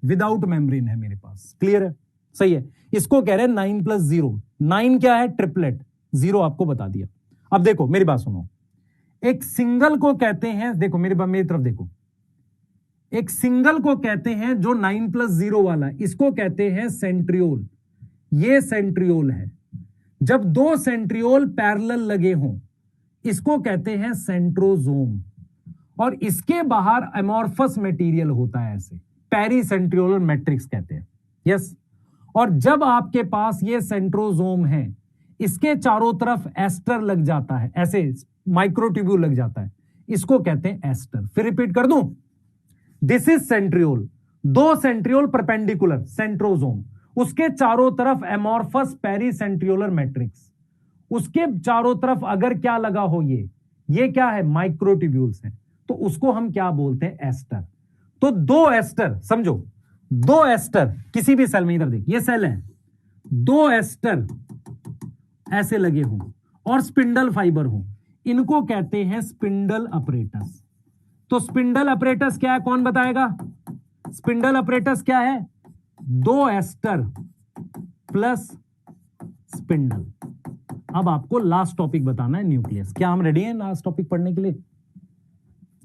विदाउट मेम्ब्रेन है मेरे पास, क्लियर है? सही है। इसको कह रहे हैं 9+0। 9 क्या है? ट्रिपलेट। 0 आपको बता दिया। अब देखो मेरी बात सुनो, एक सिंगल को कहते हैं, देखो मेरी तरफ देखो, एक सिंगल को कहते हैं जो 9+0 वाला, इसको कहते हैं सेंट्रियोल। ये सेंट्रियोल है। जब दो सेंट्रियोल पैरेलल लगे हों इसको कहते हैं सेंट्रोजोम, और इसके बाहर एमॉर्फस मटेरियल होता है, ऐसे पेरीसेंट्रियोलर मैट्रिक्स कहते हैं। यस। और जब आपके पास ये सेंट्रोजोम है, इसके चारों तरफ एस्टर लग जाता है, ऐसे माइक्रोट्यूब्यूल लग जाता है, इसको कहते हैं एस्टर। फिर रिपीट कर दूं, दिस इज सेंट्रियोल, दो सेंट्रियोल परपेंडिकुलर, सेंट्रोजोम, उसके चारों तरफ एमॉर्फस पेरीसेंट्रियोलर मैट्रिक्स, उसके चारों तरफ अगर क्या लगा हो, ये क्या है? माइक्रोट्यूब्यूल्स हैं, तो उसको हम क्या बोलते हैं? एस्टर। तो दो एस्टर, समझो, दो एस्टर किसी भी सेल में, इधर देख, ये सेल है, दो एस्टर ऐसे लगे हों और स्पिंडल फाइबर हो, इनको कहते हैं स्पिंडल अपरेटस। तो स्पिंडल अपरेटस क्या है? कौन बताएगा? स्पिंडल अपरेटस क्या है? दो एस्टर प्लस स्पिंडल। अब आपको लास्ट टॉपिक बताना है, न्यूक्लियस। क्या हम रेडी हैं लास्ट टॉपिक पढ़ने के लिए?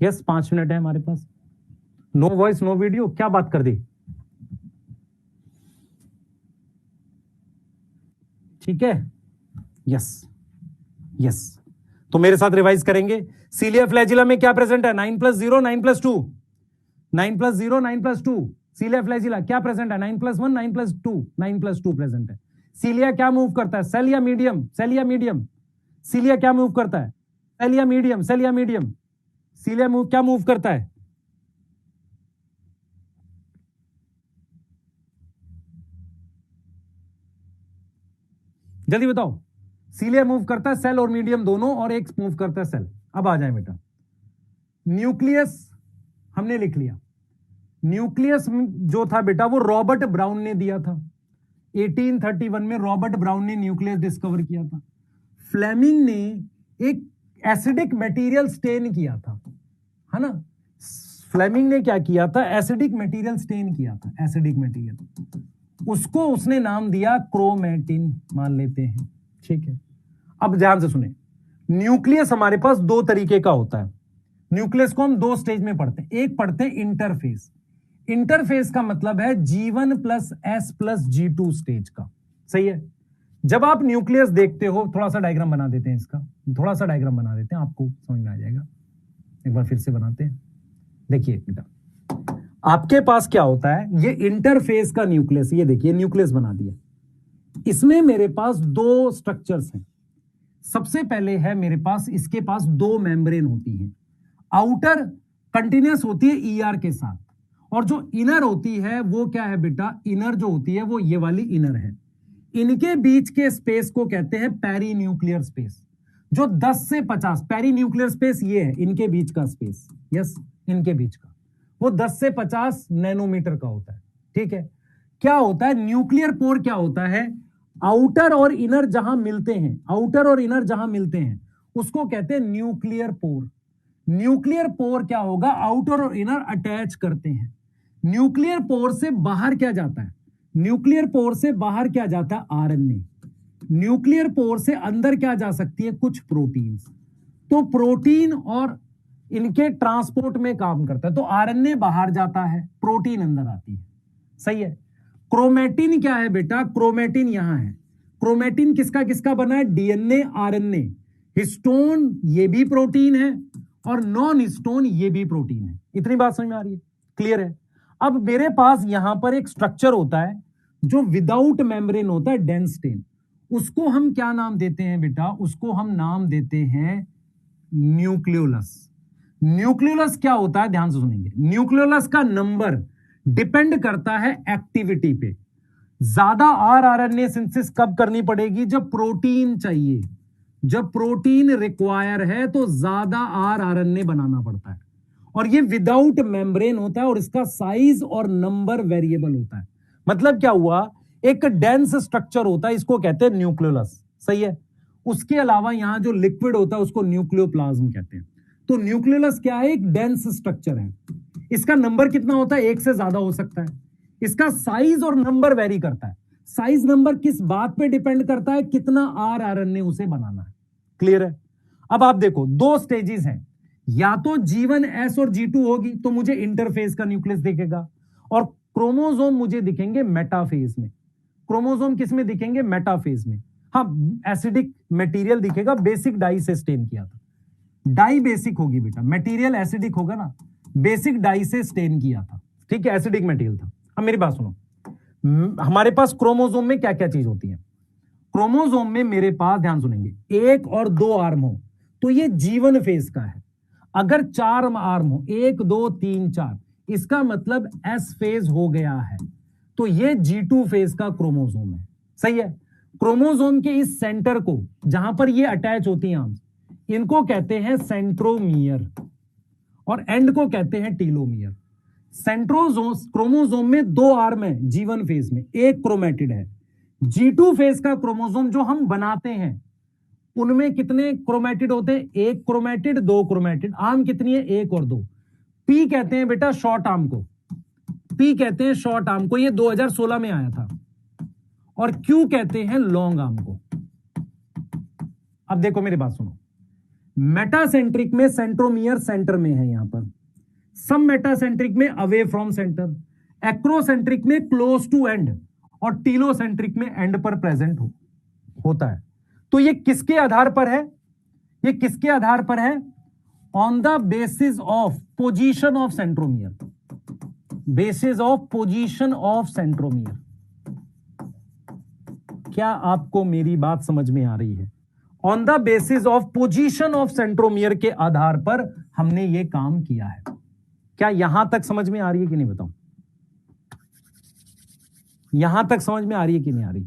यस, 5 मिनट है हमारे पास। नो वॉइस नो वीडियो, क्या बात कर दी? ठीक है, यस यस। तो मेरे साथ रिवाइज करेंगे। सीलिया फ्लैजिला में क्या प्रेजेंट है? 9+0 9+2, 9+0 9+2। सीलिया फ्लैजिला क्या प्रेजेंट है? 9+1 9+2, 9+2 प्रेजेंट है। सीलिया क्या मूव करता है? सेल या मीडियम? सेल या मीडियम? सीलिया क्या मूव करता है? सेल या मीडियम? सेल या मीडियम? सीलिया क्या मूव करता है? जल्दी बताओ। सीलिया मूव करता है सेल और मीडियम दोनों, और एक मूव करता है सेल। अब आ जाए बेटा, न्यूक्लियस हमने लिख लिया। न्यूक्लियस जो था बेटा वो रॉबर्ट ब्राउन ने दिया था। 1831 में रॉबर्ट ब्राउन ने न्यूक्लियस डिस्कवर किया था। फ्लेमिंग ने एक एसिडिक मटेरियल स्टेन किया था, है ना? फ्लेमिंग ने क्या किया था? एसिडिक मटेरियल स्टेन किया था, एसिडिक मटेरियल, उसको उसने नाम दिया क्रोमेटिन, मान लेते हैं, ठीक है। अब ध्यान से सुने, न्यूक्लियस हमारे पास दो तरीके का होता है। न्यूक्लियस को हम दो स्टेज में पढ़ते हैं। एक पढ़ते हैं इंटरफेस। इंटरफेस का मतलब है G1 + S + G2 स्टेज का, सही है। जब आप न्यूक्लियस देखते हो, थोड़ा सा डायग्राम बना देते हैं इसका, थोड़ा सा डायग्राम बना देते हैं, आपको समझ में आ जाएगा। एक बार फिर से बनाते हैं। देखिए बेटा, आपके पास क्या होता है, ये इंटरफेस का न्यूक्लियस, ये देखिए न्यूक्लियस बना दिया। इसमें मेरे पास दो स्ट्रक्चर्स हैं। सबसे पहले है मेरे पास, इसके पास दो मेम्ब्रेन होती हैं। आउटर कंटिन्यूअस होती है ER के साथ, और जो इनर होती है वो क्या है बेटा? इनर जो होती है वो ये वाली इनर है। इनके बीच के स्पेस को कहते हैं पेरी न्यूक्लियर स्पेस। जो 10 से 50 पेरी न्यूक्लियर स्पेस ये है, इनके बीच का स्पेस, यस, इनके बीच का, वो 10 से 50 नैनोमीटर का होता है, ठीक है। क्या होता है? न्यूक्लियर पोर क्या होता है? आउटर और इनर जहां मिलते हैं, आउटर और इनर जहां मिलते हैं उसको कहते हैं न्यूक्लियर पोर। न्यूक्लियर पोर क्या होगा? आउटर और इनर अटैच करते हैं। न्यूक्लियर पोर से बाहर क्या जाता है? न्यूक्लियर पोर से बाहर क्या जाता है? आरएनए। न्यूक्लियर पोर से अंदर क्या जा सकती है? कुछ प्रोटीन्स। तो प्रोटीन और इनके ट्रांसपोर्ट में काम करता है। तो आरएनए बाहर जाता है, प्रोटीन अंदर आती है, सही है। क्रोमेटिन क्या है बेटा? क्रोमेटिन यहां है। क्रोमेटिन किसका किसका बना है? DNA, RNA. हिस्टोन ये भी प्रोटीन है, और नॉन हिस्टोन ये भी प्रोटीन है। इतनी बात समझ में आ रही है? क्लियर है? अब मेरे पास यहां पर एक स्ट्रक्चर होता है जो विदाउट मेम्ब्रेन होता है, डेंस्टेन। उसको हम क्या नाम देते हैं बेटा? उसको हम नाम देते हैं न्यूक्लियोलस। न्यूक्लियोलस क्या होता है? ध्यान से सुनेंगे। न्यूक्लियोलस का नंबर डिपेंड करता है एक्टिविटी पे। ज्यादा आरएनए सिंथेसिस कब करनी पड़ेगी? जब प्रोटीन चाहिए, जब प्रोटीन रिक्वायर है तो ज्यादा आरएनए बनाना पड़ता है, और ये विदाउट मेम्ब्रेन होता है, और इसका साइज और नंबर वेरिएबल होता है। मतलब क्या हुआ? एक डेंस स्ट्रक्चर होता है, इसको कहते हैं न्यूक्लियोलस, सही है। उसके अलावा यहां जो लिक्विड होता है उसको न्यूक्लियोप्लाज्म कहते हैं। तो न्यूक्लियोलस क्या है? एक डेंस स्ट्रक्चर है। इसका नंबर कितना होता है? एक से ज्यादा हो सकता है। इसका साइज और नंबर वेरी करता है। साइज नंबर किस बात पे डिपेंड करता है? कितना आरएनए उसे बनाना है। क्लियर है? अब आप देखो, दो स्टेजेस हैं, या तो G1S और G2 होगी तो मुझे इंटरफेज का न्यूक्लियस दिखेगा, और क्रोमोसोम मुझे दिखेंगे मेटाफेज में। क्रोमोसोम किस में दिखेंगे? मेटाफेज में। हाँ, एसिडिक मटेरियल दिखेगा, बेसिक डाई से स्टेन किया था। डाई बेसिक होगी बेटा, मटेरियल एसिडिक होगा ना, बेसिक डाई से स्टेन किया था, ठीक है, एसिडिक मटेरियल था। अब मेरी बात सुनो, हमारे पास क्रोमोसोम में क्या क्या चीज होती है? क्रोमोसोम में मेरे पास, ध्यान सुनेंगे, 1 और 2 आर्म हो तो ये G1 फेज का है। अगर 4 आर्म हो, 1 2 3 4, इसका मतलब S फेज हो गया है, तो ये G2 फेज का क्रोमोसोम है, सही है। क्रोमोसोम के इस सेंटर को, जहां पर ये अटैच होती हैं आर्म्स, इनको कहते हैं सेंट्रोमियर, और एंड को कहते हैं टीलोमियर। सेंट्रोजोम क्रोमोसोम में 2 आर्म है G1 फेज में, एक क्रोमेटिड है। G2 फेज का क्रोमोसोम जो हम बनाते हैं, उनमें कितने क्रोमेटिड होते हैं? 1 क्रोमेटिड, 2 क्रोमेटिड। आर्म कितनी है? 1 और 2। पी कहते हैं बेटा शॉर्ट आर्म को, पी कहते हैं शॉर्ट आर्म को, ये 2016 में आया था। और क्यू कहते हैं लॉन्ग आर्म को। अब देखो मेरी बात सुनो, मेटासेंट्रिक में सेंट्रोमियर सेंटर में है यहां पर, सब मेटासेंट्रिक में अवे फ्रॉम सेंटर, एक्रोसेंट्रिक में क्लोज टू एंड, और टीलोसेंट्रिक में एंड पर प्रेजेंट होता है। तो ये किसके आधार पर है? ये किसके आधार पर है? On the basis of position of centromere, basis of position of centromere. क्या आपको मेरी बात समझ में आ रही है? On the basis of position of centromere के आधार पर हमने ये काम किया है। क्या यहां तक समझ में आ रही है कि नहीं? बताओ, यहां तक समझ में आ रही है कि नहीं आ रही?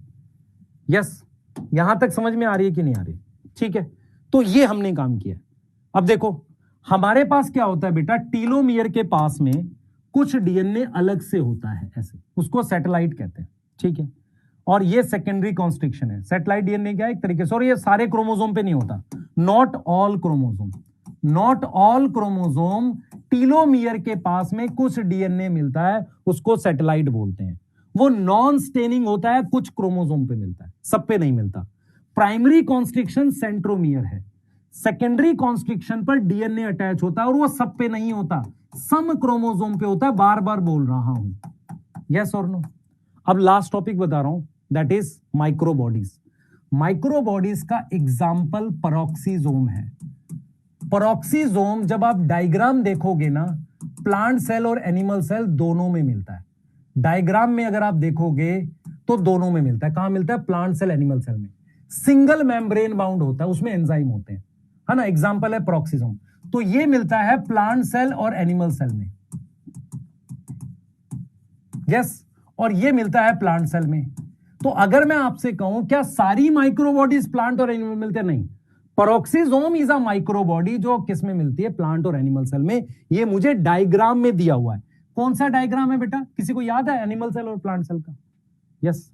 यस, यहां तक समझ में आ रही है कि नहीं आ रही? ठीक है, तो ये हमने काम किया। अब देखो, हमारे पास क्या होता है बेटा, टीलोमियर के पास में कुछ डीएनए अलग से होता है, ऐसे, उसको सैटेलाइट कहते हैं, ठीक है। और ये सेकेंडरी कॉन्स्ट्रिक्शन है। सैटेलाइट डीएनए क्या है? एक तरीके से, और ये सारे क्रोमोसोम पे नहीं होता, not all chromosome, not all chromosome, telomere के पास में कुछ डीएनए मिलता है, उसको सैटेलाइट बोलते हैं। वो नॉन स्टेनिंग होता है, कुछ क्रोमोसोम पे मिलता है, सब पे नहीं मिलता। प्राइमरी कॉन्स्ट्रिक्शन सेंट्रोमियर है, सेकेंडरी कॉन्स्ट्रिक्शन पर डीएनए अटैच होता है, और वो सब पे नहीं होता, सम क्रोमोसोम पे होता है। बार बार बोल रहा हूं, यस और नो। अब लास्ट टॉपिक बता रहा हूं, दैट इज माइक्रोबॉडीज। माइक्रोबॉडीज का एग्जाम्पल पेरोक्सीजोम है। पेरोक्सीजोम जब आप डायग्राम देखोगे ना, प्लांट सेल और एनिमल सेल दोनों में मिलता है। डायग्राम में अगर आप देखोगे तो दोनों में मिलता है। कहां मिलता है? प्लांट सेल, एनिमल सेल में। सिंगल मेम्ब्रेन बाउंड होता है, उसमें एंजाइम होते हैं, है ना। एग्जांपल है पेरोक्सीजोम। तो ये मिलता है प्लांट सेल और एनिमल सेल में, यस, और ये मिलता है प्लांट सेल में। तो अगर मैं आपसे कहूं क्या सारी माइक्रोबॉडीज प्लांट और एनिमल मिलते हैं? नहीं। पेरोक्सीजोम इज अ माइक्रोबॉडी जो किस में मिलती है? प्लांट और एनिमल सेल में। ये मुझे डायग्राम में दिया हुआ है। कौन सा डायग्राम है बेटा? किसी को याद है एनिमल सेल और प्लांट सेल का? यस।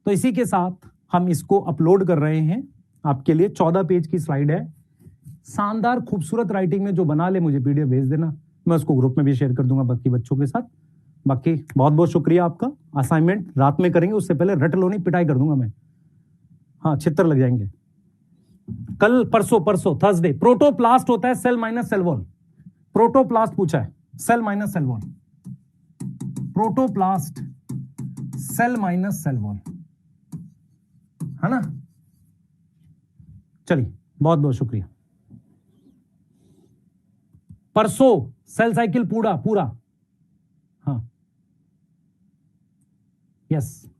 तो इसी के साथ हम इसको अपलोड कर रहे हैं आपके लिए। 14 पेज की स्लाइड है, शानदार खूबसूरत राइटिंग में, जो बना ले मुझे पीडीएफ भेज देना, मैं उसको ग्रुप में भी शेयर कर दूंगा बाकी बच्चों के साथ। बाकी बहुत बहुत शुक्रिया आपका। असाइनमेंट रात में करेंगे, उससे पहले रट लो नहीं, पिटाई कर दूंगा मैं। हाँ, छितर लग जाएंगे। कल परसों थर्सडे प्रोटोप्लास्ट होता है, cell minus cell wall. Protoplast पूछा है, cell minus cell wall, protoplast cell minus cell wall, है ना। चलिए, बहुत बहुत शुक्रिया। परसों सेल साइकिल पूरा। हाँ, यस।